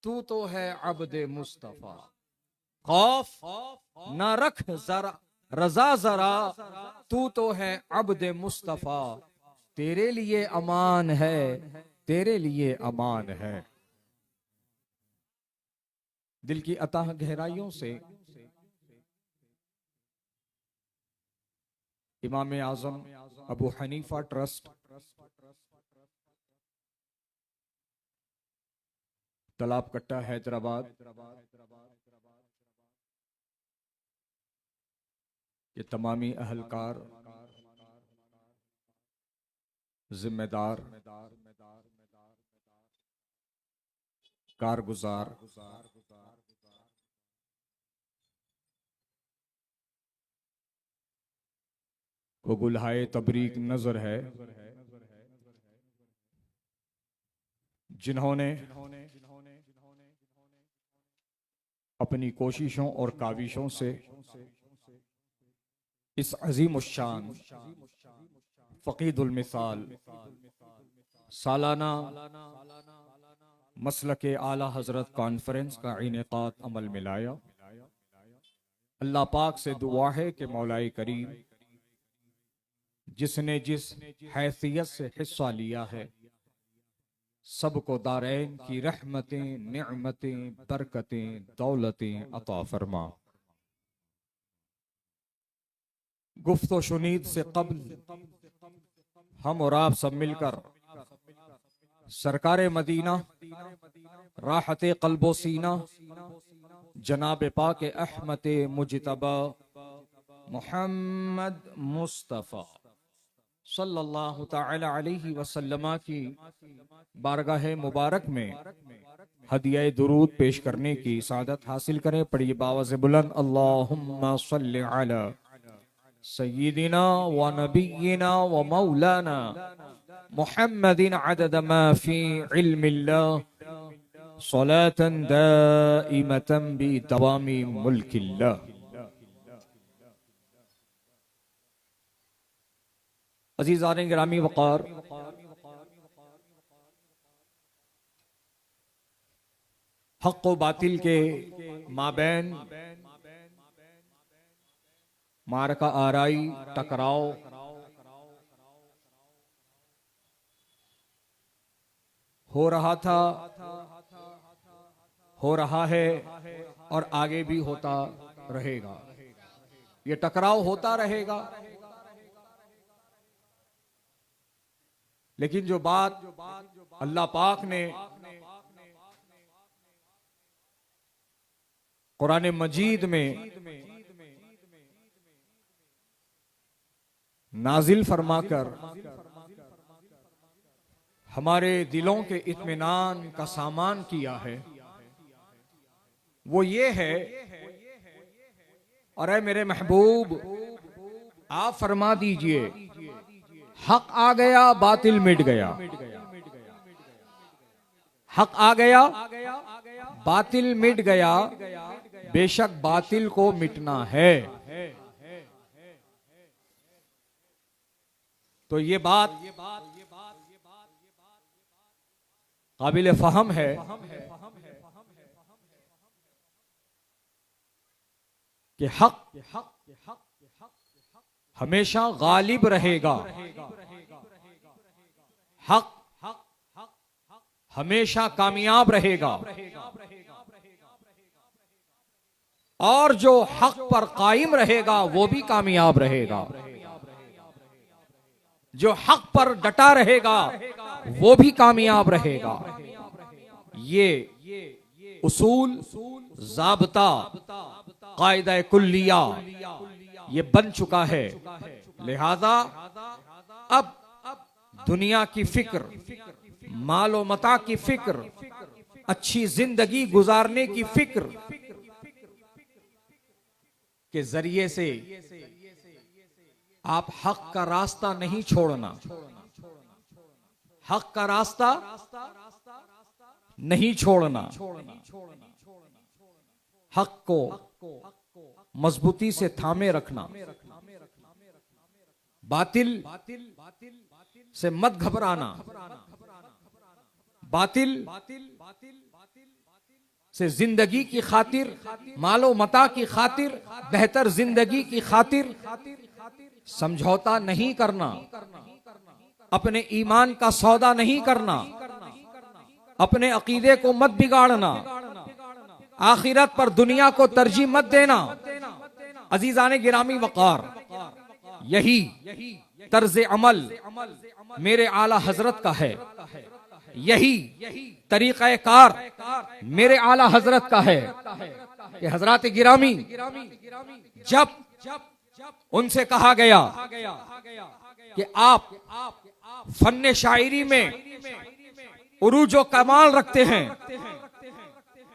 तू तो है अब्दे मुस्तफा। खौफ न रख जरा रजा जरा, तू तो है अब्दे मुस्तफा। तेरे लिए अमान है, तेरे लिए अमान है। दिल की अताह गहराइयों से इमाम आजम अबू हनीफा ट्रस्ट, तालाब कट्टा, हैदराबाद, ये तमामी अहलकार, जिम्मेदार, कारगुजार, को गुलहाए तबरीक नजर है, जिन्होंने अपनी कोशिशों और काविशों से इस अजीम उश्शान फकीदुल मिसाल सालाना मसलके आला हजरत कॉन्फ्रेंस का इनेकाद अमल में लाया। अल्लाह पाक से दुआ है कि मौलाए करीम जिसने जिस हैसियत से हिस्सा लिया है, सबको दारैन की रहमतें, निअमतें, बरकतें, दौलतें अता फरमा। गुफ्तो शुनीद से कब्ल हम और आप सब मिलकर सरकारे मदीना, राहते कल्बो सीना, जनाब पाक अहमद मुजतबा मोहम्मद मुस्तफ़ा सल्लल्लाहु तआला अलैहि वसल्लम की बारगाह मुबारक में हदिया दुरूद पेश करने की सादत हासिल करें। पढ़िए बावाज़ बुलंद, अल्लाहुम्मा सल्लि अला सय्यिदिना व नबिय्यिना व मौलाना मुहम्मदिन अदद मा फी इल्मिल्लाह सलातन दाइमतन बि दवामी मुल्किल्लाह। अज़ीज़ान गिरामी वक़ार, हक़ व बातिल के माबैन मारका आराई, टकराव, हो रहा था, हो रहा है और आगे भी होता रहेगा। ये टकराव होता रहेगा। लेकिन जो बात अल्लाह पाक ने कुरान मजीद में नाजिल फरमाकर हमारे दिलों के इत्मीनान का सामान किया है, वो ये है, और मेरे महबूब आप फरमा दीजिए, हक आ गया, बातिल मिट गया। हक आ गया, बातिल मिट गया। बेशक बातिल को मिटना है। तो ये बात काबिल फहम है कि हक हमेशा गालिब रहेगा। हक हमेशा कामयाब रहेगा। और जो हक पर कायम रहेगा वो भी कामयाब रहेगा। जो हक पर डटा रहेगा वो भी कामयाब रहेगा। ये उसूल, ज़ाब्ता, कायदा कुल्लिया ये बन चुका है। लिहाजा अब दुनिया की फिक्र, मालो मता की फिक्र, अच्छी जिंदगी गुजारने की फिक्र के जरिए से आप हक का रास्ता नहीं छोड़ना। हक का रास्ता नहीं छोड़ना। हक को मजबूती से थामे रखना। बातिल से मत घबराना। बातिल से जिंदगी की खातिर, मालो मता की खातिर, बेहतर जिंदगी की खातिर समझौता नहीं करना, अपने ईमान का सौदा नहीं करना, अपने अकीदे को मत बिगाड़ना, आखिरत पर दुनिया को तरजीह मत देना। अजीजाने गिरामी वकार, यही तर्ज अमल मेरे आला हजरत का है, यही तरीक़ा कार मेरे आला हजरत का है कि हजरत गिरामी जब उनसे कहा गया कि आप फन्ने शायरी में उरूजो कमाल रखते हैं,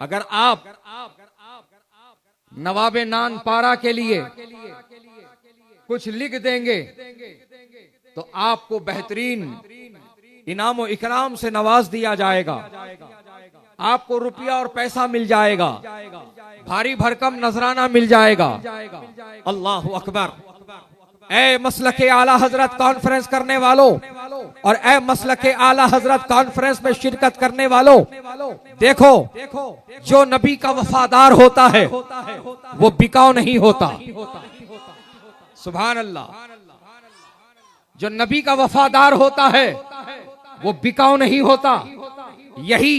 अगर आप नवाबे नान पारा के लिए कुछ लिख देंगे तो आपको बेहतरीन इनाम और इकराम से नवाज दिया जाएगा, आपको रुपया और पैसा मिल जाएगा, भारी भरकम नजराना मिल जाएगा। अल्लाह अकबर। ए मसलके आला हजरत कॉन्फ्रेंस करने वालों और ए मसलके आला हजरत कॉन्फ्रेंस में शिरकत करने वालों, देखो जो नबी का वफादार होता है वो बिकाऊ नहीं होता। सुभान अल्लाह। जो नबी का वफादार होता है वो बिकाऊ नहीं होता। यही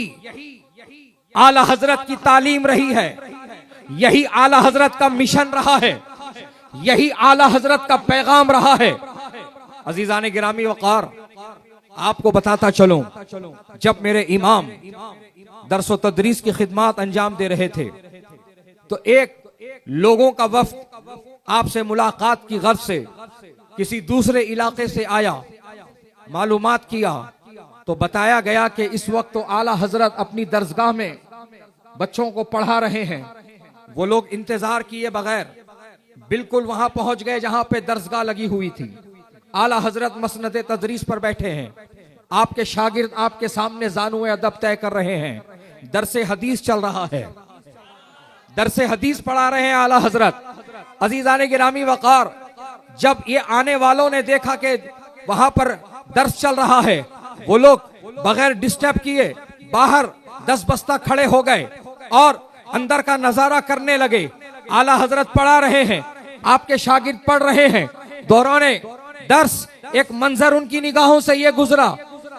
आला हजरत की तालीम रही है, यही आला हजरत का मिशन रहा है, यही आला हजरत का पैगाम रहा है। अजीजाने गिरामी वकार, आपको बताता चलूं, जब मेरे इमाम दरस व तदरीस की खिदमत अंजाम दे रहे थे तो एक लोगों का वफ्द आपसे मुलाकात की गर्ज से किसी दूसरे इलाके से आया, मालूमात किया तो बताया गया कि इस वक्त तो आला हजरत अपनी दरसगाह में बच्चों को पढ़ा रहे हैं। वो लोग इंतजार किए बगैर बिल्कुल वहां पहुंच गए जहां पे दरसगाह लगी हुई थी। आला हजरत मसनद तदरीस पर बैठे हैं, आपके शागिर्द आपके सामने जानुए अदब तय कर रहे हैं, दरसे हदीस चल रहा है, दरसे हदीस पढ़ा रहे हैं आला हजरत। अजीजाने गिरामी वकार, जब ये आने वालों ने देखा कि वहां पर दर्स चल रहा है, वो लोग बगैर डिस्टर्ब किए बाहर 10 बस्ता खड़े हो गए और अंदर का नजारा करने लगे। आला हजरत पढ़ा रहे हैं, आपके शागिर्द पढ़ रहे हैं। दौराने दर्स एक मंजर उनकी निगाहों से ये गुजरा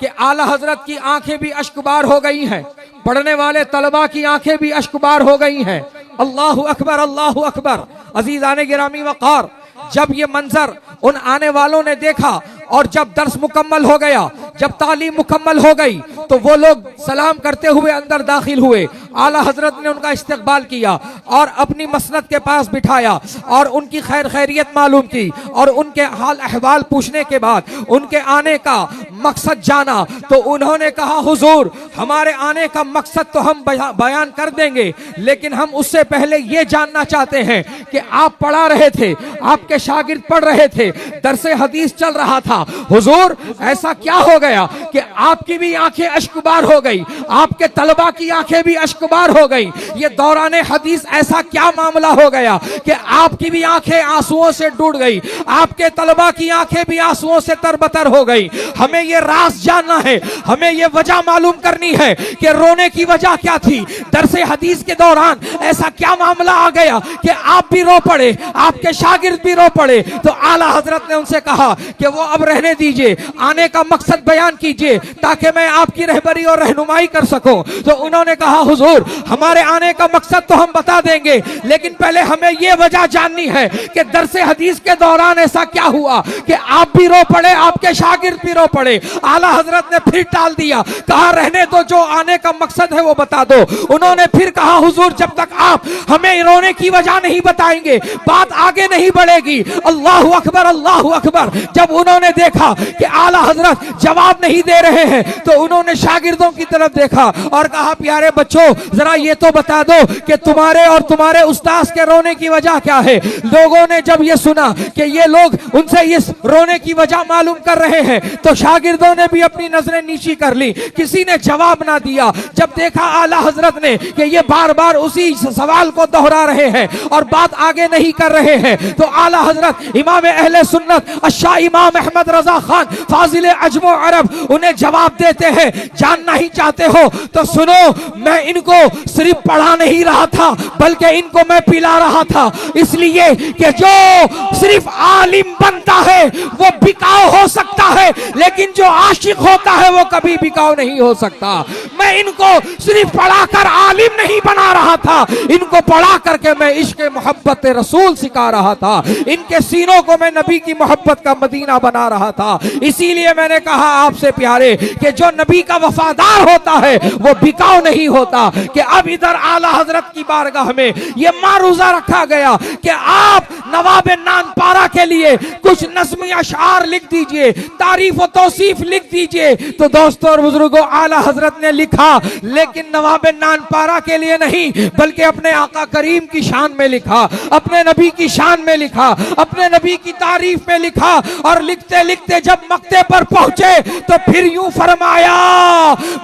कि आला हजरत की आंखें भी अश्कबार हो गई हैं, पढ़ने वाले तलबा की आंखें भी अश्कबार हो गई हैं। अल्लाहु अकबर, अल्लाहु अकबर। अजीजाने गिरामी वकार, जब ये मंजर उन आने वालों ने देखा और जब दर्स मुकम्मल हो गया, जब तालीम मुकम्मल हो गई तो वो लोग सलाम करते हुए अंदर दाखिल हुए। आला हजरत ने उनका इस्तकबाल किया और अपनी मसनद के पास बिठाया और उनकी खैर खैरियत मालूम की और उनके हाल अहवाल पूछने के बाद उनके आने का मकसद जाना तो उन्होंने कहा, हुजूर हमारे आने का मकसद तो हम बयान कर देंगे, लेकिन हम उससे पहले ये जानना चाहते हैं कि आप पढ़ा रहे थे, आपके शागिर्द पढ़ रहे थे, दरसे हदीस चल रहा था, हुजूर ऐसा क्या हो गया कि आपकी भी आंखें अश्कबार हो गई, आपके तलबा की आंखें भी अश्कबार हो गई। ये दौराने हदीस ऐसा क्या मामला हो गया कि आपकी भी आंखें आंसुओं से डूब गई, आपके तलबा की आंखें भी आंसुओं से तरबतर हो गई। हमें ये राज जानना है, हमें ये वजह मालूम करनी है कि रोने की वजह क्या थी, दरसे हदीस के दौरान ऐसा क्या मामला आ गया कि आप भी रो पड़े, आपके शागिर्द भी रो पड़े। तो आला हजरत ने उनसे कहा कि वो अब रहने दीजिए, आने का मकसद बयान कीजिए ताकि मैं आपकी रहबरी और रहनुमाई कर सकूं। तो उन्होंने कहा, हुजूर हमारे आने का मकसद तो हम बता देंगे, लेकिन पहले हमें यह वजह जाननी है कि दरसे हदीस के दौरान ऐसा क्या हुआ कि आप भी रो पड़े, आपके शागिर्द भी रो पड़े। आला हजरत ने फिर टाल दिया, कहा रहने दो, जो आने का मकसद है वो बता दो। उन्होंने फिर कहा, हुजूर जब तक आप हमें रोने की वजह नहीं बताएंगे बात आगे नहीं बढ़ेगी। अल्लाहु अकबर, अल्लाहु अकबर। जब उन्होंने देखा कि आला हजरत जवाब नहीं दे रहे हैं तो उन्होंने शागिर्दों की तरफ देखा और कहा, प्यारे बच्चों जरा ये तो बता दो कि तुम्हारे और तुम्हारे उस्ताद के रोने की वजह क्या है। लोगों ने जब ये सुना कि ये लोग उनसे इस रोने की वजह मालूम कर रहे हैं तो शागिर्दों ने भी अपनी नजरें नीची कर ली, किसी ने जवाब ना दिया। जब देखा आला हजरत ने कि ये बार बार उसी सवाल को दोहरा रहे हैं और बात आगे नहीं कर रहे हैं, तो आला हजरत इमाम अहले सुन्नत अशाह इमाम अहमद रजा खान फाजिल अजमो अरब उन्हें जवाब देते हैं, जानना ही चाहते हो तो सुनो, मैं इनको सिर्फ पढ़ा नहीं रहा था बल्कि इनको मैं पिला रहा था, इसलिए कि जो सिर्फ आलिम बनता है वो बिकाऊ हो सकता है, लेकिन जो आशिक होता है वो कभी बिकाऊ नहीं हो सकता। मैं इनको सिर्फ पढ़ाकर आलिम नहीं बना रहा था, इनको पढ़ा करके मैं इश्क मोहब्बत रसूल सिखा रहा था, इनके सीनों को मैं नबी की मोहब्बत का मदीना बना रहा था। इसीलिए मैंने कहा आपसे प्यारे कि जो नबी का वफादार होता है वो बिकाऊ नहीं होता। कि अब इधर आला हजरत की बारगाह में ये मारूजा रखा गया कि आप नवाब नानपारा के लिए कुछ नज़्म अशआर लिख दीजिए, तारीफ और तौसीफ लिख दीजिए। तो दोस्तों और बुजुर्गों, आला हजरत ने लिखा, लेकिन नवाब नानपारा के लिए नहीं बल्कि अपने आका करीम की शान में लिखा, अपने नबी की शान में लिखा, अपने नबी की तारीफ में लिखा। और लिखते लिखते जब मक्ते पर पहुंचे तो फिर यूं फरमाया,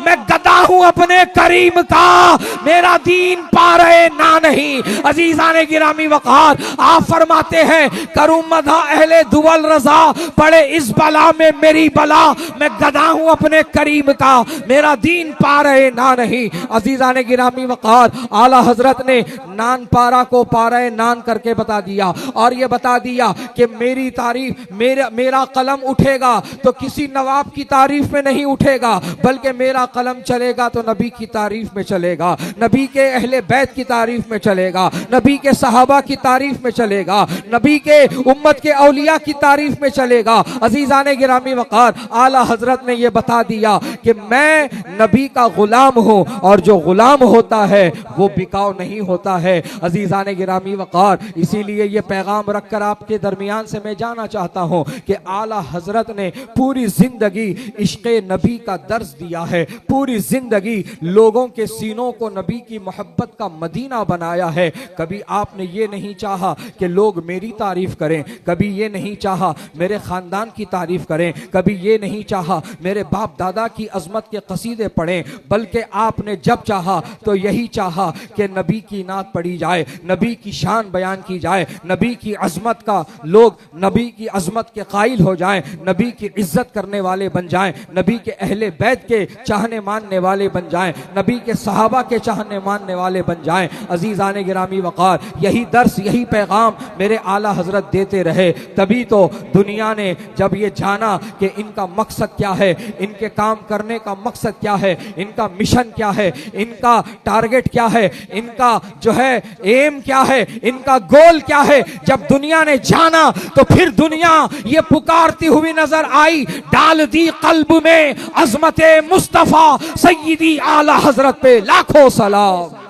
मैं गदा हूं अपने करीम का, मेरा दीन पा रहे ना नहीं। अजीजाने गिरामी वक़ार, आप फरमाते हैं करूं मधा अहले दुवल रजा, पड़े इस बला में मेरी बला, मैं गदा हूं अपने करीम का, मेरा दीन पा रहे ना नहीं। अजीजाने गिरामी वक़ार, आला हजरत ने नान पारा को पारा नान करके बता दिया और ये बता दिया कि मेरी तारीफ, मेरा कलम उठेगा तो किसी नवाब की तारीफ में नहीं उठेगा, बल्कि मेरा कलम चलेगा तो नबी की तारीफ में चलेगा, नबी के अहले बैत की तारीफ में चलेगा, नबी के सहाबा की तारीफ में चलेगा, नबी के उम्मत के औलिया की तारीफ में चलेगा। अजीजाने गिरामी वक़ार, आला हजरत ने यह बता दिया कि मैं नबी का गुलाम हूं और जो गुलाम होता है वो बिकाऊ नहीं होता है। अजीजाने गिरामी वक़ार, इसीलिए ये पैगाम रखकर आपके दरमियान से मैं जाना चाहता हूं कि आला हजरत ने पूरी जिंदगी इश्क़ नबी का दर्स दिया है, पूरी जिंदगी लोगों के सीनों को नबी की मोहब्बत का मदीना बनाया है। कभी आपने ये नहीं चाहा कि लोग मेरी तारीफ करें, कभी ये नहीं चाहा मेरे खानदान की तारीफ करें, कभी ये नहीं चाहा मेरे बाप दादा की अजमत के कसीदे पढ़ें, बल्कि आपने जब चाहा तो यही चाहा कि नबी की नात पढ़ी जाए, नबी की शान बयान की जाए, नबी की अजमत का लोग नबी की अजमत के कायल हो जाएं, नबी की इज्जत करने वाले बन जाएं, नबी के अहले बैत के चाहने मानने वाले बन जाएं, नबी के सहाबा के चाहने मानने वाले बन जाएं। अजीजाने गिरामी वक़ार, यही दर्स, यही पैगाम मेरे आला हजरत देते रहे, तभी तो दुनिया ने जब ये जाना कि इनका मकसद क्या है, इनके काम करने का मकसद क्या है, इनका मिशन क्या है, इनका टारगेट क्या है, इनका जो है एम क्या है, इनका गोल क्या है, जब दुनिया ने जाना तो फिर दुनिया ये पुकारती हुई नजर आई, डाल दी कल्ब में अजमते मुस्तफा सय्यदी आला हजरत पे लाखों सलाम।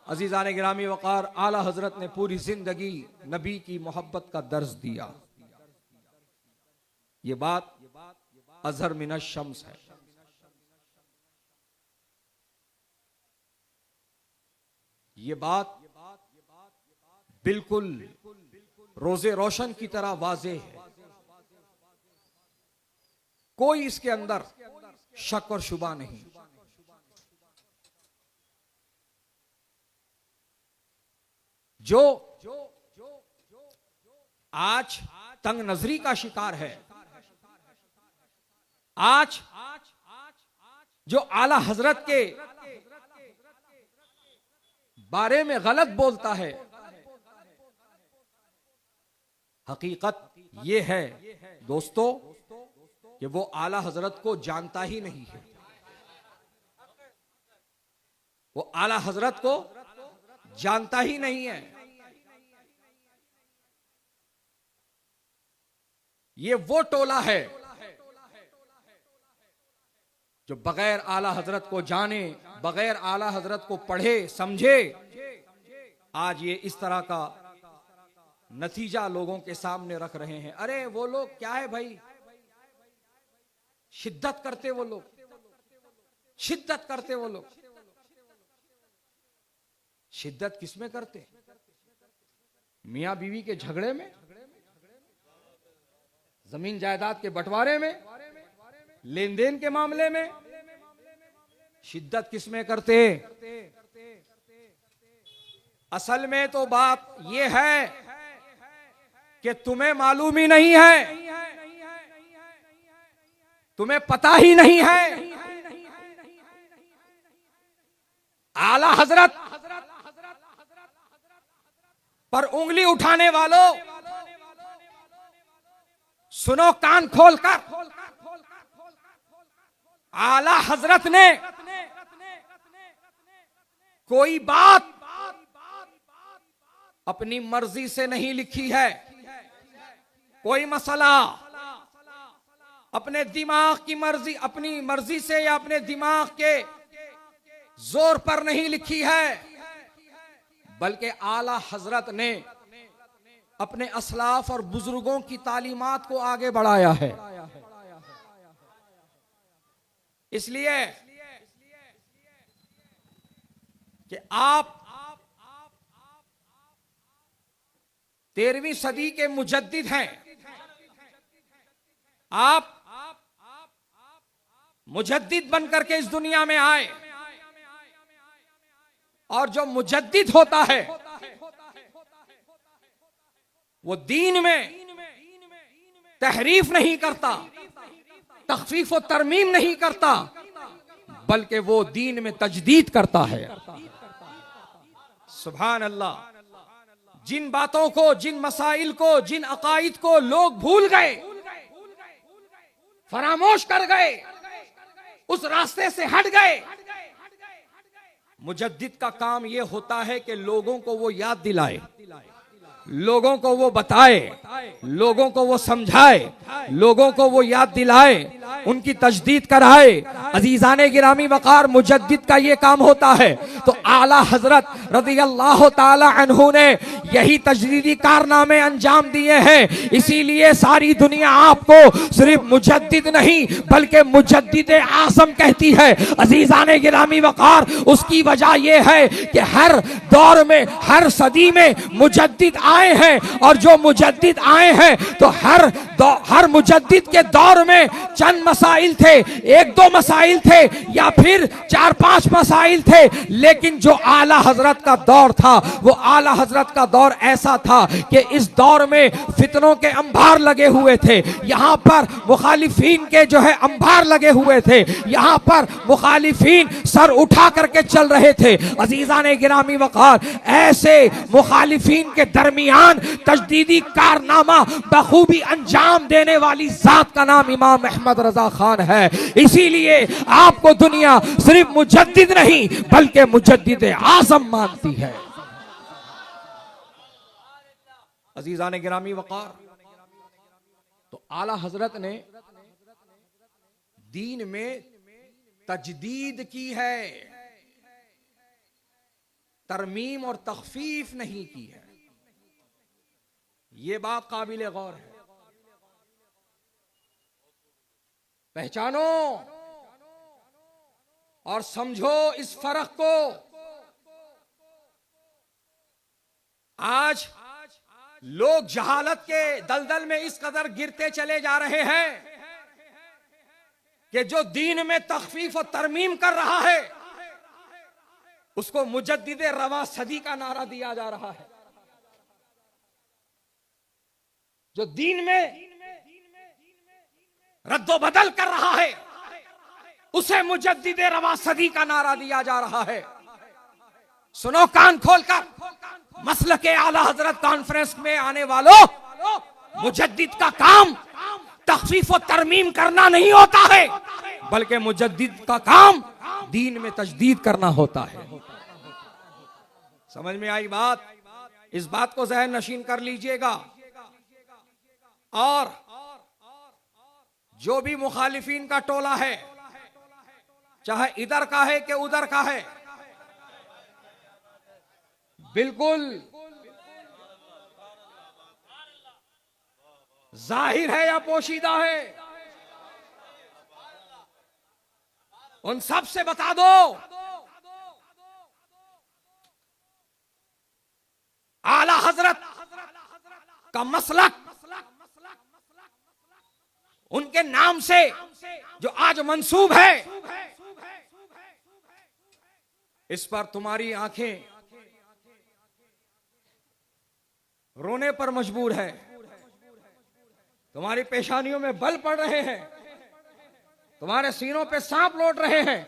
अजीजाने गिरामी वक़ार, आला हजरत ने पूरी जिंदगी नबी की मोहब्बत का दर्ज दिया। ये बात अज़हर मिनश शम्स है, ये बात बिल्कुल रोजे रोशन की तरह वाज़े है, कोई इसके अंदर शक और शुबा नहीं। जो आज तंग नजरी का शिकार है, आज जो आला हजरत के बारे में गलत बोलता है, हकीकत यह है दोस्तों कि वो आला हजरत को जानता ही नहीं है, वो आला हजरत को जानता ही नहीं है। ये वो टोला है जो बगैर आला हजरत को जाने, बगैर आला हजरत को पढ़े समझे, आज ये इस तरह का नतीजा लोगों के सामने रख रहे हैं। अरे वो लोग क्या है भाई, शिद्दत करते वो लोग, शिद्दत करते वो लोग। शिद्दत किसमें करते? मियां बीवी के झगड़े में, जमीन जायदाद के बंटवारे में, लेन देन के मामले में। शिद्दत किसमें करते? असल में तो बात यह है कि तुम्हें मालूम ही नहीं है, तुम्हें पता ही नहीं है। आला हजरत पर उंगली उठाने वालों, सुनो कान खोलकर, आला हजरत ने कोई बात अपनी मर्जी से नहीं लिखी है। कोई मसला अपने दिमाग की मर्जी, अपनी मर्जी से या अपने दिमाग के जोर पर नहीं लिखी है, बल्कि आला हजरत ने अपने असलाफ और बुजुर्गों की तालीमात को आगे बढ़ाया है। इसलिए कि आप 13वीं सदी के मुजद्दिद हैं। आप मुजद्दिद बनकर के इस दुनिया में आए, और जो मुजद्दिद होता है वो दीन में तहरीफ नहीं करता, तखफीफ और तरमीम नहीं करता, बल्कि वो दीन में तजदीद करता है। सुभान अल्लाह। जिन बातों को, जिन मसाइल को, जिन अकाइद को लोग भूल गए, फरामोश कर गए, उस रास्ते से हट गए, मुजद्दिद का काम यह होता है कि लोगों को वो याद दिलाए, लोगों को वो बताए, लोगों को वो समझाए, लोगों को वो याद दिलाए, उनकी तजदीद कराए। अजीजाने गिरामी वकार, मुजद्दिद का ये काम होता है। तो आला हजरत रज़ी अल्लाह ताला अन्हु ने यही तजदीदी कारनामे अंजाम दिए हैं। इसीलिए सारी दुनिया आपको सिर्फ मुजद्दिद नहीं बल्कि मुजद्दिद आज़म कहती है। अजीजाने गिरामी वकार, उसकी वजह यह है कि हर दौर में, हर सदी में मुजद्दिद आए हैं, और जो मुजद्दिद आए हैं तो हर मुजद्दिद के दौर में चंद मसाइल थे, एक दो मसाइल थे या फिर 4-5 मसाइल थे, लेकिन जो आला हजरत का दौर था वो आला हजरत का दौर ऐसा था कि इस दौर में फितनों के अंबार लगे हुए थे। यहां पर मुखालिफीन के जो है अंबार लगे हुए थे, यहां पर मुखालिफीन सर उठा करके चल रहे थे। अजीजाने गिरामी वकार, ऐसे मुखालिफीन के दरमियान तजदीदी कारनामा बखूबी अंजाम देने वाली जात का नाम इमाम अहमद रजा खान है। इसीलिए आपको दुनिया सिर्फ मुजद्दिद नहीं बल्कि मुजद्दिद आज़म मानती है। अजीजाने गिरामी वकार, तो आला हजरत ने दीन में तजदीद की है, तरमीम और तखफीफ नहीं की है। ये बात काबिल गौर है। पहचानो और समझो इस फर्क को। आज लोग जहालत के दलदल में इस कदर गिरते चले जा रहे हैं कि जो दीन में तखफीफ और तरमीम कर रहा है उसको मुजद्दिद रवा सदी का नारा दिया जा रहा है। जो दीन में रद्दो बदल कर रहा है उसे मुजद्दिद रवा सदी का नारा दिया जा रहा है। सुनो कान खोलकर, मसलक के आला हजरत कॉन्फ्रेंस में आने वालों, मुजद्दिद का काम तखफीफ और तरमीम करना नहीं होता है बल्कि मुजद्दिद का काम दीन में तजदीद करना होता है। समझ में आई बात? इस बात को ज़हन नशीन कर लीजिएगा। और जो भी मुखालिफिन का टोला है, चाहे इधर का है कि उधर का है, बिल्कुल जाहिर है या पोशीदा है, उन सब से बता दो आला हजरत का मसलक उनके नाम से जो आज मंसूब है, इस पर तुम्हारी आंखें रोने पर मजबूर है, तुम्हारी पेशानियों में बल पड़ रहे हैं, तुम्हारे सीनों पे सांप लौट रहे हैं।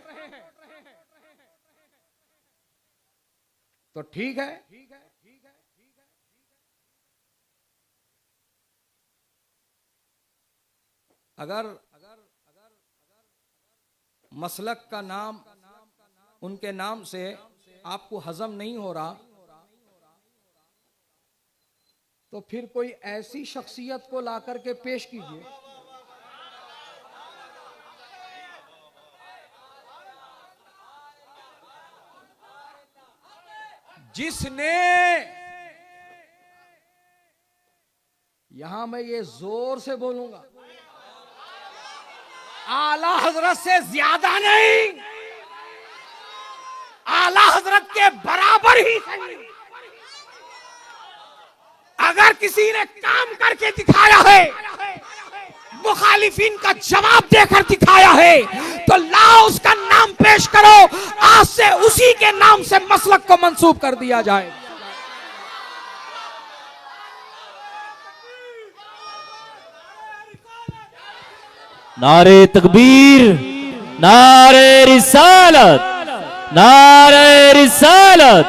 तो ठीक है, अगर मसलक का नाम उनके नाम से आपको हजम नहीं हो रहा, तो फिर कोई ऐसी शख्सियत को ला करके पेश कीजिए जिसने, यहां मैं ये जोर से बोलूंगा, आला हजरत से ज्यादा नहीं, आला हजरत के बराबर ही सही, अगर किसी ने काम करके दिखाया है, मुखालिफिन का जवाब देकर दिखाया है, तो लाओ उसका नाम पेश करो, आज से उसी के नाम से मसलक को मंसूब कर दिया जाए। नारे तकबीर, नारे रिसालत, नारे रिसालत,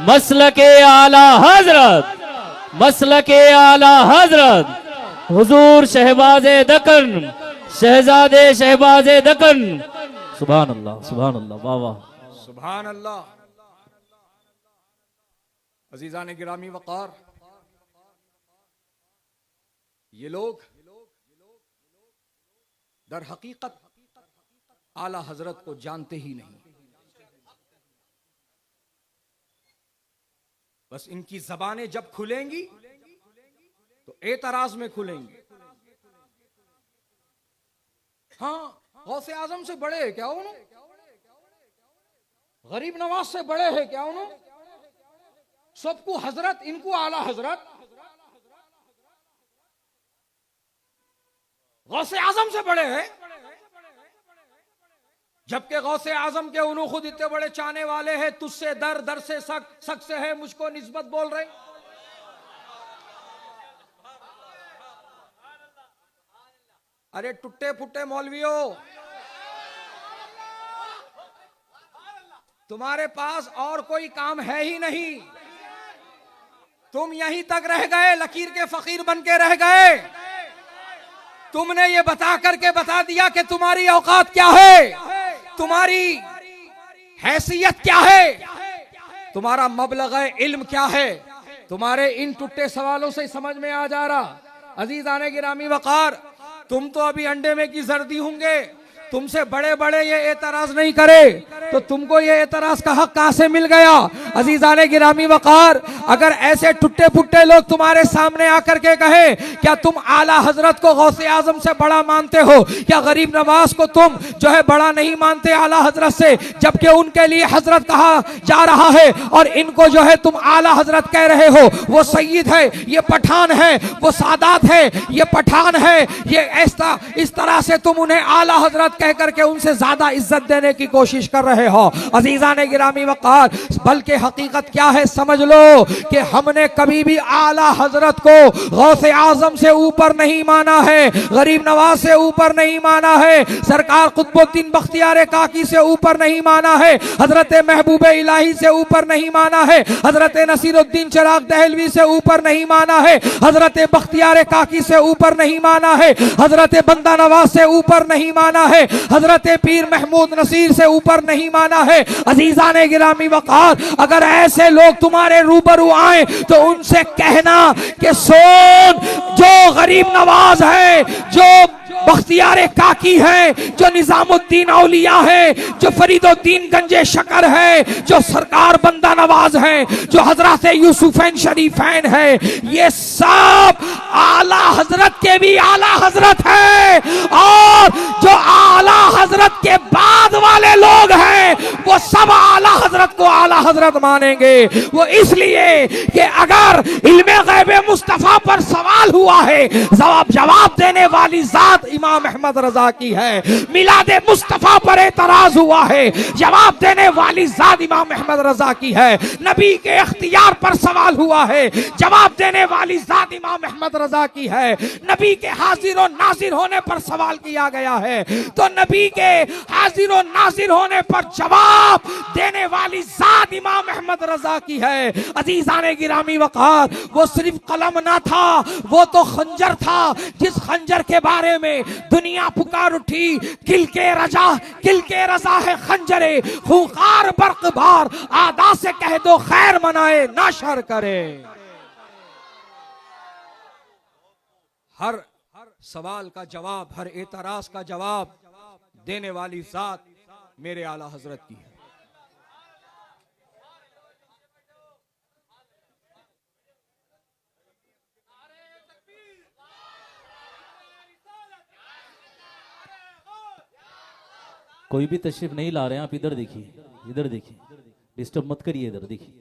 मसलके आला हजरत, मसलके आला हजरत, हुजूर शहबाजे दकन, शहजादे शहबाजे दकन। सुभान अल्लाह, सुभान अल्लाह, वाह वाह, सुभान अल्लाह। अजीजान गिरामी वकार, ये लोग दर हकीकत आला हजरत को जानते ही नहीं, बस इनकी जबानें जब खुलेंगी तो एतराज में खुलेंगी। हाँ, गौसे आजम से बड़े है क्या उन्होंने, गरीब नवाज से बड़े है क्या उन्होंने, सबको हजरत, इनको आला हजरत। गौसे आजम से बड़े हैं, जबकि गौसे आजम के उन्होंने खुद इतने बड़े चाहने वाले हैं, तुझसे दर, दर से सक, सक से है मुझको निस्बत बोल रहे। अरे टुट्टे फुट्टे मौलवियों, तुम्हारे पास और कोई काम है ही नहीं, तुम यहीं तक रह गए, लकीर के फकीर बन के रह गए। तुमने ये बता करके बता दिया कि तुम्हारी औकात क्या है, तुम्हारी हैसियत क्या है, तुम्हारा मबलग इल्म क्या है। तुम्हारे इन टुट्टे सवालों से समझ में आ जा रहा। अजीज़ाने गिरामी वकार, तुम तो अभी अंडे में की जर्दी होंगे, तुमसे बड़े बड़े ये एतराज नहीं करे तो तुमको ये एतराज का हक कहां से मिल गया। अजीज़ाने गिरामी वकार, अगर ऐसे टुट्टे फुट्टे लोग तुम्हारे सामने आकर के कहे क्या तुम आला हजरत को गौसे आजम से बड़ा मानते हो, क्या गरीब नवाज को तुम जो है बड़ा नहीं मानते आला हजरत से, जबकि उनके लिए हजरत कहा जा रहा है और इनको जो है तुम आला हजरत कह रहे हो। वो सईद है, ये पठान है, वो सादात है, ये पठान है, ये ऐसा इस तरह से तुम उन्हें आला हजरत कह करके उनसे ज्यादा इज्जत देने की कोशिश कर रहे हो। अजीज़ाने गिरामी वकार, बल्कि हकीकत क्या है समझ लो कि हमने कभी भी आला हजरत को गौसे आजम से ऊपर नहीं माना है, गरीब नवाज से ऊपर नहीं माना है, सरकार कुतुबुद्दीन बख्तियार काकी से ऊपर नहीं माना है, हजरत महबूब इलाही से ऊपर नहीं माना है, हजरत नसीरुद्दीन चिराग दहलवी से ऊपर नहीं माना है, हजरत बख्तियार काकी से ऊपर नहीं माना है, हजरत बंदा नवाज से ऊपर नहीं माना है, हजरत पीर महमूद नसीर से ऊपर नहीं माना है। अजीज़ाने गिरामी वकार, अगर ऐसे लोग तुम्हारे रूबरू आए तो उनसे कहना कि सुन, जो गरीब नवाज है, जो बख्तियार काकी है, जो निजामुद्दीन औलिया है, जो फरीदुद्दीन गंजे शकर है, जो सरकार बंदा नवाज है, जो हजरत यूसुफैन शरीफैन है, ये सब आला हजरत के भी आला हजरत है, और जो आला हजरत के बाद वाले वो सब आला हजरत को आला हजरत मानेंगे। वो इसलिए कि अगर इल्मे गैबे मुस्तफा पर सवाल हुआ है, जवाब देने वाली जात इमाम अहमद रजा की है। मिलादे मुस्तफा पर एतराज हुआ है, जवाब देने वाली जात इमाम अहमद रजा की है। नबी के इख्तियार पर सवाल हुआ है, जवाब देने वाली जात इमाम अहमद रजा की है। नबी के हाजिर और नाजिर होने पर सवाल किया गया है, तो नबी के हाजिर और नाजिर होने पर जवाब देने वाली जात इमाम अहमद रजा की है। अजीजाने गिरामी वक़ार, वो सिर्फ कलम ना था, वो तो खंजर था, जिस खंजर के बारे में दुनिया पुकार उठी, किल के रजा है खंजरे, खूंखार बर्क बार, आदा से कह दो खैर मनाए ना शर करे। हर सवाल का जवाब, हर एतराज का जवाब देने वाली जात मेरे आला हजरत की है। कोई भी तशरीफ नहीं ला रहे हैं, आप इधर देखिए, इधर देखिए, डिस्टर्ब मत करिए, इधर देखिए।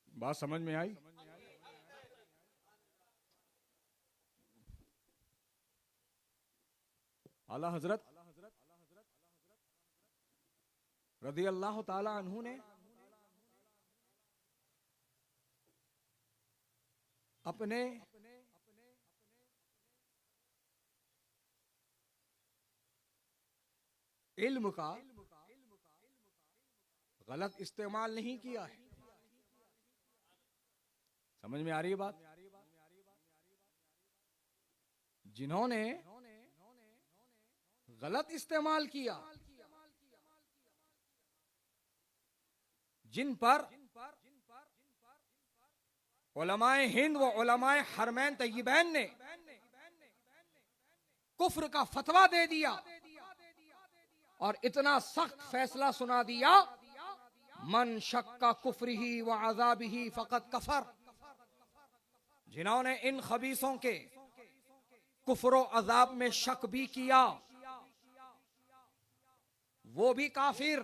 बात समझ में आई? आला हजरत रज़ी अल्लाह ताला अन्हु ने अपने इल्म का गलत इस्तेमाल नहीं किया है। समझ में आ रही है बात? जिन्होंने गलत इस्तेमाल किया, जिन पर उलमाए हिंद व उलमाए हरमैन तय्यबैन ने कुफ्र का फतवा दे दिया और इतना सख्त फैसला सुना दिया, मन शक्का कुफ्रिही व अज़ाबिही फ़क़त कफर। जिन्होंने इन खबीसों के कुफ्र व अज़ाब में शक भी किया, वो भी काफिर।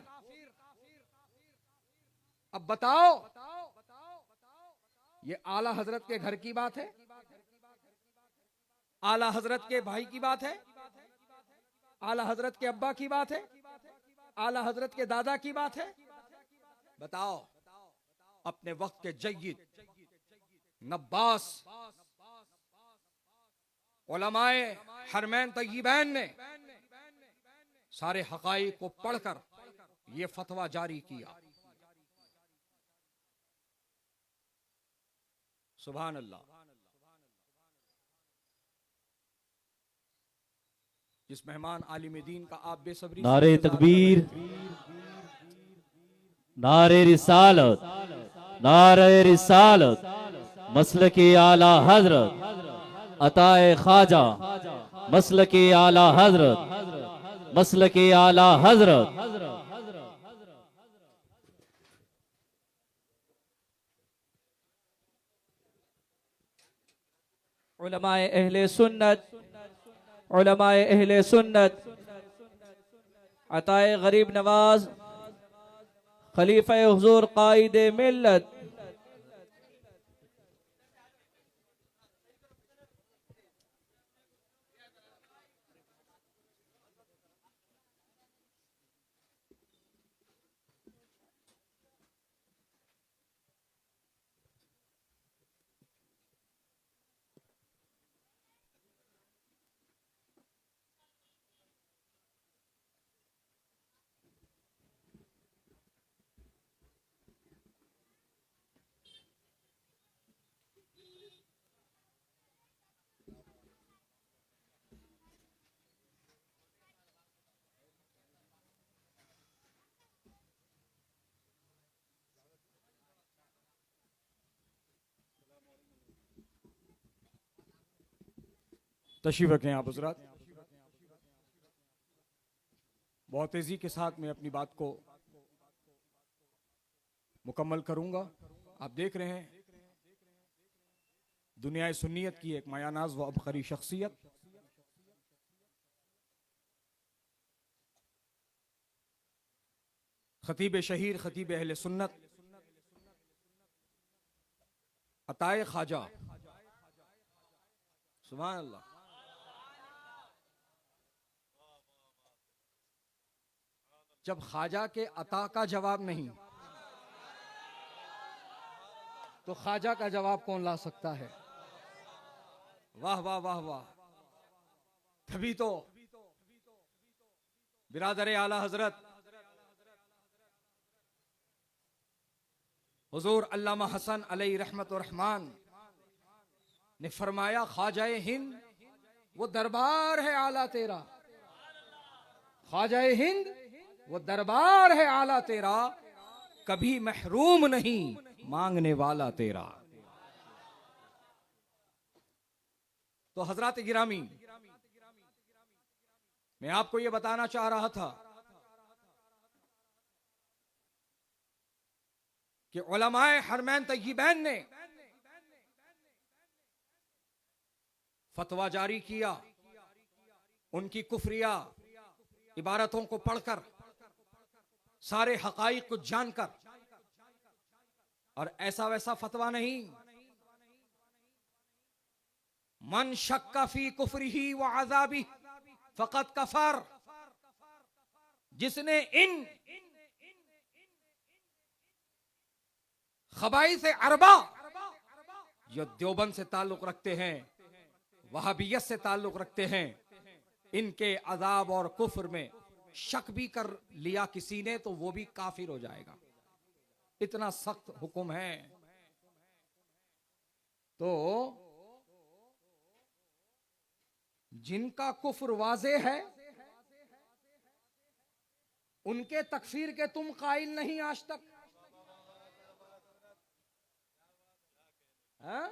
अब बताओ, ये आला हजरत के घर की बात है, आला हजरत के भाई की बात है, आला हजरत के अब्बा की बात है, आला हजरत के दादा की बात है? बताओ, अपने वक्त के जय्यद नब्बास उलमाए हरमैन तय्यबैन ने सारे हकाइक को पढ़कर यह फतवा जारी किया। सुभान अल्लाह। जिस मेहमान आलिम दीन का आप बेसब्री, नारे तकबीर, नारे रिसालत, नारे रिसालत, मसलके आला हजरत, अताए ख्वाजा, मसलके आला हजरत, मसलके आला हजरत। उलमाए अहले सुन्नत, उलमाए अहले सुन्नत, अताए गरीब नवाज, खलीफा हुजूर कायदे मिल्लत, तशरीफ रखें आप हजरात। बहुत तेजी के साथ मैं अपनी बात को मुकम्मल करूंगा। आप देख रहे हैं दुनिया सुन्नियत की एक मायानाज व अबखरी शख्सियत, खतीब शहीर खतीब अहले सुन्नत अताए ख्वाजा, सुभान अल्लाह। जब ख्वाजा के अता का जवाब नहीं तो ख्वाजा का जवाब कौन ला सकता है? वाह वाह वाह वाह। तभी तो बिरादर आला हजरत हुजूर अल्लामा हसन अलैहि रहमत व रहमान ने फरमाया, ख्वाजाए हिंद वो दरबार है आला तेरा, ख्वाजाए हिंद वो दरबार है आला तेरा, कभी महरूम नहीं मांगने वाला तेरा। तो हजरात गिरामी, मैं आपको यह बताना चाह रहा था कि उलमाए हरमैन तय्यबैन ने फतवा जारी किया, उनकी कुफरिया इबारतों को पढ़कर, सारे हकाइक को जानकर, और ऐसा वैसा फतवा नहीं। मन शक्का फी कुफरिही व अज़ाबी फकत कफर, जिसने इन खबाई से अरबा जो देवबंद से ताल्लुक रखते हैं, वहाबियत से ताल्लुक रखते हैं, इनके अजाब और कुफ्र में शक भी कर लिया किसी ने तो वो भी काफिर हो जाएगा। इतना सख्त हुक्म है। तो जिनका कुफ्र वाज़े है उनके तकफीर के तुम कायल नहीं आज तक। हाँ?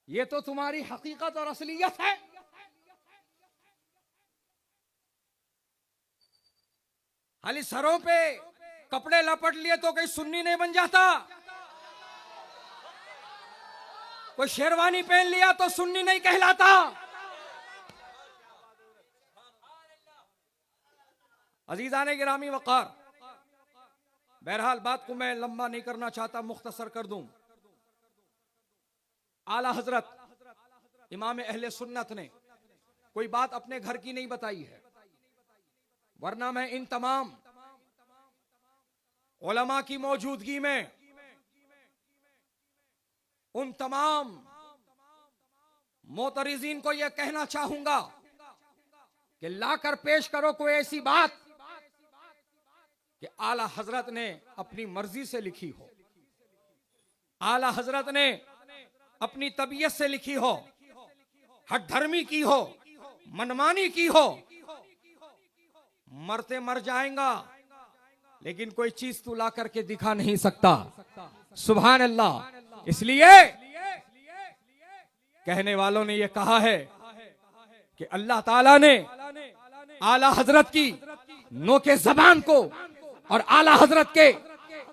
ये तो तुम्हारी हकीकत और असलियत है। खाली सरों पे कपड़े लपट लिए तो कोई सुन्नी नहीं बन जाता, कोई शेरवानी पहन लिया तो सुन्नी नहीं कहलाता। अजीजाने गिरामी वक़ार, बहरहाल बात को मैं लंबा नहीं करना चाहता, मुख्तसर कर दूं। आला हजरत इमाम अहले सुन्नत ने कोई बात अपने घर की नहीं बताई है, वरना मैं इन तमाम उलमा की मौजूदगी में उन तमाम मोतरिजीन को यह कहना चाहूंगा कि लाकर पेश करो कोई ऐसी बात कि आला हजरत ने अपनी मर्जी से लिखी हो, आला हजरत ने अपनी तबीयत से लिखी हो, हट धर्मी की हो, मनमानी की हो। मरते मर जाएगा लेकिन कोई चीज तू ला करके दिखा नहीं सकता। सुभान अल्लाह। इसलिए कहने वालों ने यह कहा है कि अल्लाह ताला ने आला हजरत की नोके जबान को और आला हजरत के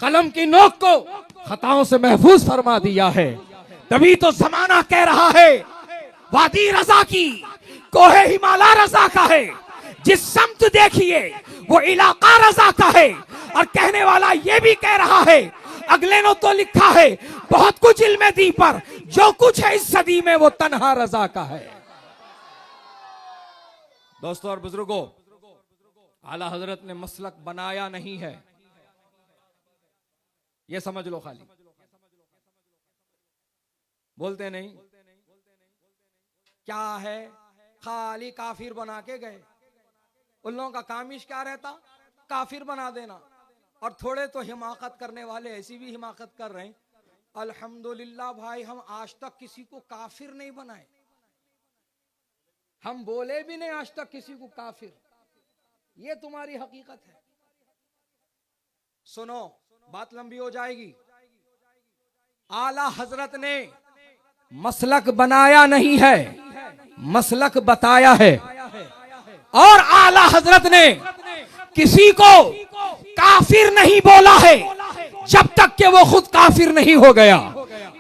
कलम की नोक को खताओं से महफूज फरमा दिया है। तभी तो जमाना कह रहा है वादी रजा की कोहे हिमालय रजा का है, जिस समत देखिए वो इलाका रजा का है। और कहने वाला ये भी कह रहा है, अगले ने तो लिखा है बहुत कुछ इल्मे दी पर जो कुछ है इस सदी में वो तन्हा रजा का है। दोस्तों और बुजुर्गों, आला हजरत ने मसलक बनाया नहीं है, ये समझ लो। खाली बोलते नहीं क्या है, खाली काफिर बना के गए। उन लोगों का कामिश क्या रहता, काफिर बना देना। और थोड़े तो हिमाकत करने वाले ऐसी भी हिमाकत कर रहे हैं, अल्हम्दुलिल्लाह भाई हम आज तक किसी को काफिर नहीं बनाए, हम बोले भी नहीं आज तक किसी को काफिर। ये तुम्हारी हकीकत है। सुनो, बात लंबी हो जाएगी। आला हजरत ने मसलक बनाया नहीं है, मसलक बताया है। और आला हजरत ने किसी को काफिर नहीं बोला है जब तक कि वो खुद काफिर नहीं हो गया।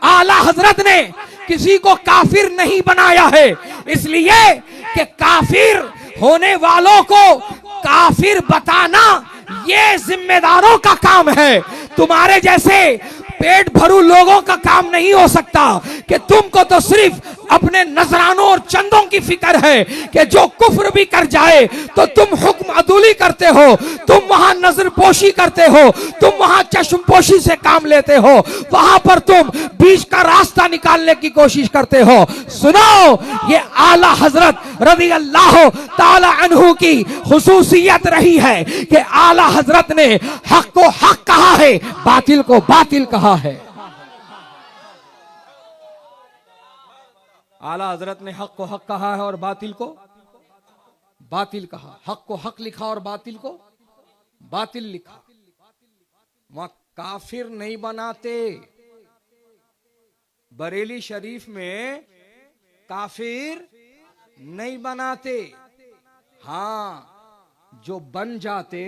आला हजरत ने किसी को काफिर नहीं बनाया है, इसलिए कि काफिर होने वालों को काफिर बताना ये जिम्मेदारों का काम है। तुम्हारे जैसे पेट भरू लोगों का काम नहीं हो सकता कि तुमको तो सिर्फ अपने नजरानों और चंदों की फिक्र है कि जो कुफ्र भी कर जाए तो तुम हुक्म अदूली करते हो, तुम वहां नजर पोशी करते हो, तुम वहां चश्म पोशी से काम लेते हो, वहां पर तुम बीच का रास्ता निकालने की कोशिश करते हो। सुनो, ये आला हजरत रज़ी अल्लाह ताला अन्हु की खुसूसियत रही है कि आला हजरत ने हक को हक कहा है, बातिल को बातिल कहा है। आला हजरत ने हक को हक कहा है और बातिल को बातिल कहा। हक को हक लिखा और बातिल को बातिल लिखा। वहां काफिर नहीं बनाते। बरेली शरीफ में काफिर नहीं बनाते। हाँ, जो बन जाते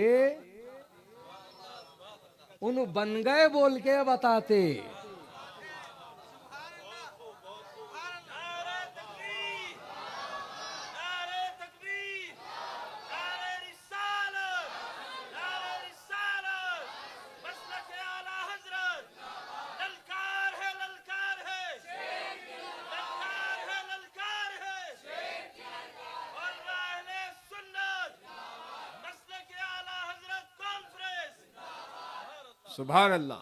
उन बन गए बोल के बताते। सुभान अल्लाह।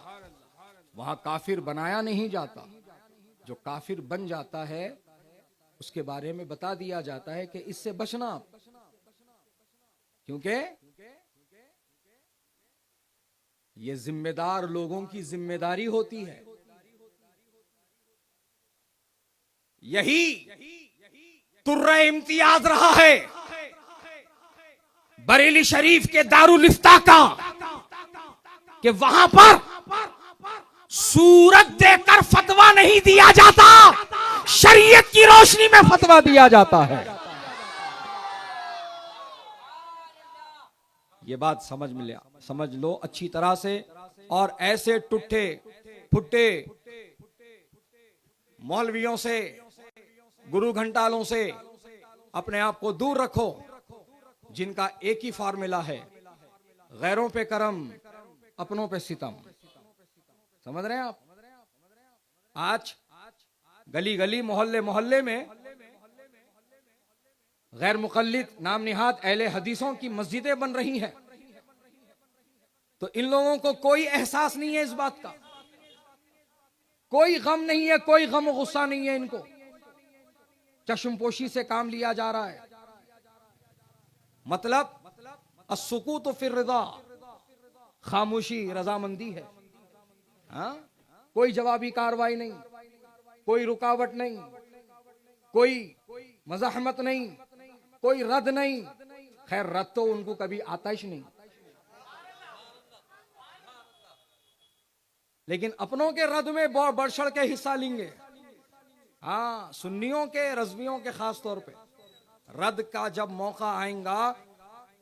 वहां काफिर बनाया नहीं जाता। जो काफिर बन जाता है उसके बारे में बता दिया जाता है कि इससे बचना, क्योंकि ये जिम्मेदार लोगों की जिम्मेदारी होती है। यही तुर्रा इम्तियाज रहा है बरेली शरीफ के दारुल इफ्ता का कि वहां पर सूरत देकर फतवा नहीं दिया जाता, शरीयत की रोशनी में फतवा दिया जाता है। ये बात समझ लो अच्छी तरह से। और ऐसे टुट्टे फुट्टे मौलवियों से, गुरु घंटालों से अपने आप को दूर रखो, जिनका एक ही फार्मूला है, गैरों पे करम, अपनों पे सितम। समझ रहे हैं आप? आज गली गली मोहल्ले मोहल्ले में गैर मुकल्लिद नाम निहाद अहले हदीसों की मस्जिदें बन रही हैं। तो इन लोगों को कोई एहसास नहीं है इस बात का, कोई गम नहीं है, कोई गम गुस्सा नहीं है इनको। चश्मपोशी से काम लिया जा रहा है। मतलब अस्सुकूत फिर रिदा, खामोशी रजामंदी है। हाँ, कोई जवाबी कार्रवाई नहीं, कोई रुकावट नहीं, कोई मज़ाहमत नहीं, कोई रद्द नहीं। खैर, रद्द तो उनको कभी आता ही नहीं, लेकिन अपनों के रद्द में बढ़ चढ़ के हिस्सा लेंगे। हाँ, सुन्नियों के, रज़वियों के खास तौर पे रद्द का जब मौका आएगा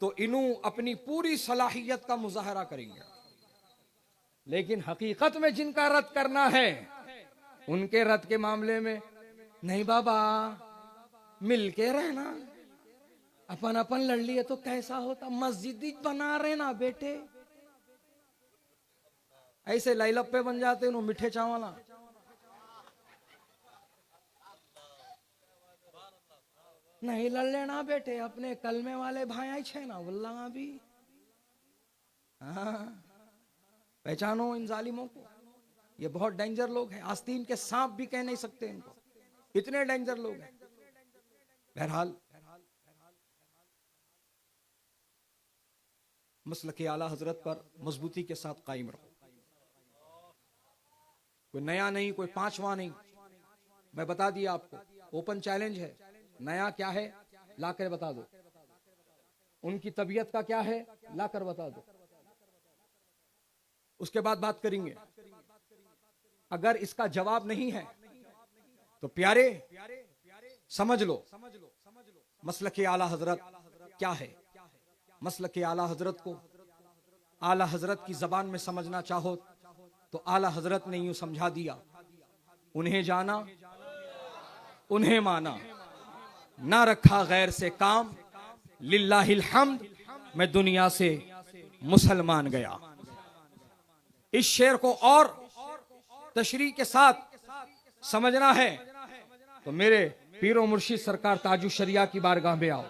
तो इन्हों अपनी पूरी सलाहियत का मुजाहरा करेंगे। लेकिन हकीकत में जिनका रद्द करना है, उनके रद्द के मामले में नहीं बाबा, मिल के रहना, अपन अपन लड़ लिए तो कैसा होता, मस्जिद बना रहे ना बेटे। ऐसे लाइलप्पे बन जाते हैं मिठे चावला। नहीं लड़ लेना बेटे, अपने कलमे वाले भाई छे ना वल्ला भी। हाँ, पहचानो इन जालिमों को, ये बहुत डेंजर लोग हैं। आस्तीन के सांप भी कह नहीं सकते इनको, इतने डेंजर लोग हैं। बहरहाल मसलक आला हजरत पर मजबूती के साथ कायम रहो। कोई नया नहीं, कोई पांचवा नहीं। मैं बता दिया आपको, ओपन चैलेंज है। नया क्या है लाकर बता दो, उनकी तबीयत का क्या है लाकर बता दो, उसके बाद बात करेंगे। अगर इसका जवाब नहीं है तो प्यारे समझ लो मसलक आला हजरत क्या है। मसलक आला हजरत को आला हजरत की जबान में समझना चाहो तो आला हजरत ने यूं समझा दिया, उन्हें जाना, उन्हें माना, ना रखा गैर से काम, लिल्लाहिल हम्द, मैं दुनिया से मुसलमान गया। इस शेर को और तशरीह के साथ समझना है तो मेरे पीरो मुर्शिद सरकार ताजुश शरिया की बारगाह में आओ।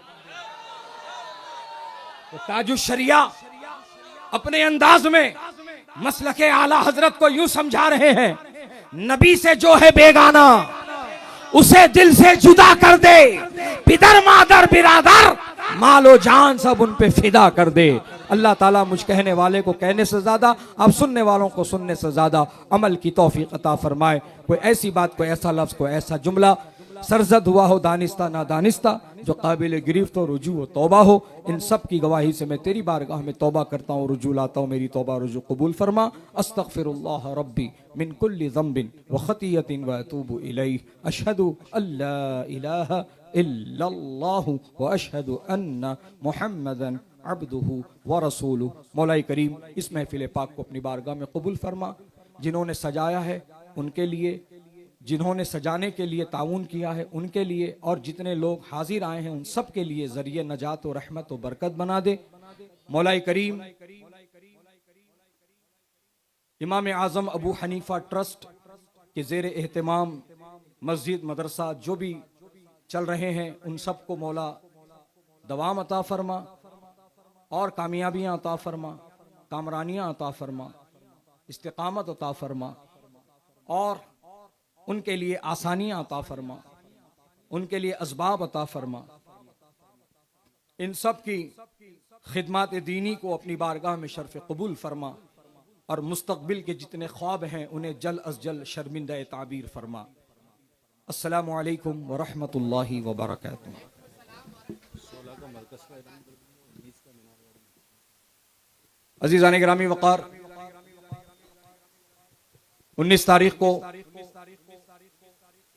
तो ताजुश शरिया अपने अंदाज में मसलके आला हजरत को यूं समझा रहे हैं, नबी से जो है बेगाना उसे दिल से जुदा कर दे, पिदर मादर बिरादर मालो जान सब उन पे फिदा कर दे। अल्लाह ताला मुझ कहने वाले को कहने से ज्यादा, आप सुनने वालों को सुनने से ज्यादा अमल की तौफीक अता फरमाए। कोई ऐसी बात, कोई ऐसा लफ्ज, कोई ऐसा जुमला सरजद हुआ हो दानिस्ता ना दानिस्ता जो काबिल गिरफ्त हो, रुजू हो, तौबा हो, इन सब की गवाही से मैं तेरी बारगाह में तौबा करता हूँ, रुजू लाता हूँ। मेरी तौबा रुजू कबूल फरमा। अस्तगफिरुल्लाह रब्बी मिन कुल्ली ज़ंबिन व खतियतिन व अतूबु इलैहि। अशहदु अल्ला इलाहा इल्लल्लाहु व अशहदु अन्ना मुहम्मदन अब्दुहु व रसूलुहु। मौला करीम इस महफिल पाक को अपनी बारगाह में कबूल फरमा। जिन्होंने सजाया है उनके लिए, जिन्होंने सजाने के लिए ताउन किया है उनके लिए, और जितने लोग हाजिर आए हैं उन सब के लिए जरिए नजात और रहमत और बरकत बना दे। मौला करीम इमाम आजम अबू हनीफा ट्रस्ट के ज़ेर एहतमाम मस्जिद मदरसा जो भी चल रहे हैं उन सब को मौला दवाम अता फरमा और कामयाबियाँ अता फरमा, कामरानियाँ अता फरमा, इस्तिकामत अता फरमा और उनके लिए आसानियाँ अता फरमा, उनके लिए असबाब अता फरमा। इन सब की खिदमत दीनी को अपनी बारगाह में शर्फ कबूल फरमा और मुस्तकबिल के जितने ख्वाब हैं उन्हें जल अज जल शर्मिंदा ताबीर फरमा। अस्सलामु अलैकुम व रहमतुल्लाहि व बरकातुहू। अज़ीज़ान गिरामी वक़ार, 19 तारीख को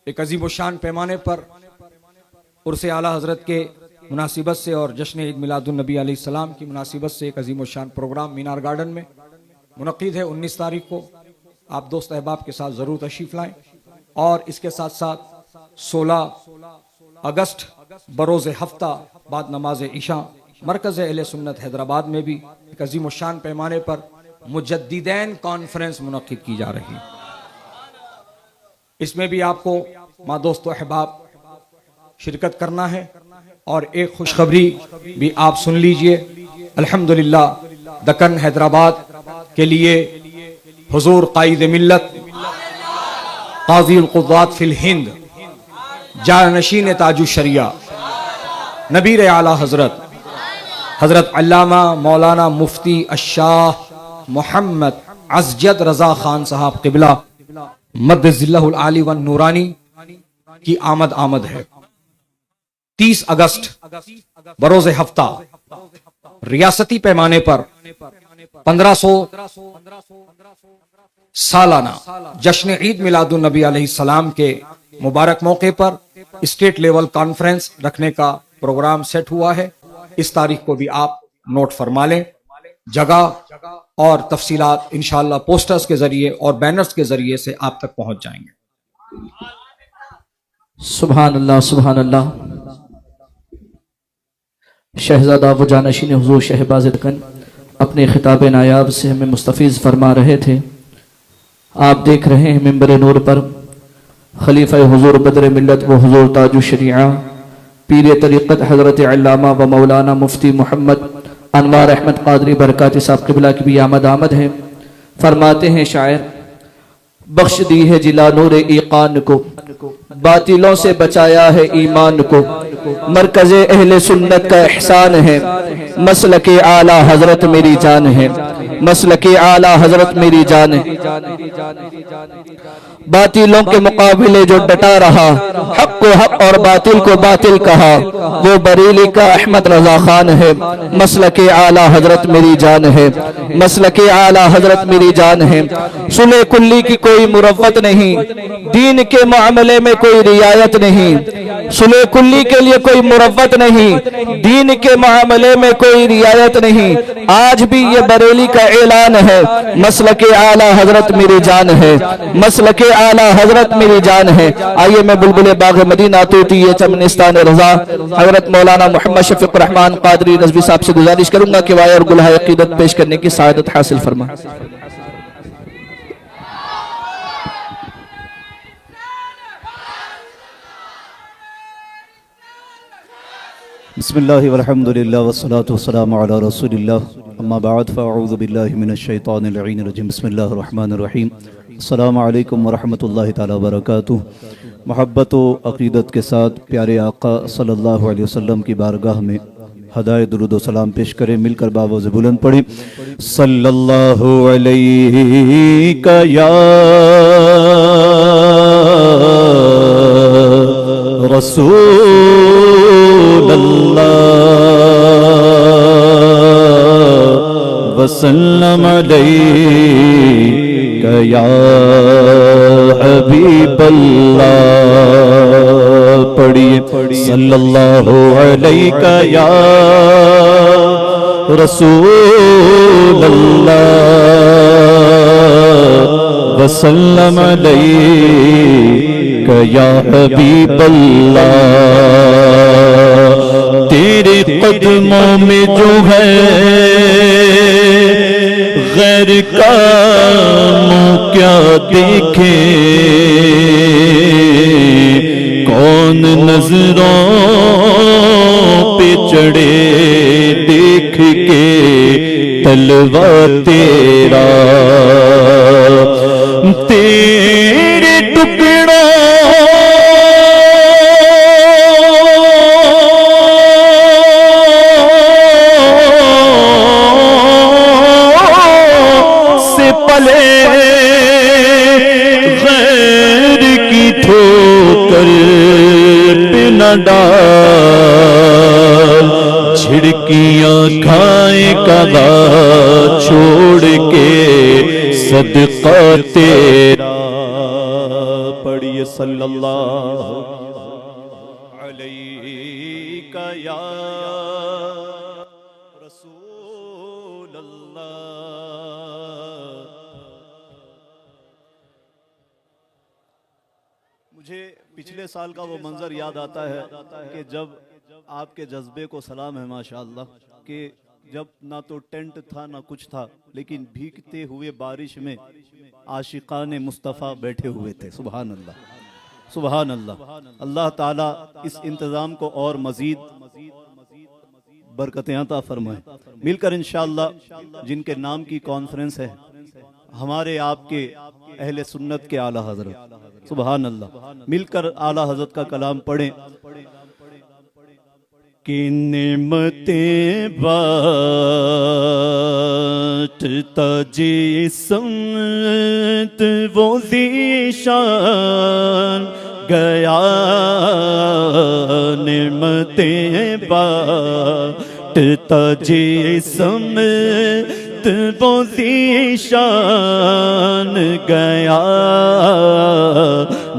एक अजीम व शान पैमाने पर उर्से आला हजरत के मुनासिबत से और जश्न ईद मिलादुन नबी अलैहिस्सलाम की मुनासिबत से एक अजीम व शान प्रोग्राम मीनार गार्डन में मुनक़िद है। 19 तारीख को आप दोस्त अहबाब के साथ ज़रूर तशरीफ़ लाएँ। और इसके साथ साथ 16 अगस्त बरोज़ हफ्ता बाद नमाज इशा मरकज़ अहले सुन्नत हैदराबाद में भी एक अजीम व शान पैमाने पर मुजद्दिदैन कॉन्फ्रेंस मुनक़िद की जा रही है। इसमें भी आपको माँ दोस्तों अहबाब शिरकत करना है। और एक खुशखबरी भी आप सुन लीजिए। अल्हम्दुलिल्लाह दक्कन हैदराबाद के लिए हुजूर कायद मिल्लत काज़ी अल क़ुज़्ज़ात फिल हिंद जानशीन ताजुश शरिया नबीर आला हजरत हजरत अल्लामा मौलाना मुफ्ती अशाह मोहम्मद अज़जद रजा खान साहब क़िबला मद्दज़िल्लहुल आली वन नूरानी की आमद है। 30 अगस्त बरोज़े हफ्ता रियासती पैमाने पर 1500 सालाना जश्न ईद मिलादुन नबी अलैहिस्सलाम के मुबारक मौके पर स्टेट लेवल कॉन्फ्रेंस रखने का प्रोग्राम सेट हुआ है। इस तारीख को भी आप नोट फरमा लें। जगह और तफसीलात इंशाअल्लाह पोस्टर्स के जरिए और बैनर्स के जरिए से आप तक पहुंच जाएंगे। सुभान अल्लाह, सुभान अल्लाह। शहजादा व जानशीन हुजूर शहबाज दक्कन अपने खिताब नायाब से हमें मुस्तफ़ीज़ फरमा रहे थे। आप देख रहे हैं मिंबर नूर पर खलीफा हुजूर बदर मिल्लत व हुजूर ताजुश शरीआ पीर तरीक़त हज़रत अल्लामा व मौलाना मुफ्ती मोहम्मद अनवार अहमद क़ादरी बरकाती साहब क़िबला की भी आमद है। फरमाते हैं शायर, बख्श दी है जिला नूर ईकान को, बातिलों से बचाया है ईमान को, मरकज़े अहले सुन्नत का एहसान है, मसलके आला हजरत मेरी जान है, मसलके आला हजरत मेरी जान है। बातिलों के मुकाबले जो डटा रहा, हक को हक और बातिल को बातिल कहा, वो बरेली का अहमद रजा खान है, मसलके आला हजरत मेरी जान है, मसलके आला हजरत मेरी जान है। सुले कुल्ली की कोई मुरव्वत नहीं, दीन के मामले में कोई रियायत नहीं, सुले कुल्ली के लिए कोई मुरव्वत नहीं, दीन के मामले में कोई रियायत नहीं। आज भी ये बरेली का ऐलान है, मसलके आला हजरत मेरी जान है, मसलके आला हजरत मेरी जान है। आइए मैं बुलबुल बाग मदीना तोती चमनिस्तान रजा हजरत मौलाना मोहम्मद शफीक रहमान कादरी रज़वी साहब से गुजारिश करूंगा कि वायर गुलहा अकीदत पेश करने की सादत हासिल फरमा। बिस्मिल्लाहि वल्हम्दुलिल्लाह वस्सलातु वस्सलामु अला रसूलिल्लाह अम्मा बाद फ़अऊज़ु बिल्लाहि मिनश शैतानिर रजीम बिस्मिल्लाहिर रहमानिर रहीम अस्सलामु अलैकुम वरहमतुल्लाहि तआला वबरकातुहू। मोहब्बत व अक़ीदत के साथ प्यारे आका सल्लल्लाहु अलैहि वसल्लम की बारगाह में हदाए दुरूद व सलाम पेश करें। मिलकर बावज़ बुलंद पढ़े सल्लल्लाहु अलैहि या रसूल वसल्लम अलैका या हबीबल्लाह। पढ़िए सल्लल्लाहु अलैका या रसूलल्लाह वसल्लम अलैका या हबीबल्लाह। तेरे कदमों में जो है गैर का मुँह क्या देखे, कौन नजरों पे चढ़े देख के तलवा तेरा। तेरे टुकड़ों से पले गैर की ठोकर पे न डाल, झिड़कियां खाए कदा छोड़ के सदका तेरा। पढ़िए सल्लल्लाहु अलैका या रसूलल्लाह। मुझे पिछले साल का वो मंजर याद आता है कि जब आपके जज्बे को सलाम है माशाअल्लाह, कि जब ना तो टेंट था ना कुछ था, लेकिन भीगते हुए बारिश में आशिकाने मुस्तफ़ा बैठे हुए थे। सुभान अल्लाह सुभान अल्लाह। अल्लाह ताला इस इंतज़ाम को और मजीद बरकतें अता फरमाए। मिलकर इंशाअल्लाह जिनके नाम की कॉन्फ्रेंस है, हमारे आपके अहले सुन्नत के आला हजरत, सुभान अल्लाह, मिलकर आला हजरत का कलाम पढ़ें कि नेमतें बांटता जिस्मत वो ज़ीशान गया। नेमतें बांटता जिस्मत वो ज़ीशान गया।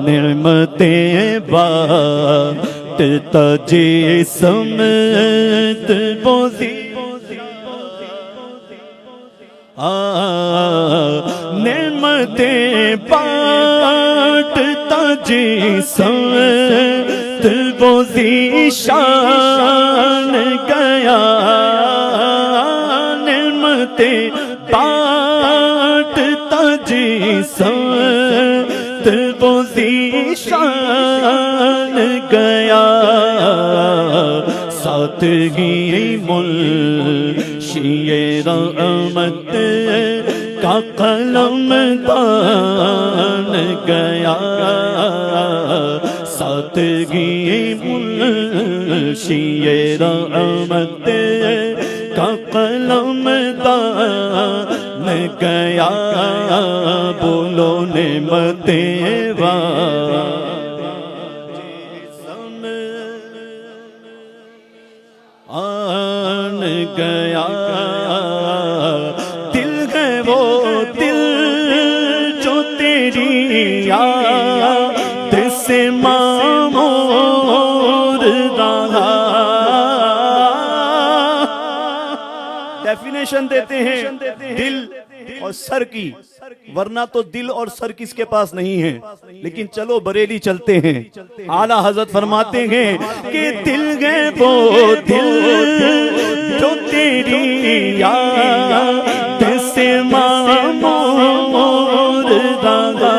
नेमतें बांटता जिस्मत वो नेमतें बांटता जिस्मत वो ज़ीशान गया। नेमतें बांटता जिस्मत वो ज़ीशान गया। सादगी मुल्शिए रहमत का कलम तान गया। सादगी मुल्शिए रहमत का कलम तान गया। बोलो नेमतें आन गया। दिल है वो दिल जो तेरी याद से मामूर रहा। डेफिनेशन देते हैं दिल और सर की वरना तो दिल और सर किसके पास नहीं है। लेकिन चलो बरेली चलते हैं। आला हजरत फरमाते हैं कि दिल गए वो दिल जो तेरी याद से मामूर रहा,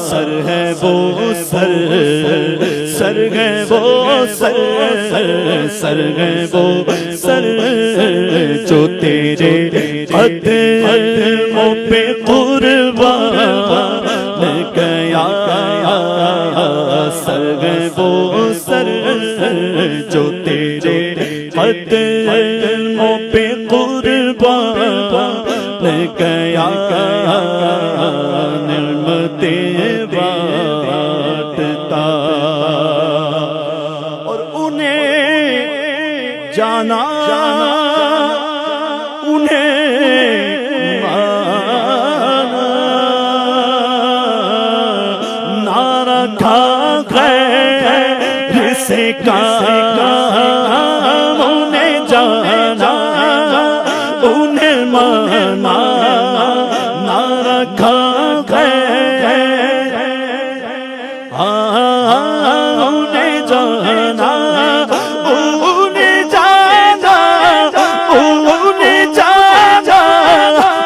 सर है वो सर, सर है वो सर, सर है वो सर जो तेरे कदमों पे कुर्बान गया, सर है वो सर जो तेरे कदमों पे कुर्बान गया, निअमतें बांटता और उन्हें जाना से काम, उन्हें जाना उन्हें माना ना रखा गए, उन्हें जाना उन्हें जाना उन्हें जाना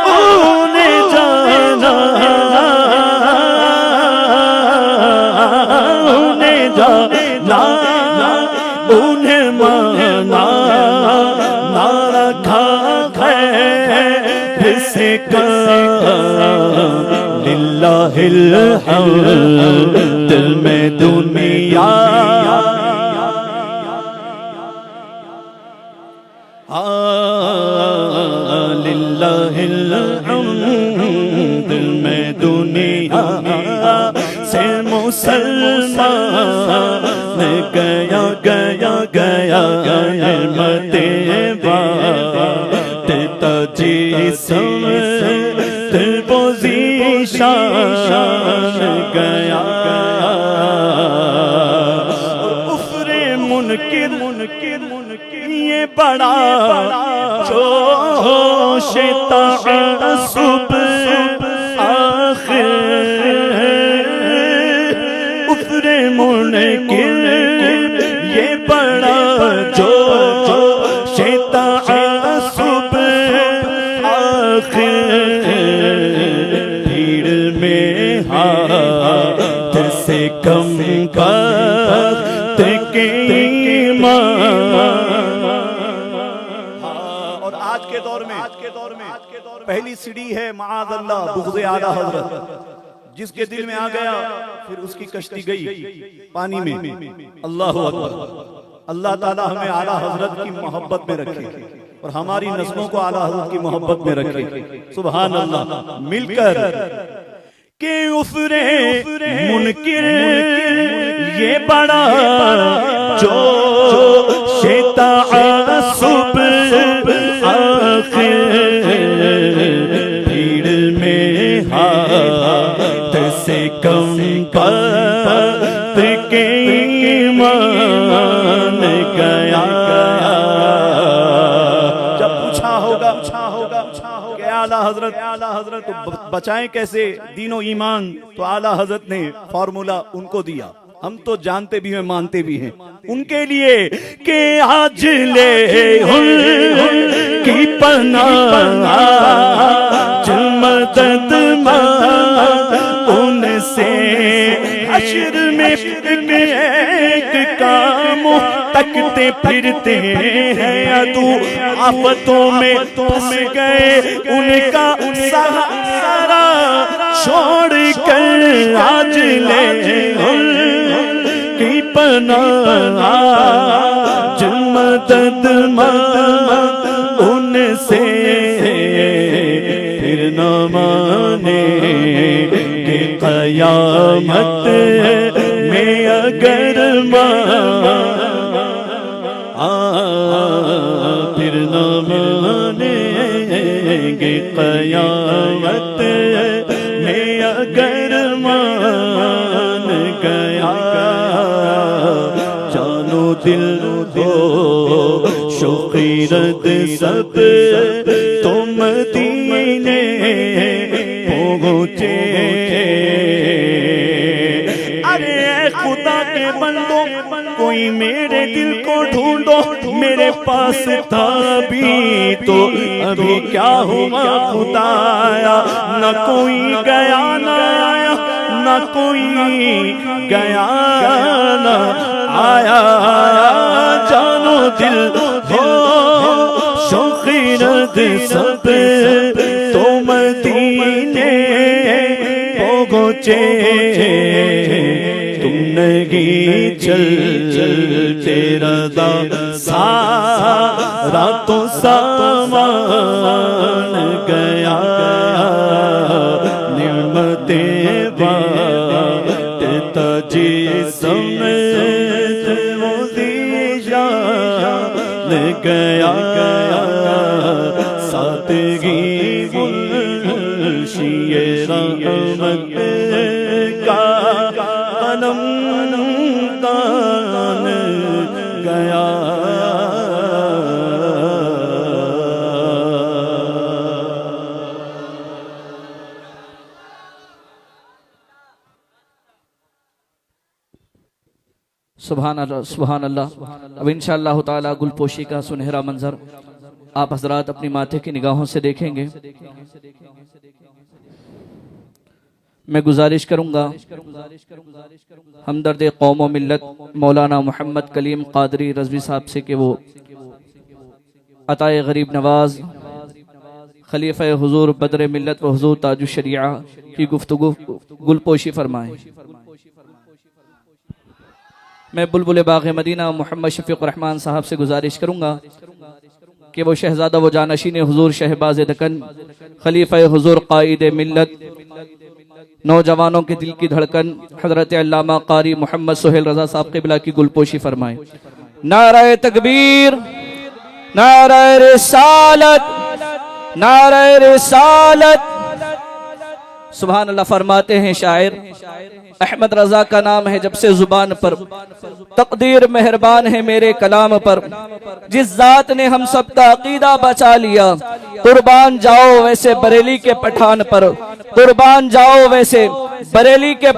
उन्हें जाना उन्हें जाना उन्हें माना ना रखा है से लिल्लाहिल हम्द, दिल में दुनिया लिल्लाहिल हम्द, दिल में दुनिया से मुसलमान गया गया गया मते बातें जिसम पोजीशन गया, उफरे मुनकिर मुनकिर मुनकिर ये बड़ा जोश तअस्सुब आखिर, उफरे मुनकिर ये बड़ा जोश तअस्सुब आखिर, भीड़ में हाथ से कम बात के और आज के दौर में पहली सीढ़ी है माअज़ल्लाह बुग़्ज़े आला हज़रत, जिसके दिल में आ गया फिर उसकी कश्ती गई पानी में। अल्लाह अकबर। अल्लाह ताला हमें आला हज़रत की मोहब्बत में रखे और हमारी नस्लों को आला हज़रत की मोहब्बत में रखे। सुभान अल्लाह। मिलकर के उफरे मुनकिर ये बड़ा जो तअस्सुब आखिर, भीड़ में हाथ से कम बात के ईमान गया। जब पूछा होगा कि आला हजरत तो बचाएं कैसे दीनो ईमान, तो आला हजरत ने फॉर्मूला उनको दिया। हम तो जानते भी हैं मानते भी हैं उनके लिए कि आज ले की पनाह मदद उनसे, हश्र में एक काम तकते फिरते हैं अदू, आफतों में फंस गए उनका सहारा छोड़ कर आज ले की पनाह मदद उनसे, फिर न माने कि क़यामत में अगर फिर न मानेंगे क़यामत में अगर मान गया, जानो दिल हो शो शौकीरत सब तुम दीने पहुँचे। अरे खुदा के बंदो कोई मेरे दिल को ढूंढो, मेरे पास था अभी तो अभी क्या हुआ खुदाया। न कोई गया न आया, न कोई गया न आया, जानो दिल हो शौकीरत सब तो मदीने पहुँचे। तुम नहीं चल तेरा दा सारा तो सामान गया। निमतें बांटता जिस्म वो ज़ीशान गया। सादगी मुंशिए रहमत का कलम दान गया। सुभान अल्लाह सुभान अल्लाह। अब इंशाअल्लाह ताला गुलपोशी का सुनहरा मंजर आप हजरात अपनी माथे की निगाहों से देखेंगे। मैं गुजारिश करूंगा हमदर्द कौम व मिल्लत मौलाना मोहम्मद कलीम कादरी रज़वी साहब से कि वो अताए गरीब नवाज खलीफा हुजूर बदर मिल्लत व हुजूर ताजुश शरिया की गुफ्तगू गुलपोशी फरमाएं। मैं बुलबुल बाग़ मदीना मोहम्मद शफीक रहमान साहब से गुजारिश करूंगा कि वो शहजादा व जानशीन हुजूर शहबाज दकन खलीफा हुजूर कायद मिल्लत नौजवानों के दिल की धड़कन हजरत अल्लामा कारी मोहम्मद सुहेल रजा साहब क़िबला की गुलपोशी फरमाएं। नारे तकबीर, नारे रिसालत, नारे रिसालत। सुभान अल्लाह। फरमाते हैं शायर, अहमद रजा का नाम है जब से जुबान पर, तकदीर मेहरबान है मेरे कलाम पर। जिस जात ने हम सब का अकीदा बचा लिया, कुर्बान जाओ वैसे बरेली के पठान पर, कुर्बान जाओ वैसे बरेली के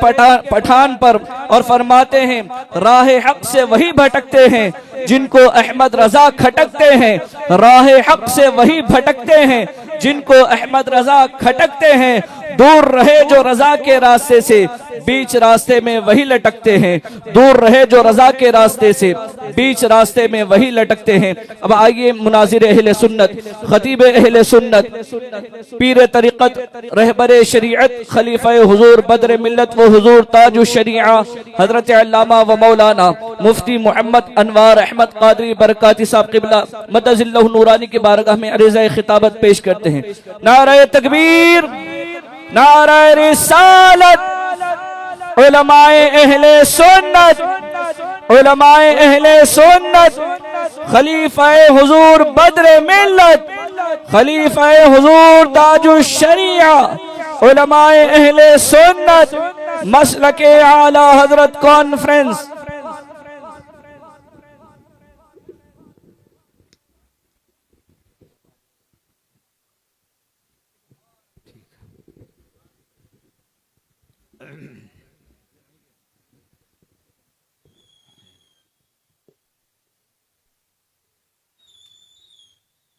पठान पर। और फरमाते हैं राह हक से वही भटकते हैं जिनको अहमद रजा खटकते हैं, राह हक से वही भटकते हैं जिनको अहमद रजा खटकते हैं। दूर रहे जो रजा के रास्ते से, बीच रास्ते में वही लटकते हैं। दूर रहे जो रजा के रास्ते से, बीच रास्ते में वही लटकते हैं। अब आइए मुनाजिर अहले सुन्नत, खतीब अहले सुन्नत, पीर तरीक़त, रहबर शरीयत, खलीफा हुजूर बदर मिल्लत व हुजूर ताजुश शरीआ हजरत अल्लामा व मौलाना मुफ्ती मोहम्मद अनवार अहमद कादरी बरकाती साहब क़िबला मदजिल्लहु नूरानी की बारगाह में अरीज़ा खिताबत पेश करते हैं। नारे तकबीर, नारे रिसालत। उलमाए अहले सुन्नत, उलमाए अहले सुन्नत, खलीफाए हुजूर बदर मिल्लत, खलीफाए हुजूर ताजुश शरीआ, उलमाए अहले सुन्नत, मसलके आला हजरत कॉन्फ्रेंस।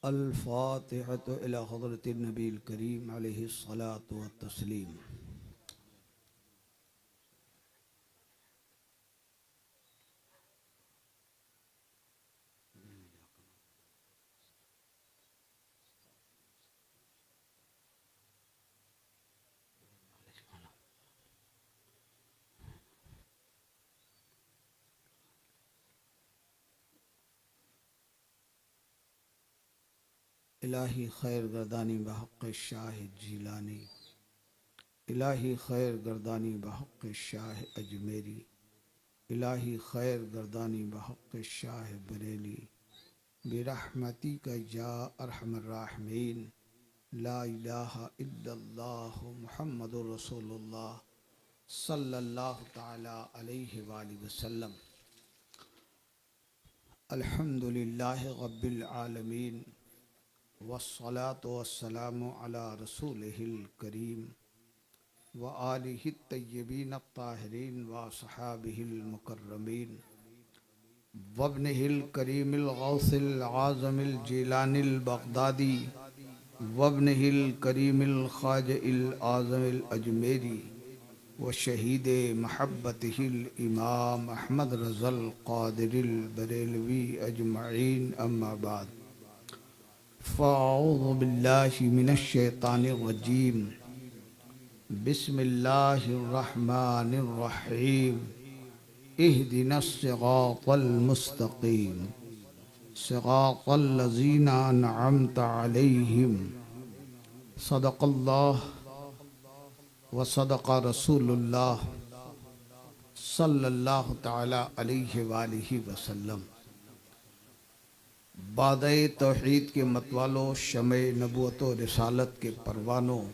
अल-फ़ातिहतु इला हज़रतिन नबील करीम अलैहिस्सलातु वत्तस्लीम। इलाही खैर गर्दानी बहक़ शाह जीलानी, इलाही खैर गर्दानी बहक़ शाह अजमेरी, इलाही खैर गर्दानी बहक़ शाह बरेली, बिरहमती का या अरहमर राहिमीन। ला इलाहा इल्लल्लाह मुहम्मदुर रसूलुल्लाह सल्लल्लाहु तआला अलैहि वसल्लम। अल्हम्दुलिल्लाहि रब्बिल आलमीन वस्सलातु वस्सलामु अला रसूलिहिल करीम व आलिहि तय्यबीन अत्ताहिरीन व सहाबिहिल मुकर्रमीन वब्निहिल करीमिल गौसिल आज़मिल जिलानिल बगदादी वब्निहिल करीमिल ख्वाजइल आज़मिल अजमेरी व शहीद महब्बतिहिल इमाम अहमद रज़ल क़ादिरिल बरेलवी अजमईन अम्मा बाद फ़अऊज़ु बिल्लाहि मिनश शैतानिर रजीम बिस्मिल्लाहिर रहमानिर रहीम इहदिनस सिरातल मुस्तक़ीम सिरातल लज़ीना अनअमता अलैहिम सदक़ल्लाह व सदक़ा रसूलुल्लाह सल्लल्लाहु तआला अलैहि वालिहि वसल्लम। बादए तौहीद के मतवालों, शमे नबूवत व रिसालत के परवानों,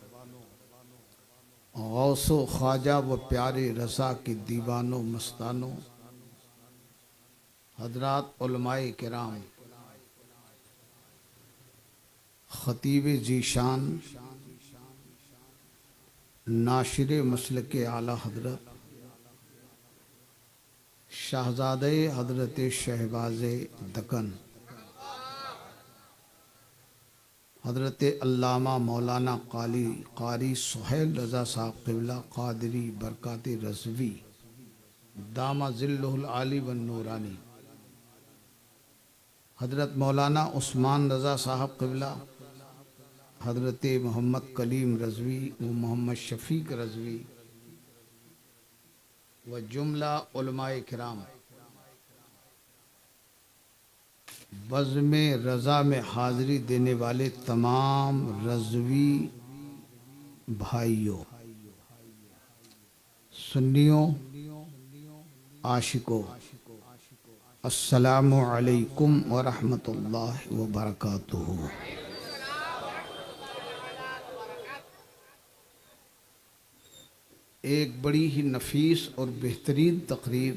गौसो ख्वाजा व प्यारे रज़ा के दीवानों मस्तानों, हज़रात उलमाए किराम, ख़तीब ज़ीशान, नाशिर मसलके आला हजरत शाहज़ादे हजरत शहबाज़े दकन हजरत अल्लामा मौलाना कारी सुहैल रज़ा साहब क़िबला क़ादरी बरकात रज़वी दामा ज़िल्लुहुल आली व नूरानी, हजरत मौलाना उस्मान रज़ा साहब क़िबला, हजरत मोहम्मद कलीम रज़वी व मोहम्मद शफ़ीक रज़वी व जुमला उलमाए किराम, बज़्म रज़ा में हाज़िरी देने वाले तमाम रज़वी भाइयों, सुन्नियों, आशिकों, अस्सलामु अलैकुम व रहमतुल्लाहि व बरकातुहू। एक बड़ी ही नफीस और बेहतरीन तकरीर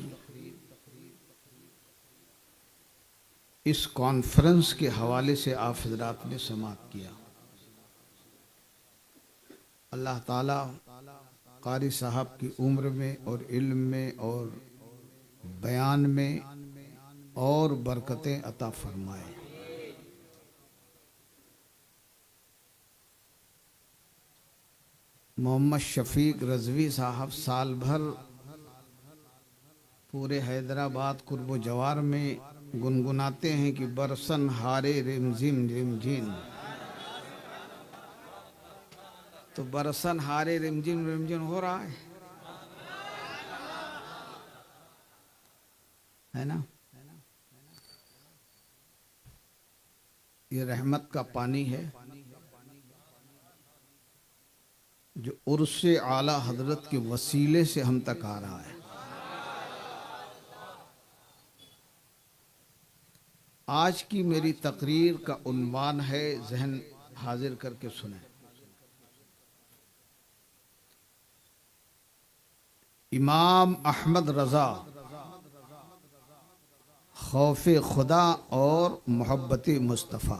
इस कॉन्फ्रेंस के हवाले से आप हज़रात ने समाअत किया। अल्लाह ताला कारी साहब की उम्र में और इल्म में और बयान में और बरकतें अता फरमाए। मोहम्मद शफ़ीक रज़वी साहब साल भर पूरे हैदराबाद कुर्ब जवार में गुनगुनाते हैं कि बरसन हारे रिमझिम रिमझिम। तो बरसन हारे रिमझिम रिमझिम हो रहा है ना? ये रहमत का पानी है जो उर्से आला हजरत के वसीले से हम तक आ रहा है। आज की मेरी तकरीर का उन्वान है, जहन हाजिर करके सुने, इमाम अहमद रज़ा खौफे खुदा और मोहब्बत मुस्तफ़ा।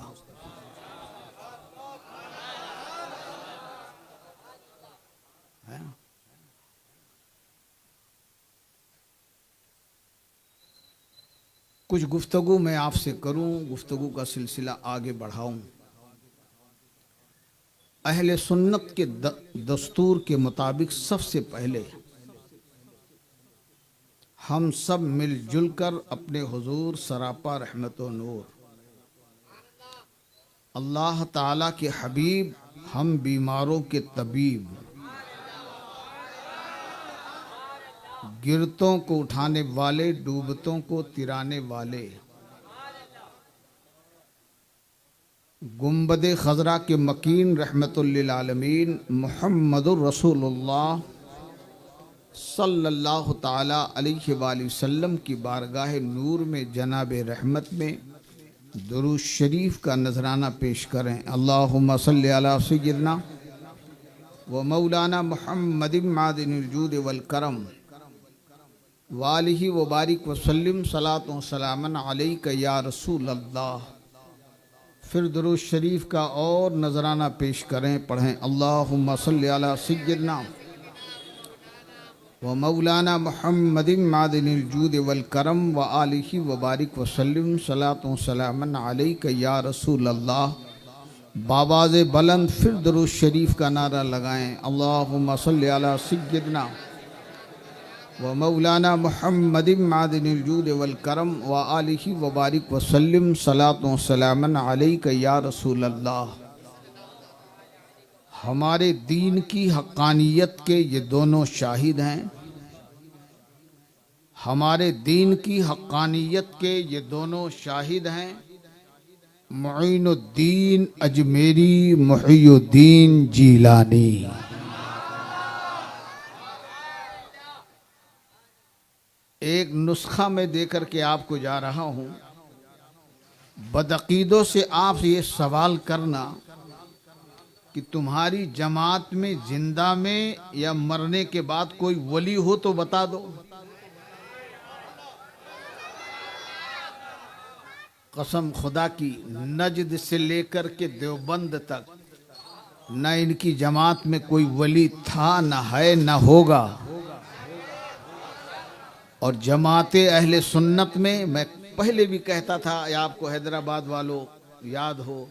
कुछ गुफ्तगू मैं आपसे करूं, गुफ्तगू का सिलसिला आगे बढ़ाऊं। अहले सुन्नत के दस्तूर के मुताबिक सबसे पहले हम सब मिलजुल कर अपने हुजूर सरापा रहमत व नूर अल्लाह ताला के हबीब, हम बीमारों के तबीब, गिरतों को उठाने वाले, डूबतों को तिराने वाले, गुंबदे खजरा के मकीन रहमतुल लिल आलमीन मुहम्मदुर रसूलुल्लाह सल्लल्लाहु ताला अलैहि वसल्लम की बारगाह नूर में जनाब रहमत में दुरूद शरीफ का नजराना पेश करें। अल्लाहुम्मा सल्लि अला सय्यिदना व मौलाना मुहम्मदिन मादिनिल जूद वल करम वालिही व बारिक वसल्लिम सलातो सलामन अलैका या रसूल अल्लाह। फिर दुरूद शरीफ का और नजराना पेश करें, पढ़ें अल्लाहुम्मा सल्ली अला सय्यिदना व मौलाना मुहम्मदिन मादिनिल जूद वल करम व आलिही व बारिक वसल्लिम सलातो सलामन अलैका या रसूल अल्लाह। बाबाज़े बुलंद फिर दुरूद शरीफ का नारा लगाएं, अल्लाहुम्मा सल्ली अला सय्यिदना व मौलाना मुहम्मदिन मादिनिल जूद वल करम व आलिही व बारिक वसल्लिम सलातो सलामन अलैका या रसूल अल्लाह। हमारे दीन की हक्कानियत के ये दोनों शाहिद हैं। हमारे दीन की हक्कानियत के ये दोनों शाहिद हैं। मुईनुद्दीन अजमेरी, मुहियुद्दीन जीलानी। एक नुस्खा में देकर के आपको जा रहा हूं। बदअकीदों से आप ये सवाल करना कि तुम्हारी जमात में जिंदा में या मरने के बाद कोई वली हो तो बता दो। कसम खुदा की, नजद से लेकर के देवबंद तक न इनकी जमात में कोई वली था, न है, न होगा। और जमाते अहले सुन्नत में मैं पहले भी कहता था, या आपको हैदराबाद वालों याद हो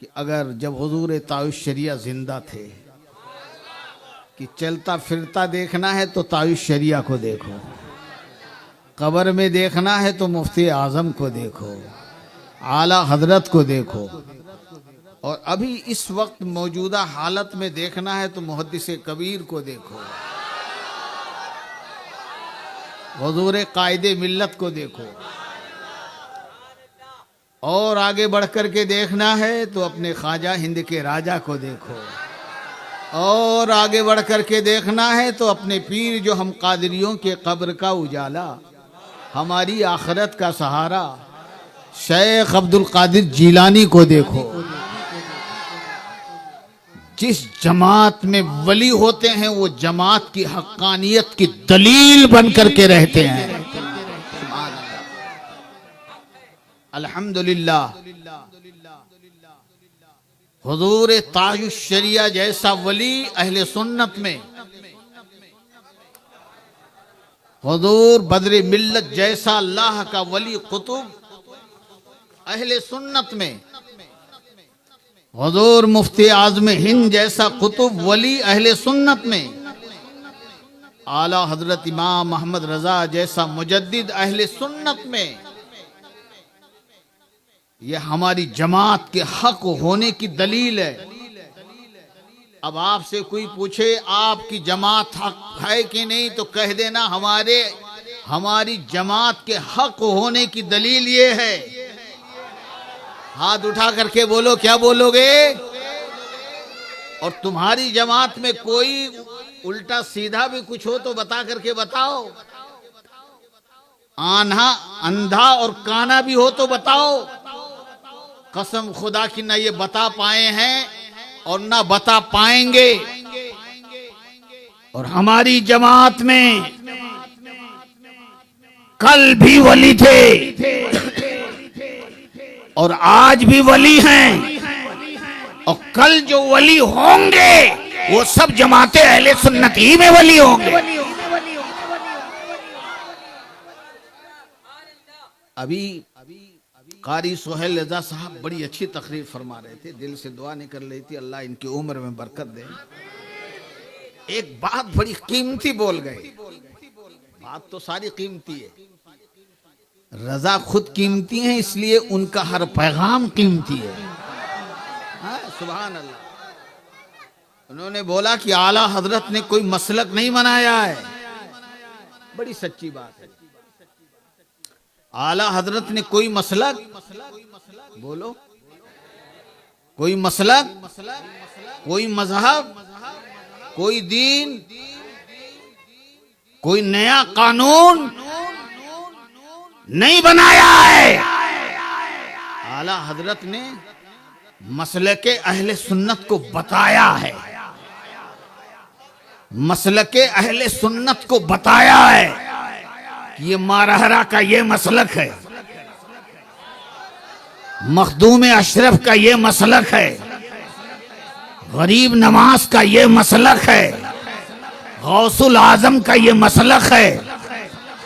कि अगर जब हुजूर ताउश शरिया जिंदा थे कि चलता फिरता देखना है तो ताउश शरिया को देखो, कब्र में देखना है तो मुफ्ती आजम को देखो, आला हजरत को देखो, और अभी इस वक्त मौजूदा हालत में देखना है तो मुहद्दिस कबीर को देखो, हुजूर कायदे मिल्लत को देखो, और आगे बढ़ कर के देखना है तो अपने ख्वाजा हिंद के राजा को देखो, और आगे बढ़ कर के देखना है तो अपने पीर जो हम कादरियों के कब्र का उजाला, हमारी आखिरत का सहारा शेख अब्दुल कादिर जीलानी को देखो। जिस जमात में वली होते हैं वो जमात की हक्कानियत की दलील बन करके रहते हैं। अल्हम्दुलिल्लाह, हुजूर ताजुश शरिया जैसा वली अहले सुन्नत में, हुजूर बदर मिल्लत जैसा अल्लाह का वली कुतुब अहले सुन्नत में, हुजूर मुफ्ती आज़म हिंद जैसा कुतुब वली अहले सुन्नत में, आला हजरत इमाम मोहम्मद रजा जैसा मुजद्दिद अहले सुन्नत में, यह हमारी जमात के हक होने की दलील है। अब आपसे कोई पूछे आपकी जमात हक है कि नहीं तो कह देना हमारी जमात के हक होने की दलील ये है। हाथ उठा करके बोलो, क्या बोलोगे? और तुम्हारी जमात में कोई उल्टा सीधा भी कुछ हो तो बता करके बताओ। अंधा और काना भी हो तो बताओ। कसम खुदा की ना ये बता पाए हैं और ना बता पाएंगे। और हमारी जमात में कल भी वली थे और आज भी वली हैं, और कल जो वली होंगे वो सब जमाते अहले सुन्नत ही में वली होंगे। अभी कारी सोहेल रजा साहब बड़ी अच्छी तकरीर फरमा रहे थे, दिल से दुआ नहीं कर रही थी अल्लाह इनकी उम्र में बरकत दे। एक बात बड़ी कीमती बोल गए। बात तो सारी कीमती है, रजा खुद कीमती हैं इसलिए उनका हर पैगाम कीमती है। हाँ, सुभान अल्लाह। उन्होंने बोला कि आला हजरत ने कोई मसलक नहीं बनाया है, बड़ी सच्ची बात है। आला हजरत ने कोई मसलक, बोलो, कोई मसलक, कोई मजहब, कोई दीन, कोई नया कानून नहीं बनाया है। आला हजरत ने मसलके अहले सुन्नत को बताया है, मसलके अहले सुन्नत को बताया है। कि ये मारहरा का ये मसलक है, मखदूम अशरफ का ये मसलक है, गरीब नवाज का ये मसलक है, गौसुल आजम का ये मसलक है,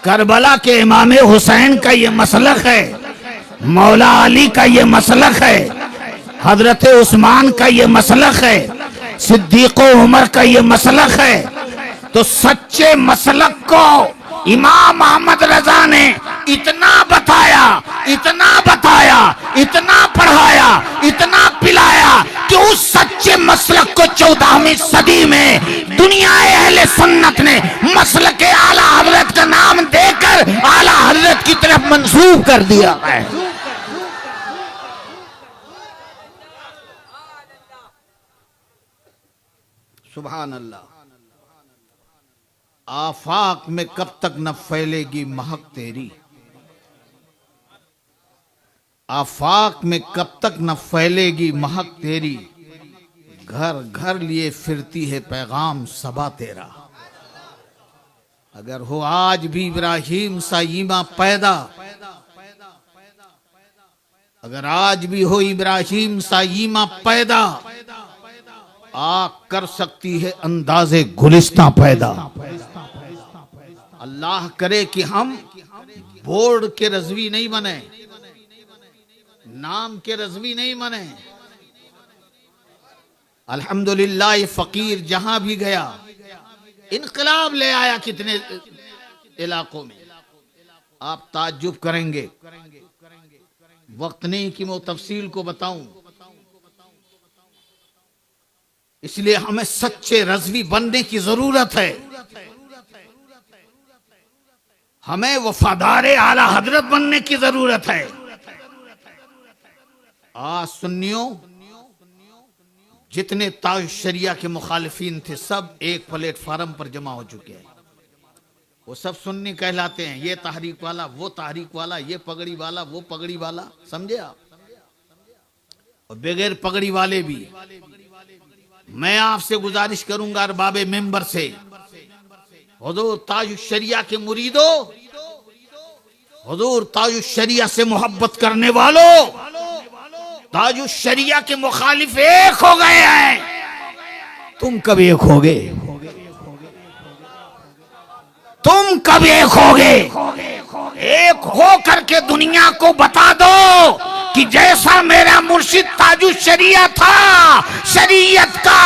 करबला के इमाम हुसैन का ये मसलक है, मौला अली का ये मसलक है, हजरत उस्मान का ये मसलक है, सिद्दीक उमर का ये मसलक है। तो सच्चे मसलक को इमाम अहमद रजा ने इतना बताया, इतना बताया, इतना पढ़ाया, इतना पिलाया कि उस सच्चे मसलक को 14वीं सदी में दुनिया अहले सुन्नत ने मसलक आला हजरत का नाम देकर आला हजरत की तरफ मंसूब कर दिया है। सुभान अल्लाह। आफाक में कब तक न फैलेगी महक तेरी, आफाक में कब तक न फैलेगी महक तेरी, घर घर लिए फिरती है पैगाम सबा तेरा। अगर हो आज भी इब्राहिम सा ईमा पैदा, अगर आज भी हो इब्राहिम सा ईमा पैदा, आग कर सकती है अंदाजे गुलिस्तां पैदा। अल्लाह करे कि हम बोर्ड के रजवी नहीं बने, नाम के रजवी नहीं बने। अल्हम्दुलिल्लाह ये फकीर जहां भी गया इनकलाब ले आया कितने इलाकों में, आप ताज्जुब करेंगे। वक्त नहीं कि मैं तफसील को बताऊं, इसलिए हमें सच्चे रजवी बनने की जरूरत है। हमें वफादार आला हजरत बनने की जरूरत है। आज सुन्नियों जितने ताज शरिया के मुखालिफिन थे सब एक प्लेटफार्म पर जमा हो चुके हैं। वो सब सुन्नी कहलाते हैं, ये तहरीक वाला, वो तहरीक वाला, ये पगड़ी वाला, वो पगड़ी वाला, समझे आप। और बगैर पगड़ी वाले भी। मैं आपसे गुजारिश करूंगा अरबाबे मेंबर से, हुजूर ताज शरिया के मुरीदो, हुजूर ताज शरिया से मोहब्बत करने वालों, ताज शरिया के मुखालिफ एक हो गए हैं। तुम कब एक होगे? तुम कब एक होगे? एक हो करके दुनिया को बता दो कि जैसा मेरा मुर्शिद ताजुल शरिया था, शरीयत का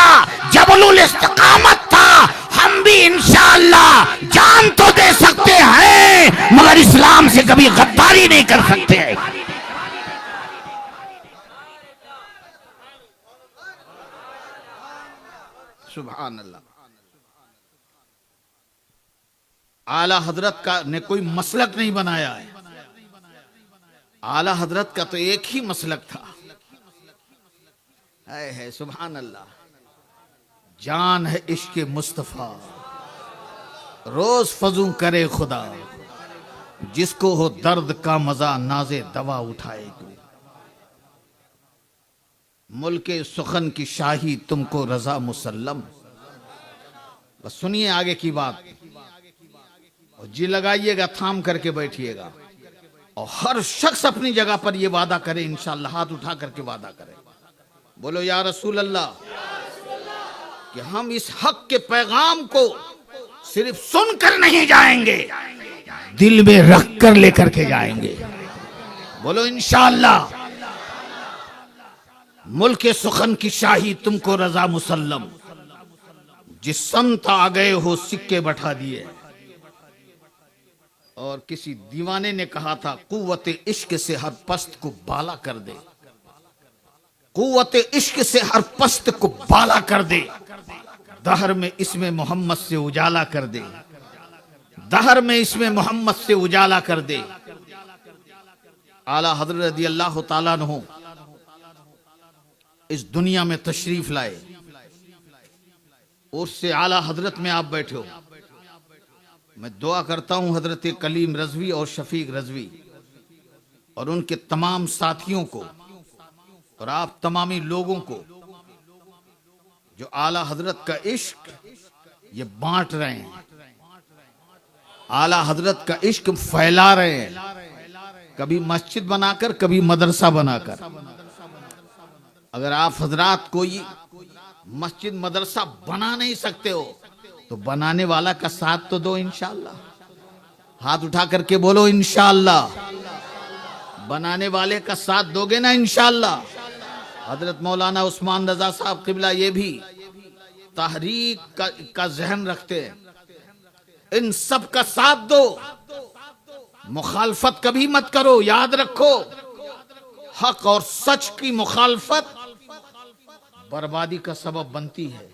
जबलुल इस्तिकामत था, हम भी इंशाअल्लाह जान तो दे सकते हैं मगर इस्लाम से कभी गद्दारी नहीं कर सकते। सुभान अल्लाह। आला हजरत का ने कोई मसलक नहीं बनाया है। आला हजरत का तो एक ही मसलक था, है सुभान अल्लाह। जान है इश्क मुस्तफा, रोज फजू करे खुदा, जिसको हो दर्द का मजा नाजे दवा उठाए। मुल्के सुखन की शाही तुमको रजा मुसल्लम। बस सुनिए आगे की बात, और जी लगाइएगा, थाम करके बैठिएगा, और हर शख्स अपनी जगह पर यह वादा करे इंशाअल्लाह, हाथ उठा करके वादा करे, बोलो या रसूल अल्लाह, कि हम इस हक के पैगाम को सिर्फ सुनकर नहीं जाएंगे, दिल में रख कर लेकर के जाएंगे। बोलो इंशाअल्लाह। मुल्क सुखन की शाही तुमको रजा मुसल्लम, जिस संत आ गए हो सिक्के बैठा दिए। और किसी दीवाने ने कहा था, कुव्वत इश्क से हर पस्त को बाला कर दे, कुव्वत इश्क से हर पस्त को बाला कर दे, दहर में इसमें मोहम्मद से उजाला कर दे, दहर में इसमें मोहम्मद से उजाला कर दे। आला हजरत रज़ी अल्लाह ताला अन्हु इस दुनिया में तशरीफ लाए, उससे आला हजरत में आप बैठे हो। मैं दुआ करता हूं हजरत कलीम रजवी और शफीक रजवी और उनके तमाम साथियों को और आप तमामी लोगों को जो आला हजरत का इश्क ये बांट रहे हैं, आला हजरत का इश्क फैला रहे हैं, कभी मस्जिद बनाकर, कभी मदरसा बनाकर। अगर आप हजरात कोई मस्जिद मदरसा बना नहीं सकते हो तो बनाने वाला का साथ तो दो इंशाअल्लाह। हाथ उठा करके बोलो इंशाअल्लाह। बनाने वाले का साथ दोगे ना इंशाअल्लाह। हजरत मौलाना उस्मान रजा साहब किबला ये भी तहरीक का जहन रखते हैं। इन सब का साथ दो, मुखालफत कभी मत करो। याद रखो, हक और सच की मुखालफत बर्बादी का सबब बनती है।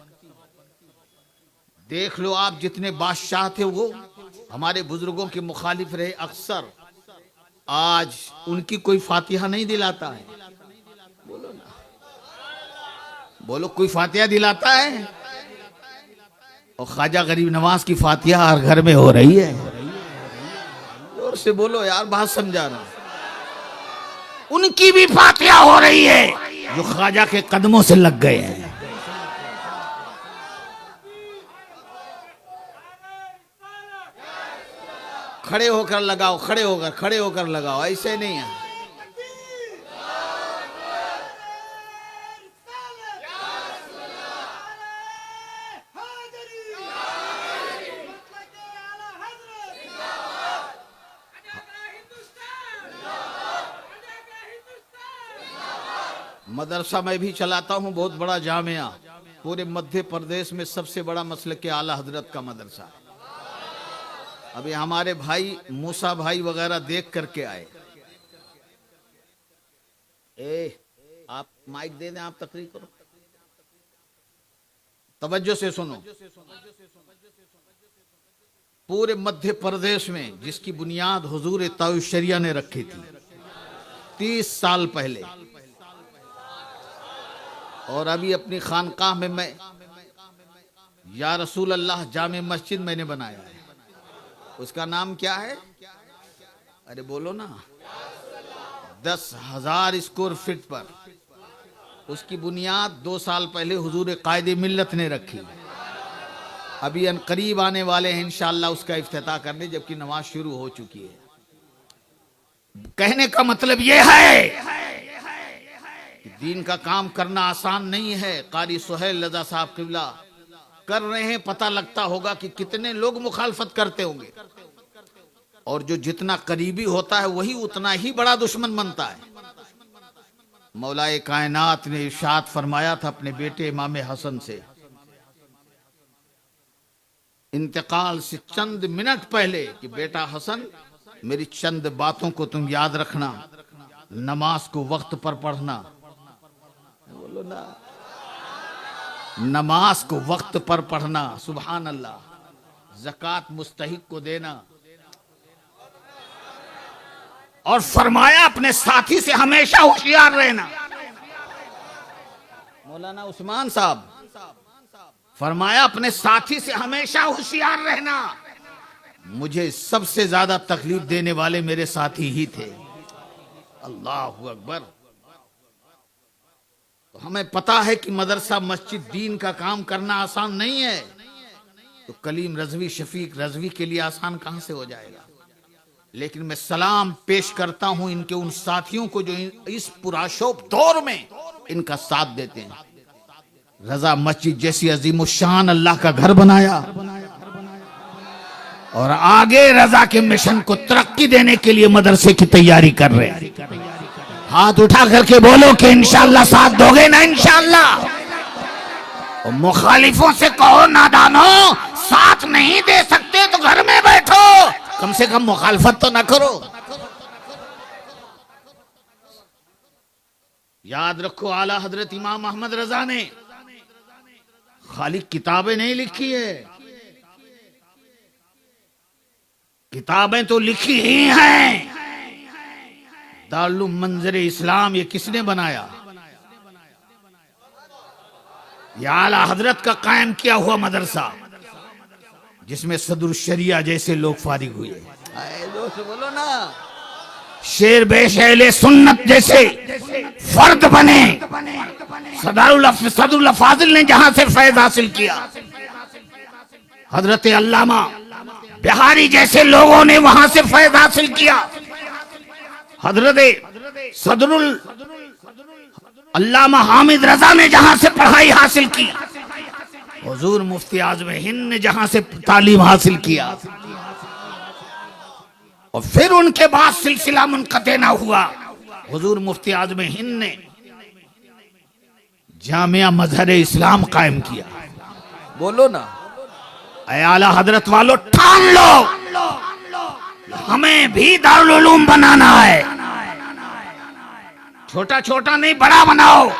देख लो, आप जितने बादशाह थे वो हमारे बुजुर्गों के मुखालिफ रहे अक्सर। आज उनकी कोई फातिहा नहीं दिलाता है। बोलो ना, बोलो, कोई फातिहा दिलाता है? और ख्वाजा गरीब नवाज की फातिहा हर घर में हो रही है। जोर से बोलो यार, बात समझा रहा। उनकी भी फातिहा हो रही है जो ख्वाजा के कदमों से लग गए हैं। खड़े होकर लगाओ, खड़े होकर लगाओ, ऐसे नहीं है। मदरसा मैं भी चलाता हूं, बहुत बड़ा जामिया, पूरे मध्य प्रदेश में सबसे बड़ा मसलक के आला हजरत का मदरसा है। अभी हमारे भाई मूसा भाई वगैरह देख करके आए। आप माइक दे दें, आप तकरीर करो, तवज्जो से सुनो। पूरे मध्य प्रदेश में जिसकी बुनियाद हुजूर ताउशरिया ने रखी थी 30 साल पहले, और अभी अपनी खानकाह में मैं या रसूल अल्लाह जामे मस्जिद मैंने बनाया है। उसका नाम क्या है? अरे बोलो ना। 10,000 स्क्वायर फीट पर उसकी बुनियाद 2 साल पहले हुजूर कायदे मिल्लत ने रखी। अभी अनकरीब आने वाले हैं इंशाअल्लाह उसका इफ्तिताह करने, जबकि नमाज शुरू हो चुकी है। कहने का मतलब यह है कि दीन का काम करना आसान नहीं है। कारी सुहेल रजा साहब किबला कर रहे हैं, पता लगता होगा कि कितने लोग मुखालफत करते होंगे, और जो जितना करीबी होता है वही उतना ही बड़ा दुश्मन बनता है। मौलाए कायनात ने इरशाद फरमाया था अपने बेटे इमाम हसन से इंतकाल से चंद मिनट पहले कि बेटा हसन, मेरी चंद बातों को तुम याद रखना। नमाज को वक्त पर पढ़ना, बोलो ना, नमाज को वक्त पर पढ़ना, सुभान अल्लाह, ज़कात मुस्तहिक को देना, और फरमाया अपने साथी से हमेशा होशियार रहना। मौलाना उस्मान साहब फरमाया अपने साथी से हमेशा होशियार रहना। मुझे सबसे ज्यादा तकलीफ देने वाले मेरे साथी ही थे। अल्लाहु अकबर। तो हमें पता है कि मदरसा मस्जिद दीन का काम करना आसान नहीं है, तो कलीम रजवी शफीक रजवी के लिए आसान कहां से हो जाएगा। लेकिन मैं सलाम पेश करता हूं इनके उन साथियों को जो इस पुराशोभ दौर में इनका साथ देते हैं। रजा मस्जिद जैसी अजीमुशान अल्लाह का घर बनाया, और आगे रजा के मिशन को तरक्की देने के लिए मदरसे की तैयारी कर रहे हैं। हाथ उठा करके बोलो कि इंशाअल्लाह साथ दोगे ना इंशाअल्लाह। और मुखालिफों से कहो नादानो, साथ नहीं दे सकते तो घर में बैठो, कम से कम मुखालफत तो ना करो। याद रखो, आला हजरत इमाम अहमद रजा ने खाली किताबें नहीं लिखी है, किताबें तो लिखी ही हैं। दारुल मंजर इस्लाम ये किसने बनाया? ये आला हजरत का कायम किया हुआ मदरसा, जिसमें सदरुल शरिया जैसे लोग फारिग हुए। बोलो ना, शेर बेशैले सुन्नत जैसे फर्द बने। सदरुल फाजिल ने जहां से फैज हासिल किया, हजरत अल्लामा बिहारी जैसे लोगों ने वहां से फैज हासिल किया। हजरत सदरुल अल्लामा हामिद रजा ने जहां से पढ़ाई हासिल की, हुजूर मुफ्ती आजम हिंद ने जहां से तालीम हासिल किया, और फिर उनके बाद सिलसिला मुनक़ते ना हुआ। हुजूर मुफ्ती आजम हिंद ने जामिया मजहर इस्लाम कायम किया। बोलो ना, ऐ आला हजरत वालों, ठान लो, हमें भी दारुल उलूम बनाना है। छोटा छोटा नहीं, बड़ा बनाओ।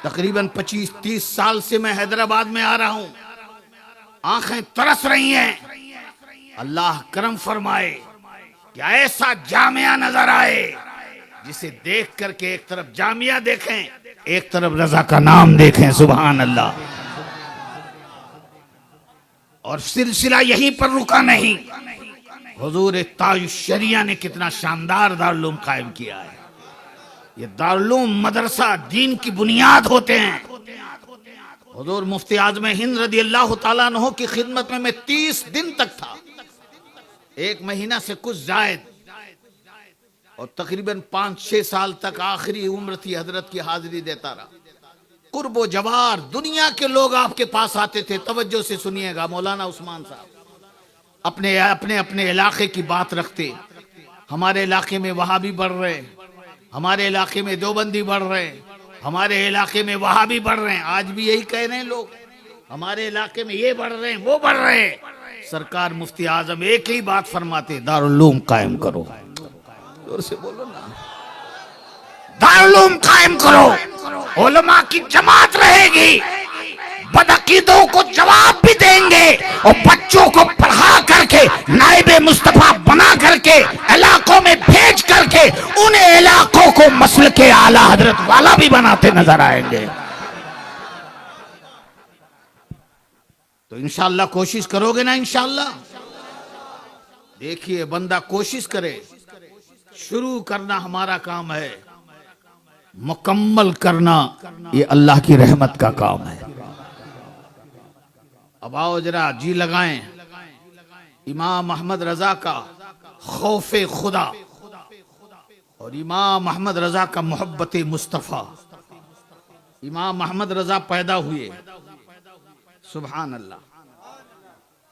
तकरीबन 25-30 साल से मैं हैदराबाद में आ रहा हूं, आंखें तरस रही हैं। अल्लाह करम फरमाए कि ऐसा जामिया नजर आए जिसे देख करके एक तरफ जामिया देखें, एक तरफ रजा का नाम देखें। सुभान अल्लाह। और सिलसिला यहीं पर रुका नहीं। हुजूर ताज शरिया ने कितना शानदार दारुल उलूम कायम किया है। ये दारुल उलूम मदरसा दीन की बुनियाद होते हैं। हुजूर मुफ्ती आजम हिंद रदी अल्लाह ताला अन्हु की खिदमत में मैं 30 दिन तक था, 1 महीना से कुछ जायद, और तकरीबन 5-6 साल तक आखिरी उम्र थी हजरत की हाजिरी देता रहा। कुर्बो जवार दुनिया के लोग आपके पास आते थे। तवज्जो से सुनिएगा, मौलाना उस्मान साहब अपने अपने अपने इलाके की बात रखते। हमारे इलाके में वहाबी बढ़ रहे, हमारे इलाके में देवबंदी बढ़ रहे, हमारे इलाके में वहाबी बढ़ रहे हैं। आज भी यही कह रहे हैं लोग, हमारे इलाके में ये बढ़ रहे हैं, वो बढ़ रहे हैं। सरकार मुफ्ती आजम एक ही बात फरमाते, दारुल उलूम कायम करो। जोर से बोलो ना, दारुल उलूम कायम करो। उलमा की जमात रहेगी, बदअकीदों को जवाब भी देंगे, और बच्चों को पढ़ा करके नाइबे मुस्तफा बना करके इलाकों में भेज करके उन इलाकों को मसल के आला हजरत वाला भी बनाते नजर आएंगे। तो इंशाअल्लाह कोशिश करोगे ना? इंशाअल्लाह। देखिए, बंदा कोशिश करे, शुरू करना हमारा काम है, मुकम्मल करना ये अल्लाह की रहमत का काम है। अब आओ जरा जी लगाएं इमाम अहमद रजा का खौफे खुदा और इमाम अहमद रजा का मोहब्बत मुस्तफ़ा। इमाम अहमद रजा पैदा हुए, सुभान अल्लाह,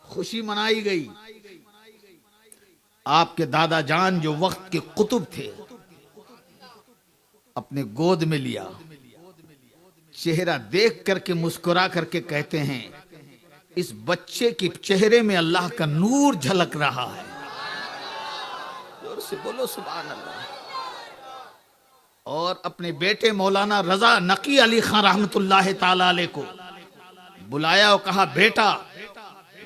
खुशी मनाई गई। आपके दादा जान जो वक्त के कुतुब थे, अपने गोद में लिया, चेहरा देख करके मुस्कुरा करके कहते हैं, इस बच्चे के चेहरे में अल्लाह का नूर झलक रहा है। जोर से बोलो सुभान अल्लाह। और अपने बेटे मौलाना रजा नकी अली खान रहमतुल्लाह ताला अलैह को बुलाया और कहा, बेटा,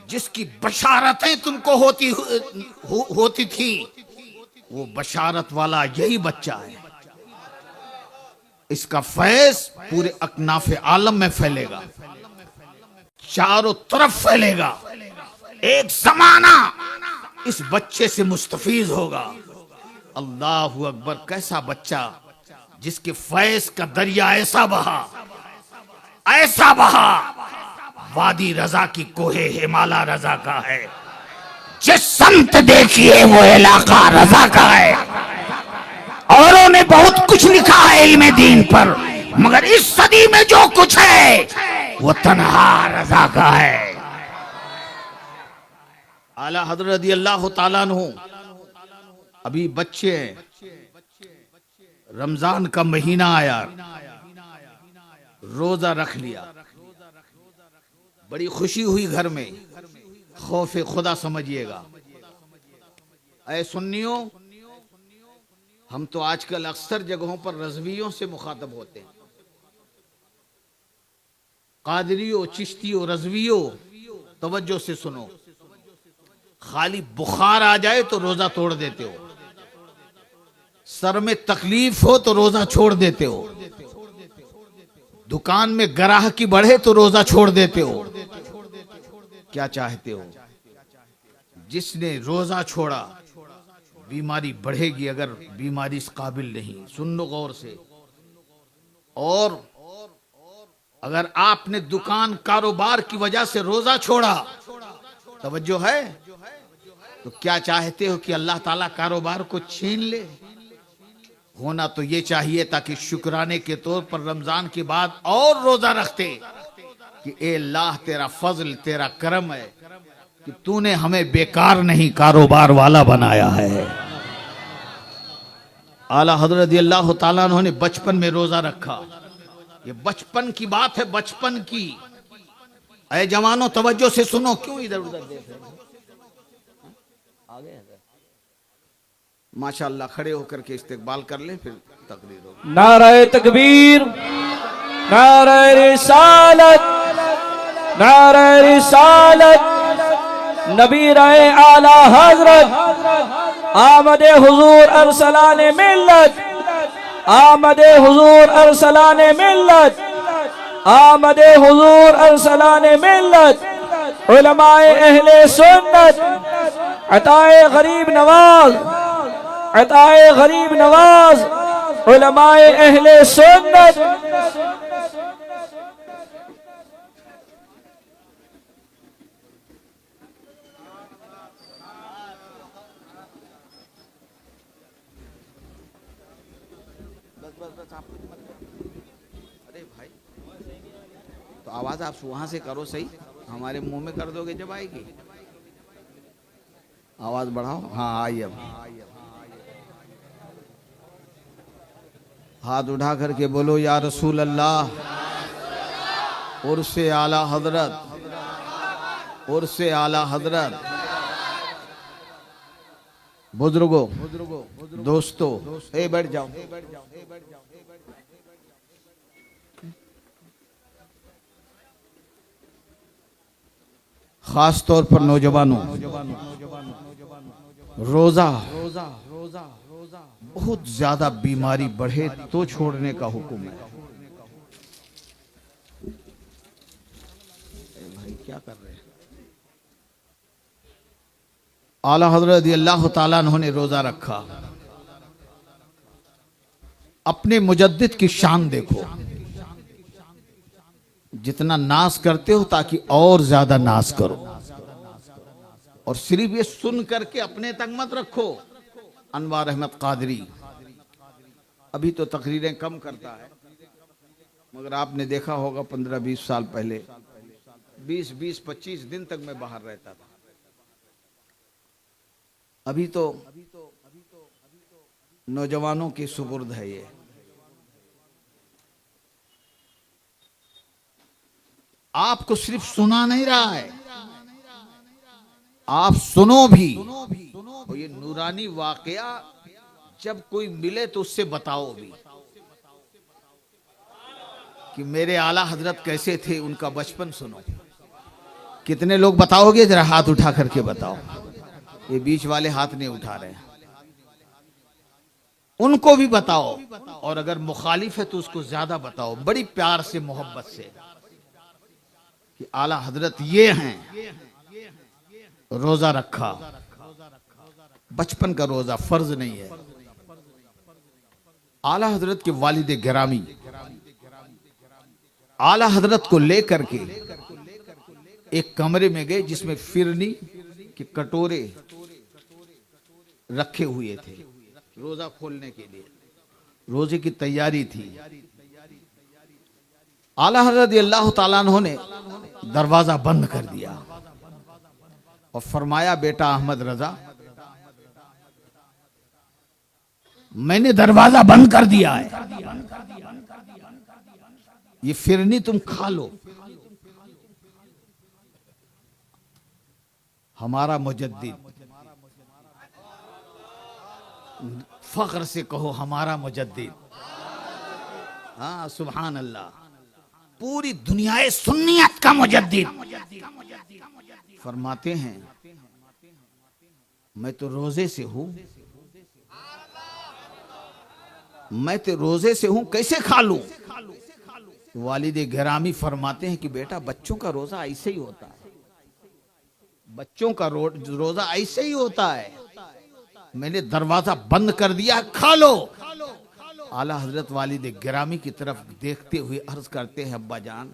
जिसकी बशारतें तुमको होती थी, वो बशारत वाला यही बच्चा है। इसका फैज पूरे अकनाफ आलम में फैलेगा, चारों तरफ फैलेगा। एक जमाना इस बच्चे से मुस्तफीज होगा। अल्लाहु अकबर, कैसा बच्चा जिसके फैज का दरिया ऐसा बहा, वादी रजा की कोहे हिमालय रजा का है। जिस संत देखिए वो इलाका रजा का है। औरों ने बहुत कुछ लिखा है इल्मे दीन पर, मगर इस सदी में जो कुछ है वो तन्हा रजा का है। आला हजरत रज़ी अल्लाह ताला अन्हु अभी बच्चे हैं, रमजान का महीना आया, रोजा रख लिया, बड़ी खुशी हुई घर में। खौफे खुदा समझिएगा। ऐ सुन्नियों, हम तो आजकल अक्सर जगहों पर रज़वियों से मुखातब होते हैं। कादरियों, चिश्तियों, रज़वियों, तवज्जो से सुनो। खाली बुखार आ जाए तो रोजा तोड़ देते हो, सर में तकलीफ हो तो रोजा छोड़ देते हो, दुकान में ग्राहकी बढ़े तो रोजा छोड़ देते हो। क्या चाहते हो? जिसने रोजा छोड़ा बीमारी बढ़ेगी, अगर बीमारी इस काबिल नहीं। सुन लो गौर से। और अगर आपने दुकान कारोबार की वजह से रोजा छोड़ा तवज्जो है? तो क्या चाहते हो कि अल्लाह ताला कारोबार को छीन ले? होना तो ये चाहिए ताकि शुक्राने के तौर पर रमजान के बाद और रोजा रखते कि ए अल्लाह तेरा फजल तेरा करम है कि तूने हमें बेकार नहीं कारोबार वाला बनाया है। आला हजरत अल्लाह ताला उन्होंने बचपन में रोजा रखा। ये बचपन की बात है, बचपन की। अरे जवानों तवज्जो से सुनो, क्यों इधर उधर देख रहे हो? माशाअल्लाह, खड़े होकर के इस्तेकबाल कर ले, फिर तकरीर होगी। नारे तकबीर, नारे रिसालत, नारे रिसालत, नबी रहे आला हजरत, आमदे हुजूर अरसलाने मिल्लत, आमदे हुजूर अरसलाने मिल्लत, आमदे हुजूर अरसलाने मिल्लत, उलमाए अहले सुन्नत, अताए गरीब नवाज, अताए गरीब नवाज, उलमाए अहले सुन्नत। अरे भाई, तो आवाज आप वहां से करो, सही हमारे मुंह में कर दोगे जब आएगी। आवाज बढ़ाओ। हाँ आई अब। हाथ उठा करके बोलो या रसूल अल्लाह, उर्से आला हजरत, उर्से आला हजरत। बुजुर्गों, दोस्तों, ए बैठ जाओ। खास तौर पर नौजवानों, रोजा बहुत ज्यादा बीमारी बढ़े तो छोड़ने का हुक्म है। भाई क्या कर रहे हैं? आला हजरत अल्लाह ताला उन्होंने रोजा रखा। अपने मुजद्दिद की शान देखो, जितना नाज करते हो ताकि और ज्यादा नाज करो, और सिर्फ ये सुन करके अपने तक मत रखो। अनवार अहमद कादरी अभी तो तकरीरें कम करता है, मगर आपने देखा होगा 15-20 साल पहले 20-25 दिन तक मैं बाहर रहता था। अभी तो नौजवानों की सुपुर्द है ये। आपको सिर्फ सुना नहीं रहा है, आप सुनो भी। और ये नूरानी वाकया जब कोई मिले तो उससे बताओ भी कि मेरे आला हजरत कैसे थे, उनका बचपन सुनो। कितने लोग बताओगे? जरा हाथ उठा करके बताओ। ये बीच वाले हाथ नहीं उठा रहे हैं, उनको भी बताओ। और अगर मुखालिफ है तो उसको ज्यादा बताओ, बड़ी प्यार से मोहब्बत से कि आला हजरत ये हैं, रोजा रखा। बचपन का रोजा फर्ज नहीं है। आला हजरत के वालिद गिरामी आला हजरत को लेकर के एक कमरे में गए जिसमें फिरनी के कटोरे रखे हुए थे रोजा खोलने के लिए। रोजे की तैयारी थी। आला हजरत अल्लाह ताला ने दरवाजा बंद कर दिया और फरमाया, बेटा अहमद रजा, मैंने दरवाजा बंद कर दिया है, ये फिरनी तुम खा लो। हमारा मुजद्दिद, फख्र से कहो हमारा मुजद्दिद। हाँ सुभान अल्लाह, पूरी दुनिया सुन्नियत का मुजद्दिद फरमाते हैं, मैं तो रोजे से हूं, मैं तो रोजे से हूं, कैसे खा लूं? वालिद गिरामी फरमाते हैं कि बेटा बच्चों का रोजा ऐसे ही होता है, बच्चों का रोजा ऐसे ही होता है। मैंने दरवाजा बंद कर दिया, खा लो। आला हजरत वालिद गिरामी की तरफ देखते हुए अर्ज करते हैं, अब्बा जान,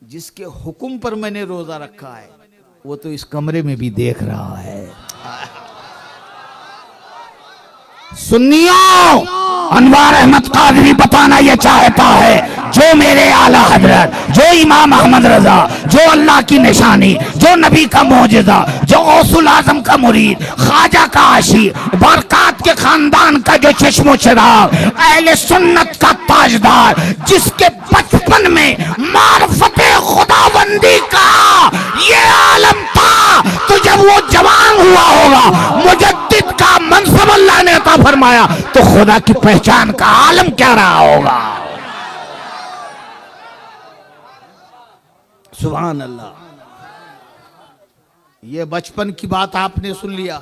जिसके हुक्म पर मैंने रोजा रखा है वो तो इस कमरे में भी देख रहा है। सुन्नियों, अनवार अहमद कादरी बताना यह चाहता है, जो मेरे आला हजरत, जो इमाम अहमद रजा, जो अल्लाह की निशानी, जो नबी का मौजज़ा, जो गौसुल आजम का मुरीद, ख्वाजा का आशी, बरकात के खानदान का जो चश्मो चिराग, अहले सुन्नत का ताजदार, जिसके बचपन में मारफते खुदाबंदी का ये आलम था, तो जब वो जवान हुआ होगा, मुजद्दिद का मनसब अल्लाह ने अता फरमाया, तो खुदा की पहचान का आलम क्या रहा होगा। सुभान अल्लाह। ये बचपन की बात आपने सुन लिया।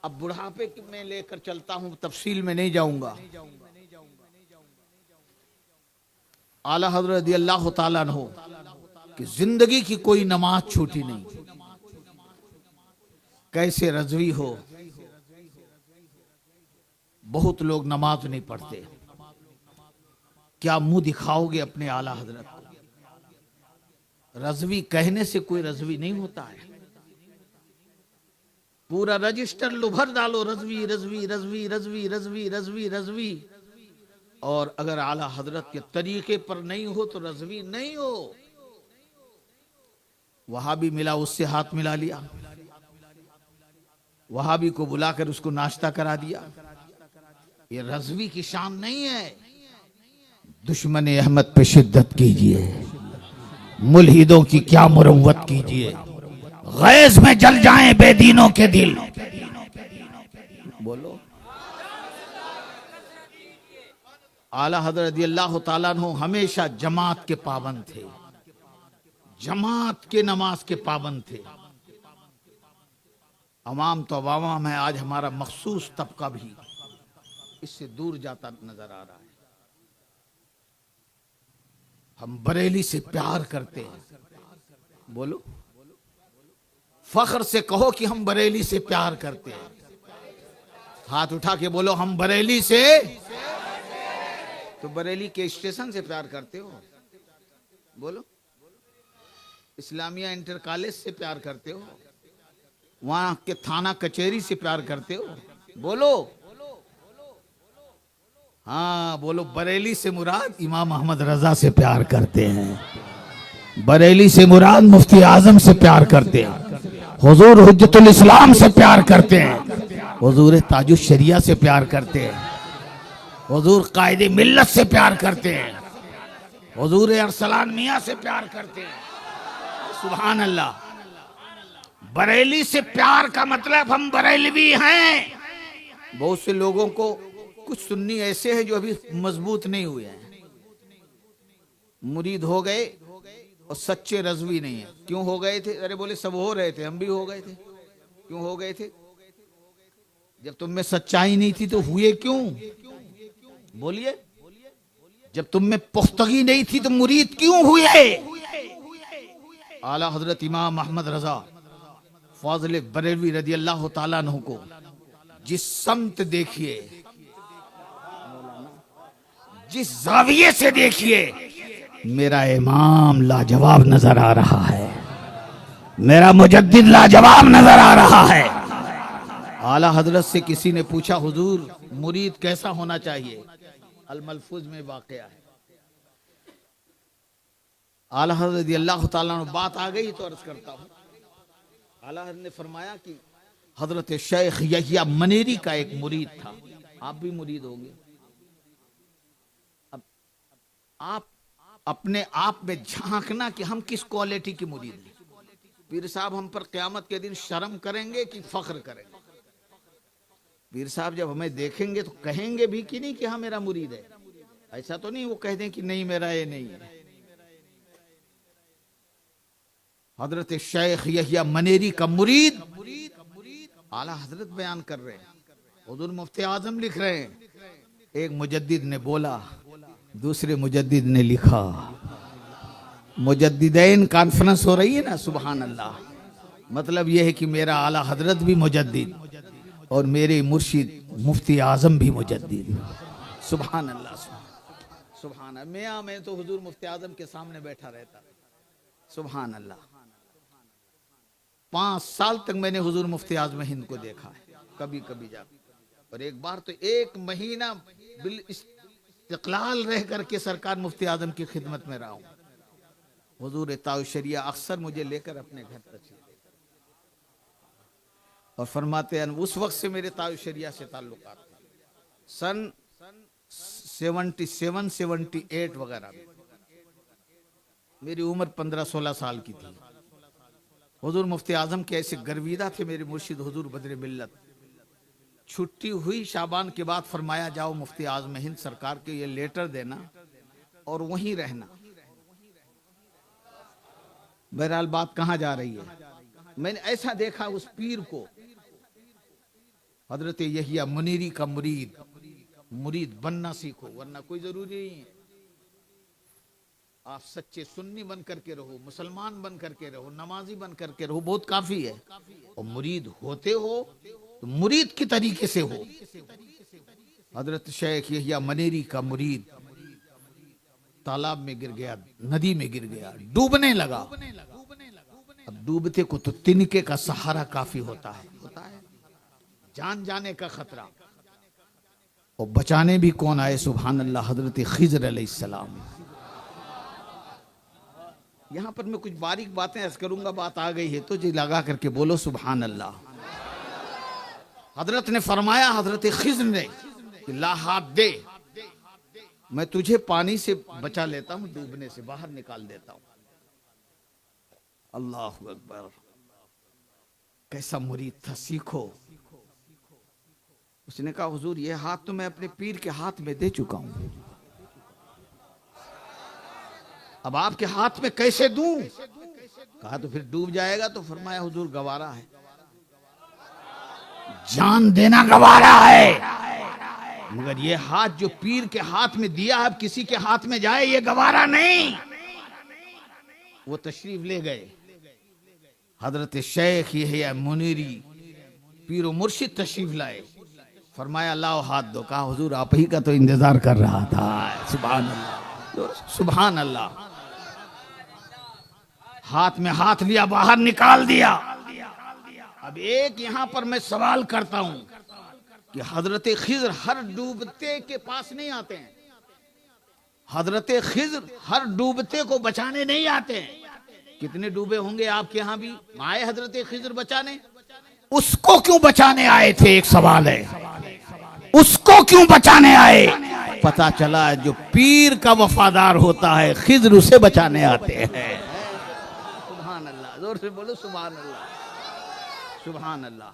अब बुढ़ापे में लेकर चलता हूं, तफसील में नहीं जाऊंगा। आला हज़रत रज़ियल्लाहु ताला अन्हु कि जिंदगी की कोई नमाज छूटी नहीं, कैसे रज़वी हो। बहुत लोग नमाज नहीं पढ़ते, क्या मुंह दिखाओगे अपने आला हजरत को। रज़वी कहने से कोई रज़वी नहीं होता है। पूरा रजिस्टर लुभर डालो, रज़वी रज़वी रज़वी रज़वी रज़वी रज़वी रज़वी, और अगर आला हजरत के तरीके पर नहीं हो तो रज़वी नहीं हो। वहाबी मिला, उससे हाथ मिला लिया, वहाबी को बुलाकर उसको नाश्ता करा दिया। ये रज़वी की शान नहीं है। दुश्मन अहमद पे शिद्दत कीजिए, मुल्हिदों की क्या मुरव्वत कीजिए, गैस में जल जाएं बेदीनों के दिल। बोलो। आला हज़रत रज़ियल्लाहु ताला अन्हु हमेशा जमात के पाबंद थे, जमात के नमाज के पाबंद थे। अवाम तो अवाम है, आज हमारा मखसूस तबका भी इससे दूर जाता नजर आ रहा है। हम बरेली से प्यार करते हैं। बोलो, फख्र से कहो कि हम बरेली से प्यार करते हैं। हाथ उठा के बोलो, हम बरेली से। तो बरेली के स्टेशन से प्यार करते हो। बोलो, इस्लामिया इंटर कॉलेज से प्यार करते हो, वहां के थाना कचहरी से प्यार करते हो। बोलो, हाँ बोलो, बरेली से मुराद इमाम अहमद रजा से प्यार करते हैं, बरेली से मुराद मुफ्ती आजम से प्यार करते हैं, हुजूर हुज्जतुल इस्लाम से प्यार करते हैं, हुजूर ताजुश शरिया से प्यार करते हैं, हुजूर कायदे मिल्लत से प्यार करते हैं, हुजूर अरसलान मियां से प्यार करते हैं। सुभान अल्लाह। बरेली से प्यार का मतलब हम बरेलवी हैं। बहुत से लोगों को, कुछ सुन्नी ऐसे हैं जो अभी मजबूत नहीं हुए हैं, मुरीद हो गए और सच्चे रज़वी नहीं है। क्यों हो गए थे? अरे बोले सब हो रहे थे, हम भी हो गए थे। क्यों हो गए थे? जब तुम में सच्चाई नहीं थी तो हुए क्यों? बोलिए, जब तुम में पुख्तगी नहीं थी तो मुरीद क्यों हुए? आला हजरत इमाम अहमद रजा फाज़िल बरेलवी रज़ियल्लाहु ताला अन्हु को जिस समत देखिए, जिस जाविये से देखिए, मेरा इमाम लाजवाब नजर आ रहा है, मेरा मुजद्दिद लाजवाब नजर आ रहा है। आला हजरत से किसी ने पूछा, हुजूर मुरीद कैसा होना चाहिए? अल मलफूज में वाक़या है। आला हजरत रज़ियल्लाहु ताला अन्हु, बात आ गई तो अर्ज करता हूँ। आला हजरत ने फरमाया कि हजरत शेख यहिया मनेरी का एक मुरीद था। आप भी मुरीद होंगे। अब आप अपने आप में झांकना कि हम किस क्वालिटी के मुरीद हैं। पीर साहब हम पर क़यामत के दिन शर्म करेंगे कि फख्र करेंगे? पीर साहब जब हमें देखेंगे तो कहेंगे भी कि नहीं कि हाँ मेरा मुरीद है। ऐसा तो नहीं वो कह दें कि नहीं मेरा ये नहीं है। हजरत शेख यहिया मनेरी का मुरीद आला हजरत बयान कर रहे हैं, हुजूर मुफ्ती आजम लिख रहे हैं। एक मुजद्दिद ने बोला, दूसरे मुजद्दिद ने लिखा। मुजद्दिदैन कॉन्फ्रेंस हो रही है ना, सुभान अल्लाह। मतलब यह है कि मेरा आला हजरत भी मुजद्दिद और मेरे मुर्शिद मुफ्ती आजम भी मुजद्दिद। सुभान अल्लाह, सुभान अल्लाह। मैं तो हुजूर मुफ्ती आजम के सामने बैठा रहता। सुभान अल्लाह। 5 साल तक मैंने हुजूर मुफ्ती आज़म हिंद को देखा है, कभी कभी जाकर, और एक बार तो 1 महीना बिल इस्तिक़लाल रह करके सरकार मुफ्ती आज़म की खिदमत में रहा हूं। हुजूर ताउ शरिया अक्सर मुझे लेकर अपने घर तशरीफ और फरमाते हैं, उस वक्त से मेरे ताउ शरिया से ताल्लुकात थे, सन 77 78 वगैरह में। मेरी उम्र 15-16 साल की थी। हुजूर मुफ्ती आज़म के ऐसे गर्विदा थे मेरे मुर्शिद हुजूर बदर मिल्लत। छुट्टी हुई शाबान के बाद, फरमाया जाओ मुफ्ती आज़म हिंद सरकार के ये लेटर देना और वहीं रहना। बहरहाल बात कहाँ जा रही है, मैंने ऐसा देखा उस पीर को, हजरत यहिया मुनीरी का मुरीद बनना सीखो, वरना कोई जरूरी नहीं है। आप सच्चे सुन्नी बन करके रहो, मुसलमान बन करके रहो, नमाजी बन करके रहो, बहुत काफी है। और मुरीद होते हो तो मुरीद की तरीके से हो। हजरत शेख यहिया मनेरी का मुरीद तालाब में गिर गया, नदी में गिर गया, डूबने लगा। अब डूबते को तो तिनके का सहारा काफी होता है जान जाने का खतरा, और बचाने भी कौन आए, सुभान अल्लाह, हजरत खिज़र अलैहिस्सलाम। यहां पर मैं कुछ बारीक बातें अर्ज करूंगा, बात आ गई है तो जी लगा करके बोलो सुभान अल्लाह। हजरत ने फरमाया, हजरत खिज़र ने, ला हाथ दे, मैं तुझे पानी से बचा लेता हूं, डूबने से बाहर निकाल देता हूं। अल्लाह अकबर, कैसा मुरीद था, सीखो। उसने कहा, हुजूर ये हाथ तो मैं अपने पीर के हाथ में दे चुका हूं, अब आपके हाथ में कैसे दूं? कहा तो फिर डूब जाएगा। तो फरमाया, हुजूर गवारा है, जान देना गवारा है, मगर ये हाथ जो पीर के हाथ में दिया, अब किसी के हाथ में जाए ये गवारा नहीं। वो तशरीफ ले गए। हजरत शेख यहिया मुनीरी पीरो मुर्शिद तशरीफ लाए। फरमाया, लाओ हाथ दो। कहा, हुजूर आप ही का तो इंतजार कर रहा था। सुभान अल्लाह, सुभान अल्लाह। हाथ में हाथ लिया, बाहर निकाल दिया। अब एक यहां पर मैं सवाल करता हूं कि हजरत खिज़र हर डूबते के पास नहीं आते हैं, हजरत खिज़र हर डूबते को बचाने नहीं आते हैं। कितने डूबे होंगे आपके यहां भी, आए हजरत खिज़र बचाने? उसको क्यों बचाने आए थे, एक सवाल है, उसको क्यों बचाने आए? पता चला जो पीर का वफादार होता है, खिज़र उसे बचाने आते हैं। सुभान अल्लाह, जोर से बोलो सुभान अल्लाह, सुभान अल्लाह।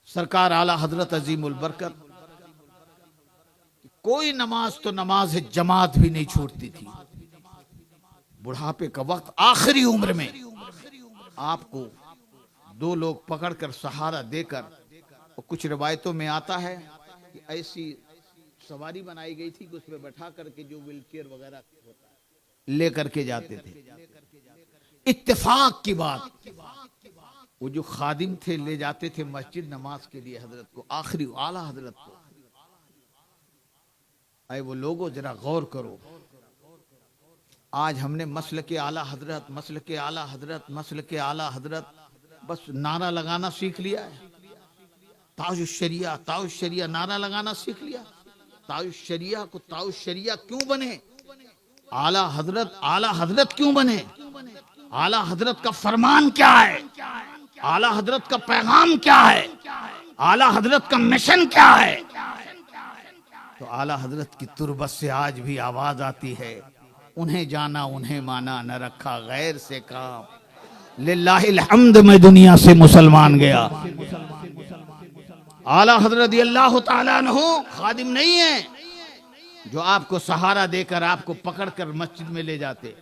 सरकार आला हजरत अजीमुल बरकत, कोई नमाज तो नमाज है, जमात भी नहीं छूटती थी। बुढ़ापे का वक्त, आखिरी उम्र में आपको 2 लोग पकड़कर सहारा देकर, और कुछ रिवायतों में आता है कि ऐसी सवारी बनाई गई थी कि उसमें बैठा करके जो व्हील चेयर वगैरह होता है ले करके जाते थे। इत्तेफाक की बात, वो जो खादिम थे ले जाते थे मस्जिद नमाज के लिए हजरत को, आखिरी आला हजरत को। आए वो लोगों, जरा गौर करो, आज हमने मसल के आला हजरत, मसल के आला हजरत, मसल के आला हजरत बस नारा लगाना सीख लिया है। ताउश शरिया नारा लगाना सीख लिया। ताउश शरिया को ताउश शरिया क्यों बने? आला हजरत क्यों बने? आला हजरत का फरमान क्या है? आला हजरत का पैगाम क्या है? आला हजरत का मिशन क्या है? तो आला हजरत की तुरबत से आज भी आवाज आती है, उन्हें जाना उन्हें माना, न रखा गैर से काम, लिल्लाहिल हम्द, मैं दुनिया से मुसलमान गया। आला हजरत अल्लाह ताला अन्हु खादिम नहीं है जो आपको सहारा देकर आपको पकड़कर मस्जिद में ले जाते।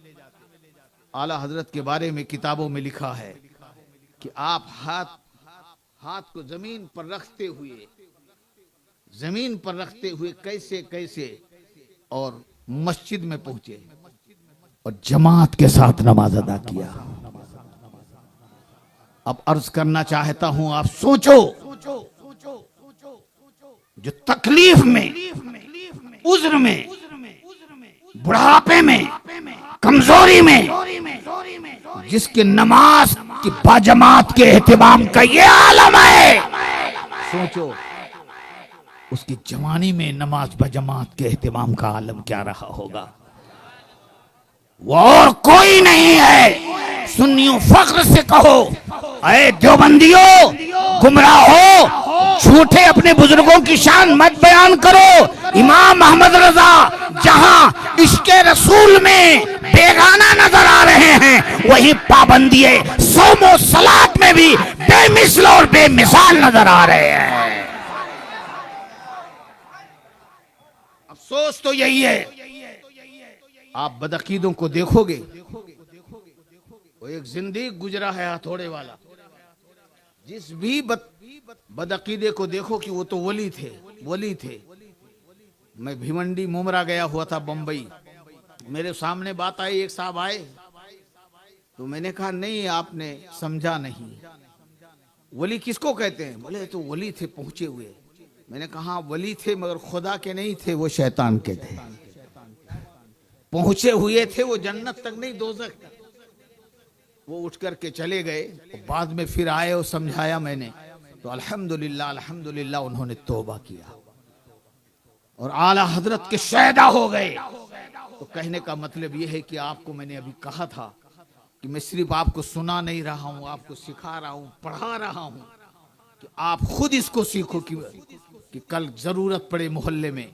आला हजरत के बारे में किताबों में लिखा है कि आप हाथ को जमीन पर रखते हुए कैसे कैसे और मस्जिद में पहुंचे और जमात के साथ नमाज अदा किया। अब अर्ज करना चाहता हूं, आप सोचो, जो तकलीफ में, उज्र में, बुढ़ापे में, कमजोरी में जिसके नमाज की बाजमात के एहतमाम का ये आलम है, सोचो उसकी जवानी में नमाज बजमात के एहतमाम का आलम क्या रहा होगा। वो और कोई नहीं है। सुन्नियों फख्र से कहो, अरे देवबंदियों गुमराह हो, झूठे अपने बुजुर्गों की शान मत बयान करो। इमाम अहमद रजा जहां इश्के रसूल में बेगाना नजर आ रहे हैं, वहीं पाबंदी सोमो सलात में भी बेमिसल और बेमिसाल नजर आ रहे हैं। अफसोस तो यही है, आप बदअकीदों को देखोगे, वो एक जिंदगी गुजरा है हथौड़े वाला। जिस भी बदअकीदे को देखो कि वो तो वली थे। मैं भिवंडी मुमरा गया हुआ था बंबई, मेरे सामने बात आई, एक साहब आए तो मैंने कहा नहीं आपने समझा नहीं, वली किसको कहते हैं? बोले तो वली थे पहुंचे हुए। मैंने कहा वली थे मगर खुदा के नहीं थे, वो शैतान के थे। पहुंचे हुए थे, वो जन्नत तक नहीं दोज़ख तक। वो उठ करके चले गए, बाद में फिर आए और समझाया मैंने, तो अल्हम्दुलिल्लाह उन्होंने तौबा किया और आला हजरत के शहदा हो गए। तो कहने का मतलब ये है कि आपको मैंने अभी कहा था कि मैं सिर्फ आपको सुना नहीं रहा हूं, आपको सिखा रहा हूं, पढ़ा रहा हूं कि आप खुद इसको सीखो कि कल जरूरत पड़े मोहल्ले में,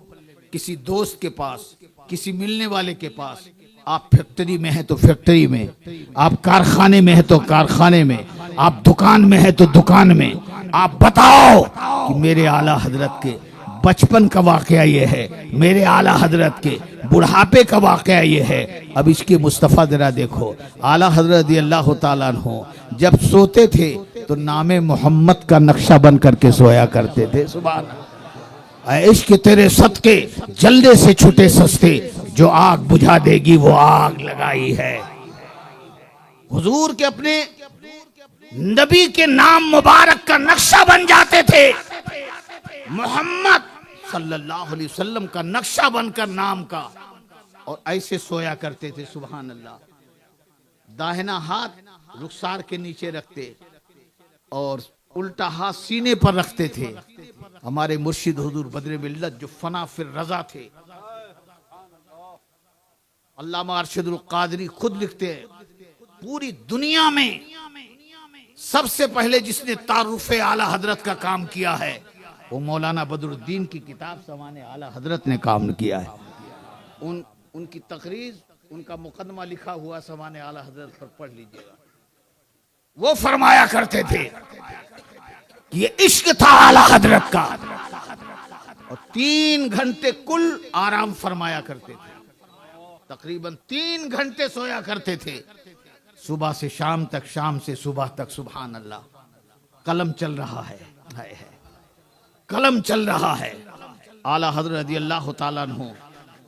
किसी दोस्त के पास, किसी मिलने वाले के पास, आप फैक्ट्री में हैं तो फैक्ट्री में, आप कारखाने में हैं तो कारखाने में, आप दुकान में हैं तो दुकान में, आप बताओ कि मेरे आला हजरत के बचपन का वाकया ये है, मेरे आला हजरत के बुढ़ापे का वाकया ये है। अब इसके मुस्तफ़ा जरा देखो, आला हजरत अल्लाह ताला अन्हु जब सोते थे तो नामे मोहम्मद का नक्शा बन करके सोया करते थे। सुभान अल्लाह। इश्क तेरे सदके जल्दे से छूटे सस्ते, जो आग बुझा देगी वो आग लगाई है। हुजूर के अपने नबी के नाम मुबारक का नक्शा बन जाते थे, मोहम्मद सल्लल्लाहु अलैहि वसल्लम का नक्शा बनकर नाम का, और ऐसे सोया करते थे। सुभान अल्लाह। दाहिना हाथ रुखसार के नीचे रखते और उल्टा हाथ सीने पर रखते थे। हमारे मुर्शिद हुजूर बदर मिल्लत जो फना फिर रजा थे, अल्लामा अरशदुल कादरी खुद लिखते हैं, पूरी दुनिया में सबसे पहले जिसने तारुफ आला हजरत का काम किया है वो मौलाना बदरुद्दीन की किताब समाने आला हजरत ने काम किया है। उनकी तकरीर, उनका मुकदमा लिखा हुआ समाने आला हजरत पर पढ़ लीजिएगा। वो फरमाया करते थे कि ये इश्क था आला हजरत का, और 3 घंटे कुल आराम फरमाया करते थे। तकरीबन 3 घंटे सोया करते थे, सुबह से शाम तक, शाम से सुबह तक। सुभान अल्लाह। कलम चल रहा है, कलम चल रहा है। आला हजरत रज़ी अल्लाह ताला अन्हु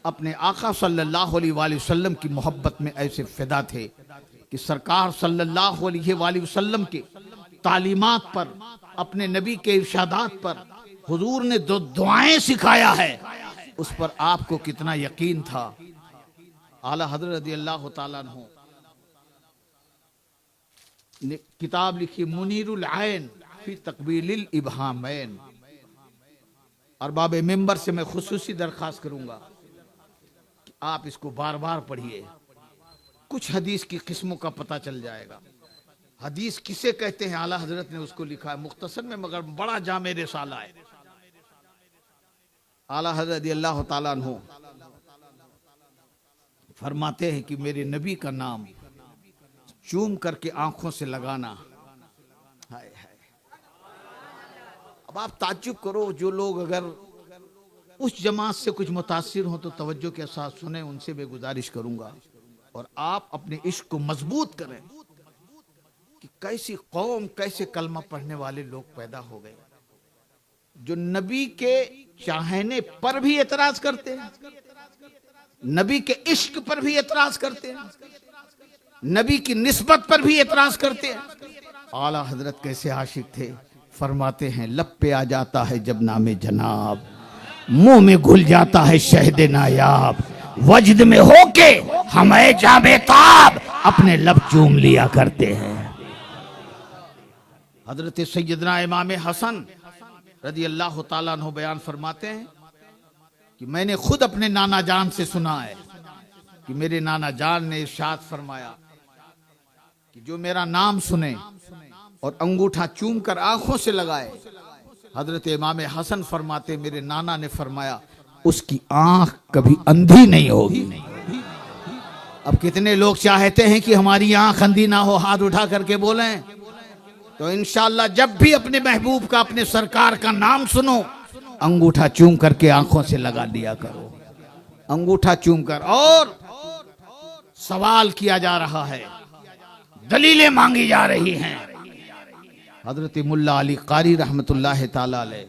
अपने आका सल्लल्लाहु अलैहि वसल्लम की मोहब्बत में ऐसे फिदा थे कि सरकार सल्लल्लाहु अलैहि वसल्लम के तालीमात पर, अपने नबी के इरशादात पर हुजूर ने जो दुआएं सिखाया है उस पर आपको कितना यकीन था। आला हजरत रज़ी अल्लाह ताला अन्हु ने किताब लिखी मुनीरुल आइन फी तकबीलिल इब्हामैन। अरबाब मेंबर से मैं खुसूसी दरखास्त करूंगा कि आप इसको बार बार पढ़िए, कुछ हदीस की किस्मों का पता चल जाएगा। हदीस किसे कहते हैं आला हजरत ने उसको लिखा है मुख्तसर में, मगर बड़ा जामे रिसाला है। आला हजरत अल्लाह ताला अन्हु फरमाते हैं कि मेरे नबी का नाम चूम करके आंखों से लगाना। हाय हाय। अब आप ताज्जुब करो, जो लोग अगर उस जमात से कुछ मुतासिर हो तो तवज्जो के साथ सुने, उनसे मैं गुजारिश करूंगा। और आप अपने इश्क को मजबूत करें कि कैसी कौम, कैसे कलमा पढ़ने वाले लोग पैदा हो गए जो नबी के चाहने पर भी एतराज करते हैं, नबी के इश्क पर भी एतराज करते हैं, नबी की निस्बत पर भी एतराज करते हैं। आला हजरत कैसे आशिक थे, फरमाते हैं लब पे आ जाता है जब नामे जनाब, मुंह में घुल जाता है शहद नायाब, वजद में होके हमें जाबेताब, अपने लब चूम लिया करते हैं। हजरत सैयदना इमाम हसन रजी अल्लाह ताला अन्हु बयान फरमाते हैं कि मैंने खुद अपने नाना जान से सुना है कि मेरे नाना जान ने इरशाद फरमाया कि जो मेरा नाम सुने और अंगूठा चूम कर आंखों से लगाए, हजरत इमाम हसन फरमाते मेरे नाना ने फरमाया उसकी आंख कभी अंधी नहीं होगी। अब कितने लोग चाहते हैं कि हमारी आंख अंधी ना हो, हाथ उठा करके बोलें। तो इंशाअल्लाह जब भी अपने महबूब का, अपने सरकार का नाम सुनो, अंगूठा चूम करके आंखों से लगा दिया करो, अंगूठा चूम कर। और सवाल किया जा रहा है, दलीलें मांगी जा रही हैं। हजरत मुल्ला अली कारी रहमतुल्लाह ताला अलैह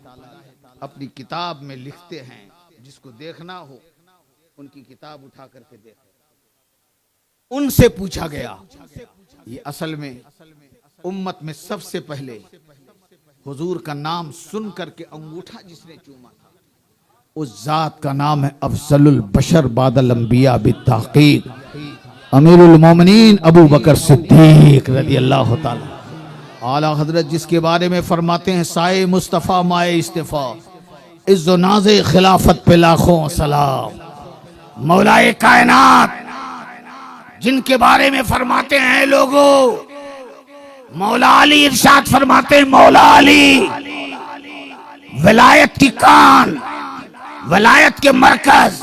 अपनी किताब में लिखते हैं, जिसको देखना हो उनकी किताब उठा करके देखें। उनसे पूछा गया, ये असल में उम्मत में सबसे पहले हुजूर का नाम सुन करके अंगूठा जिसने चूमा था, उस जात का नाम है अफजलुल बशर बादल अंबिया बित्तहकीक अमीरुल मोमिनीन अबू बकर सिद्दीक रज़ी अल्लाह ताला आला हजरत, जिसके बारे में फरमाते हैं साए मुस्तफ़ा माए इस्तिफा इज्जो नाज़े खिलाफत पे लाखों सलाम। मौलाए कायनात जिनके बारे में फरमाते हैं लोगों, मौला अली इरशाद फरमाते हैं मौला अली विलायत की कान, विलायत के मरकज,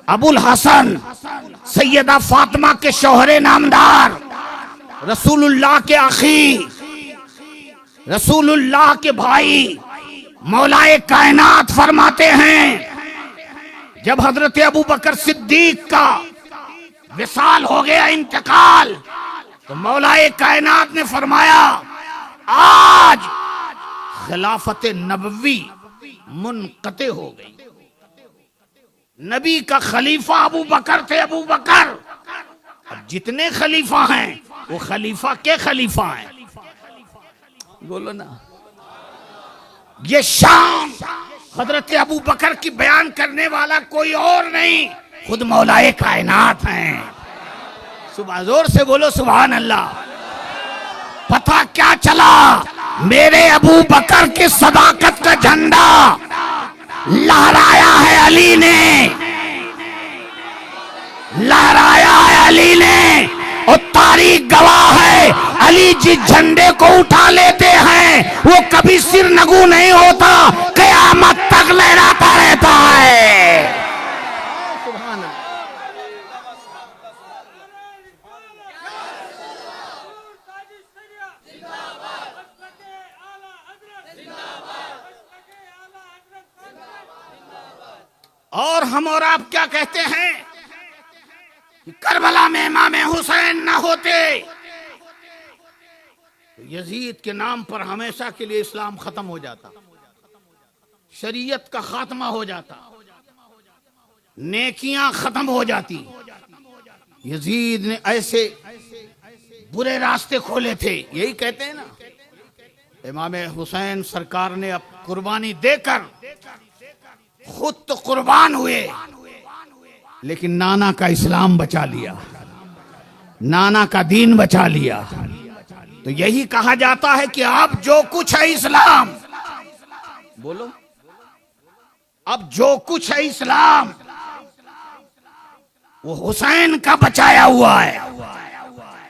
अबुल हसन सैयदा फातिमा के शौहरे नामदार, रसूलुल्लाह के आखी, रसूलुल्लाह के भाई, मौलाए कायनात फरमाते हैं जब हजरत अबू बकर सिद्दीक का विसाल हो गया, इंतकाल, तो मौलाए कायनात ने फरमाया आज खिलाफत नबवी मुनक़ते हो गई। नबी का खलीफा अबू बकर थे, अबू बकर। अब जितने खलीफा हैं वो खलीफा के खलीफा हैं, बोलो ना। ये शान हजरत अबू बकर की बयान करने वाला कोई और नहीं, खुद मौलाए कायनात हैं। सुबह जोर से बोलो सुभान अल्लाह। पता क्या चला, मेरे अबू बकर की सदाकत का झंडा लहराया है अली ने, लहराया है अली ने, और तारीख गवाह है अली जिस झंडे को उठा लेते हैं वो कभी सिर नगू नहीं होता, कयामत तक लहराता रहता है। और हम और आप क्या कहते हैं कि करबला में इमाम हुसैन ना होते तो यजीद के नाम पर हमेशा के लिए इस्लाम खत्म हो जाता, शरीयत का खात्मा हो जाता, नेकियां खत्म हो जाती। यजीद ने ऐसे बुरे रास्ते खोले थे, यही कहते हैं ना। इमाम हुसैन सरकार ने अब कुर्बानी देकर खुद तो कुर्बान हुए, लेकिन नाना का इस्लाम बचा लिया, नाना का दीन बचा लिया। तो यही कहा जाता है कि अब जो कुछ है इस्लाम, बोलो, अब जो कुछ है इस्लाम वो हुसैन का बचाया हुआ है।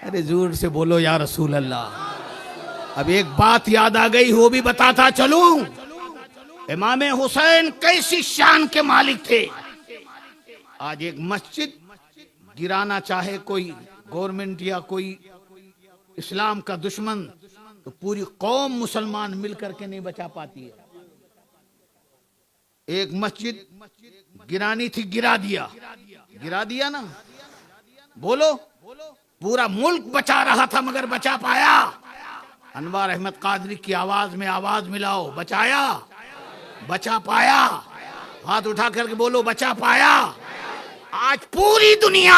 अरे जोर से बोलो या रसूल अल्लाह। अब एक बात याद आ गई, वो भी बताता चलूं। इमाम हुसैन कैसी शान के मालिक थे। आज एक मस्जिद गिराना चाहे कोई गवर्नमेंट या कोई इस्लाम का दुश्मन, तो पूरी कौम मुसलमान मिलकर के नहीं बचा पाती है। एक मस्जिद गिरानी थी, गिरा दिया, गिरा दिया ना, बोलो। पूरा मुल्क बचा रहा था मगर बचा पाया? अनवर अहमद कादरी की आवाज में आवाज मिलाओ, बचाया? बचा पाया? हाथ उठा करके बोलो, बचा पाया? आज पूरी दुनिया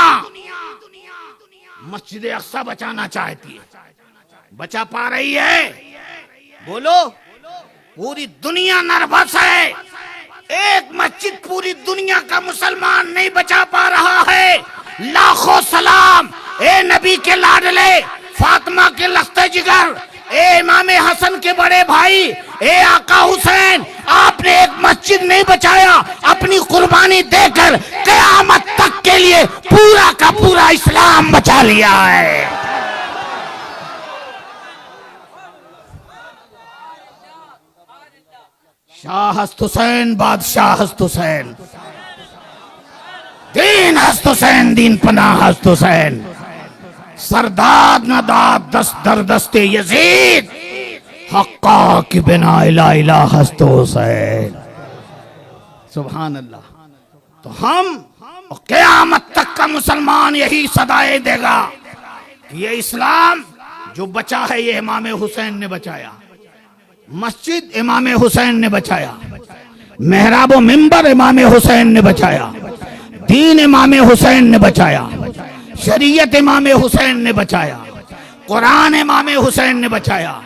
मस्जिद अक्सा बचाना चाहती है, बचा पा रही है? बोलो। पूरी दुनिया नर्वस है, एक मस्जिद पूरी दुनिया का मुसलमान नहीं बचा पा रहा है। लाखों सलाम ए नबी के लाडले, फातिमा के लख्ते जिगर, ए इमाम हसन के बड़े भाई, ए आका हुसैन, आपने एक मस्जिद नहीं बचाया, अपनी कुर्बानी देकर क़यामत तक के लिए पूरा का पूरा इस्लाम बचा लिया है। शाह हस्त हुसैन, बादशाह हस्त हुसैन, दीन हस्त हुसैन, दीन पनाह हस्त हुसैन, सरदाद नदाद दस्त दर दस्ते यजीद, हक्का की बिना इला इला हस्त हुसैन। सुभान अल्लाह। तो हम क़यामत तक का मुसलमान यही सदाएं देगा कि ये इस्लाम जो बचा है ये इमाम हुसैन ने बचाया, मस्जिद इमाम हुसैन ने बचाया, मेहराब व मिंबर इमाम हुसैन ने बचाया, दीन इमाम हुसैन ने बचाया, शरीयत इमाम हुसैन ने बचाया, कुरान इमाम हुसैन ने बचाया।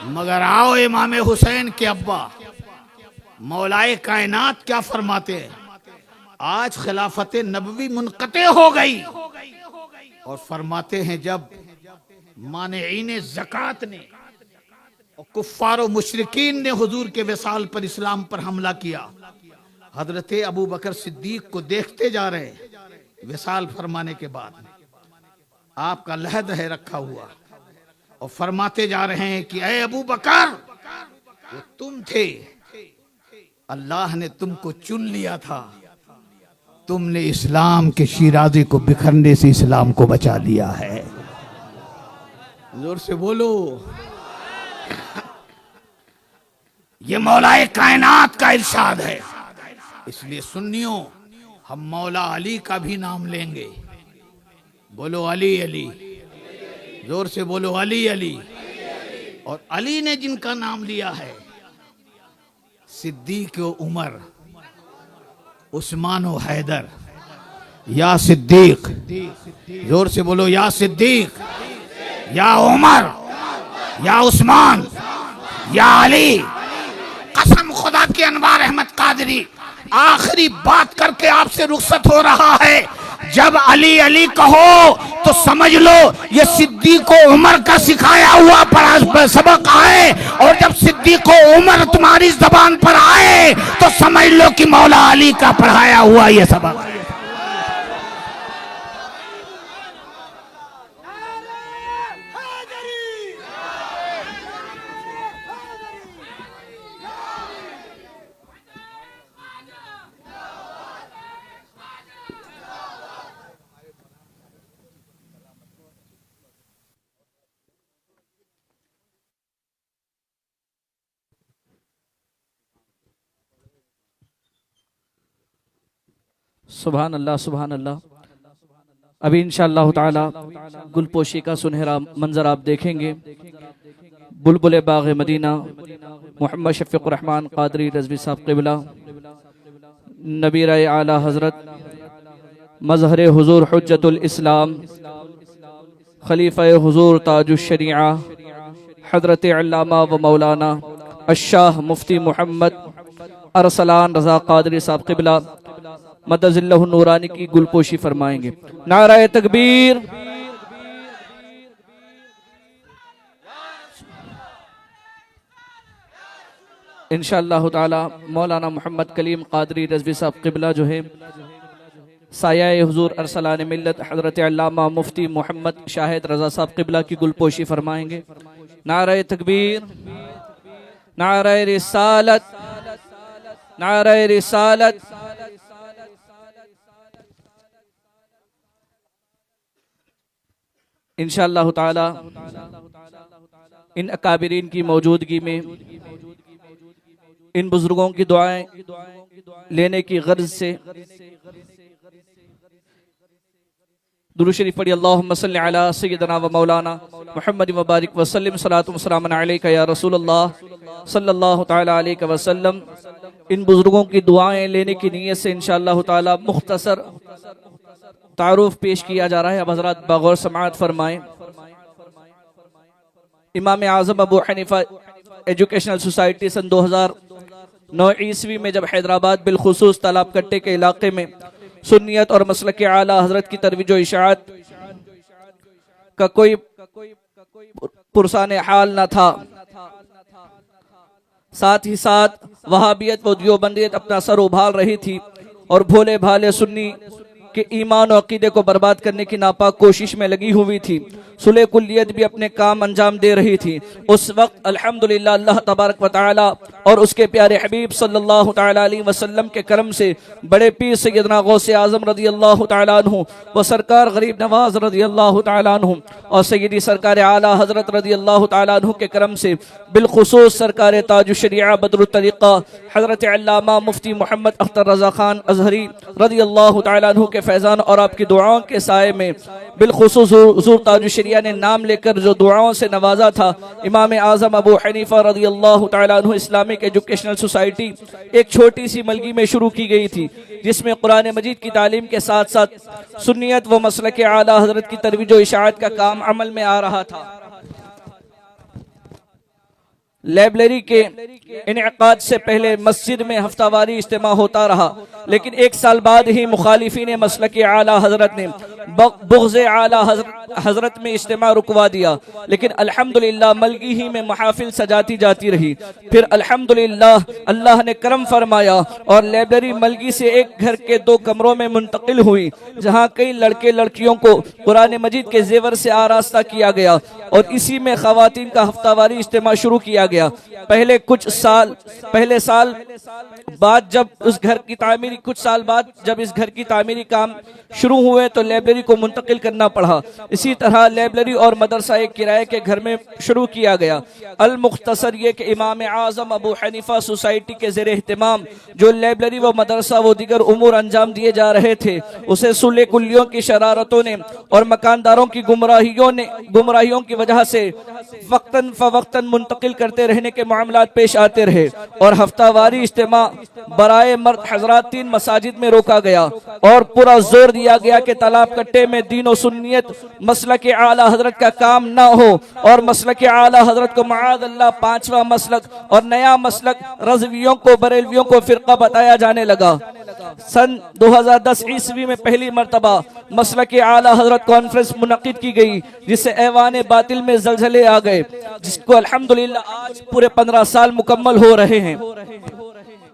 मगर आओ इमाम हुसैन के अब्बा मौलाए कायनात क्या फरमाते हैं? आज खिलाफत नबवी मुनक़ते हो गई और फरमाते हैं जब मानेईन ज़कात ने और कुफ्फार व मुशरिकीन ने हुजूर के विसाल पर, इस्लाम पर हमला किया, हजरत अबू बकर सिद्दीक को देखते जा रहे विसाल फरमाने के बाद, आपका लहद है रखा हुआ, और फरमाते जा रहे हैं कि अय अबू बकर, वो तुम थे, अल्लाह ने तुमको चुन लिया था, तुमने इस्लाम के शिराज़े को बिखरने से इस्लाम को बचा लिया है। जोर से बोलो। ये मौलाए कायनात का इरशाद है। इसलिए सुन्नियों, हम मौला अली का भी नाम लेंगे। बोलो अली अली, जोर से बोलो अली अली। और अली ने जिनका नाम लिया है, सिद्दीक व उमर, उस्मान व हैदर, या सिद्दीक, जोर से बोलो या सिद्दीक, या उमर, या उस्मान, या अली। कसम खुदा की अनवार अहमद कादरी आखिरी बात करके आपसे रुखसत हो रहा है। जब अली अली कहो तो समझ लो ये सिद्दीक व उमर का सिखाया हुआ पढ़ा सबक आए, और जब सिद्दीक व उमर तुम्हारी जबान पर आए तो समझ लो कि मौला अली का पढ़ाया हुआ ये सबक। सुभान अल्लाह, सुभान अल्लाह। अभी इंशाअल्लाह ताला गुलपोशी का सुनहरा मंजर आप देखेंगे। बुलबुल बाग़ मदीना मोहम्मद शफीक़ुर रहमान क़ादरी रज़वी साहब क़िबला, नबीर आला हज़रत मज़हर हुज़ूर हुज्जतुल इस्लाम, खलीफ़ा हुज़ूर ताजुश शरीआ, हज़रत अल्लामा व मौलाना अशाह मुफ्ती मोहम्मद अरसलान रज़ा क़ादरी साहब क़िबला मदज़िल्लहु नूरानी की गुलपोशी फरमाएंगे। नाराए तकबीर। इंशाअल्लाह ताला मौलाना मोहम्मद कलीम क़ादरी रज़वी साहब क़िबला जो है साया हुज़ूर अरसलान मिल्लत हज़रत अल्लामा मुफ्ती मोहम्मद शाहिद रज़ा साहब क़िबला की गुलपोशी फरमाएंगे। नाराए तकबीर, नाराए रिसालत, नाराए रिसालत। इंशाअल्लाह ताला इन अकाबिरीन की मौजूदगी में इन बुजुर्गों की दुआएं लेने की गर्ज से दुरूद शरीफ पढ़ी। अल्लाहुम्मा सल्लि अला सय्यिदना व मौलाना मुहम्मद व बारिक व सल्लिम सलातु व सलामन अलैका या रसूलल्लाह सल्लल्लाहु तआला अलैहि वसल्लम। इन बुजुर्गों की दुआएं लेने की नीयत से इंशाअल्लाह ताला मुख्तसर तारुफ पेश किया जा रहा है। अब हज़रात बगौर समाअत फरमाएं। इमाम आज़म अबू हनीफा एजुकेशनल सोसाइटी सन 2009 ईस्वी में जब हैदराबाद बिलखुसूस तालाब कट्टे के इलाके में सुन्नियत और मसलक आला हजरत की तरवीज व इशाअत का कोई पुरसान हाल न था। साथ ही साथ वहाबियत व दियोबंदियत अपना सर उभार रही थी और भोले भाले सुन्नी के ईमान और अकीदे को बर्बाद करने की नापाक कोशिश में लगी हुई थी। सुलह कुल्लियत भी अपने काम अंजाम दे रही थी। उस वक्त अल्हम्दुलिल्लाह अल्लाह तबारक व तआला और उसके प्यारे हबीब सल्लल्लाहु तआला अलैहि वसल्लम के करम से बड़े पीर सैयदना गौसे आजम रज़ियल्लाहु तआला अन्हु व सरकार गरीब नवाज रज़ियल्लाहु तआला अन्हु और सैयदी सरकार आला हजरत रज़ियल्लाहु तआला अन्हु के करम से बिलखुसूस सरकार ताजुश शरीआ बदरुत तरीक़ा हजरत अल्लामा मुफ्ती मोहम्मद अख्तर रज़ा खान अज़हरी रज़ियल्लाहु तआला अन्हु के फैज़ान और आपकी दुआओं के साए में बिलखुसूस हुज़ूर ताजुश शरीआ ने नाम लेकर जो दुआओं से नवाजा था, इमाम आज़म अबू हनीफा रज़ियल्लाहु तआला अन्हु इस्लामिक एजुकेशनल सोसाइटी एक छोटी सी मलगी में शुरू की गई थी, जिसमें कुरान मजीद की तालीम के साथ साथ सुन्नियत व मसलक आला हजरत की तरवीज व इशाअत का काम अमल में आ रहा था। लाइब्रेरी के इनेकाद से पहले मस्जिद में हफ्तावारी इज्तिमा होता रहा, लेकिन एक साल बाद ही मुखालिफीन मसलक आला हजरत ने बुग़्ज़ आला हजरत में इज्तिमा रुकवा दिया। लेकिन अल्हम्दुलिल्लाह मलगी ही में महफिल सजाती जाती रही। फिर अल्हम्दुलिल्लाह अल्लाह ने करम फरमाया और लाइब्रेरी मलगी से एक घर के 2 कमरों में मुंतकिल हुई, जहाँ कई लड़के लड़कियों को कुरान मजीद के जेवर से आरास्ता किया गया और इसी में खवातीन का हफ्तावारी इज्तिमा शुरू किया गया। पहले साल बाद जब उस घर की तामीरी कुछ साल बाद जब इस घर की तामीरी काम शुरू हुए तो लाइब्रेरी को मुंतकिल करना पड़ा। इसी तरह लाइब्रेरी और मदरसा एक किराए के घर में शुरू किया गया। अल मुख्तसर ये कि इमाम आज़म अबू हनीफा सोसाइटी के ज़ेर एहतिमाम जो लाइब्रेरी व मदरसा व दीगर उमूर अंजाम दिए जा रहे थे, उसे सुलह कुल्लियों की शरारतों ने और मकानदारों की गुमराहियों की वजह से वक्तन फवक्तन मुंतकिल करते रहने के मामलात पेश आते रहे और हफ्तावारी इज्तिमा बराए मर्द हजरात 3 मसाजिद में रोका गया और पूरा जोर दिया गया कि तालाब कट्टे में दीन व सुन्नियत मसलक आला हजरत का काम ना हो और मसलक आला हजरत को माअज़ अल्लाह 5वां मसलक और नया मसलक रज़वियों को बरेलवियों को फिरका बताया जाने लगा। सन 2010 ईस्वी में पहली मर्तबा मसलक आला हजरत कॉन्फ्रेंस मुनक़िद की गई, जिससे ऐवान बातिल में जलजले आ गए, जिसको अल्हम्दुलिल्लाह आज पूरे 15 साल मुकम्मल हो रहे हैं।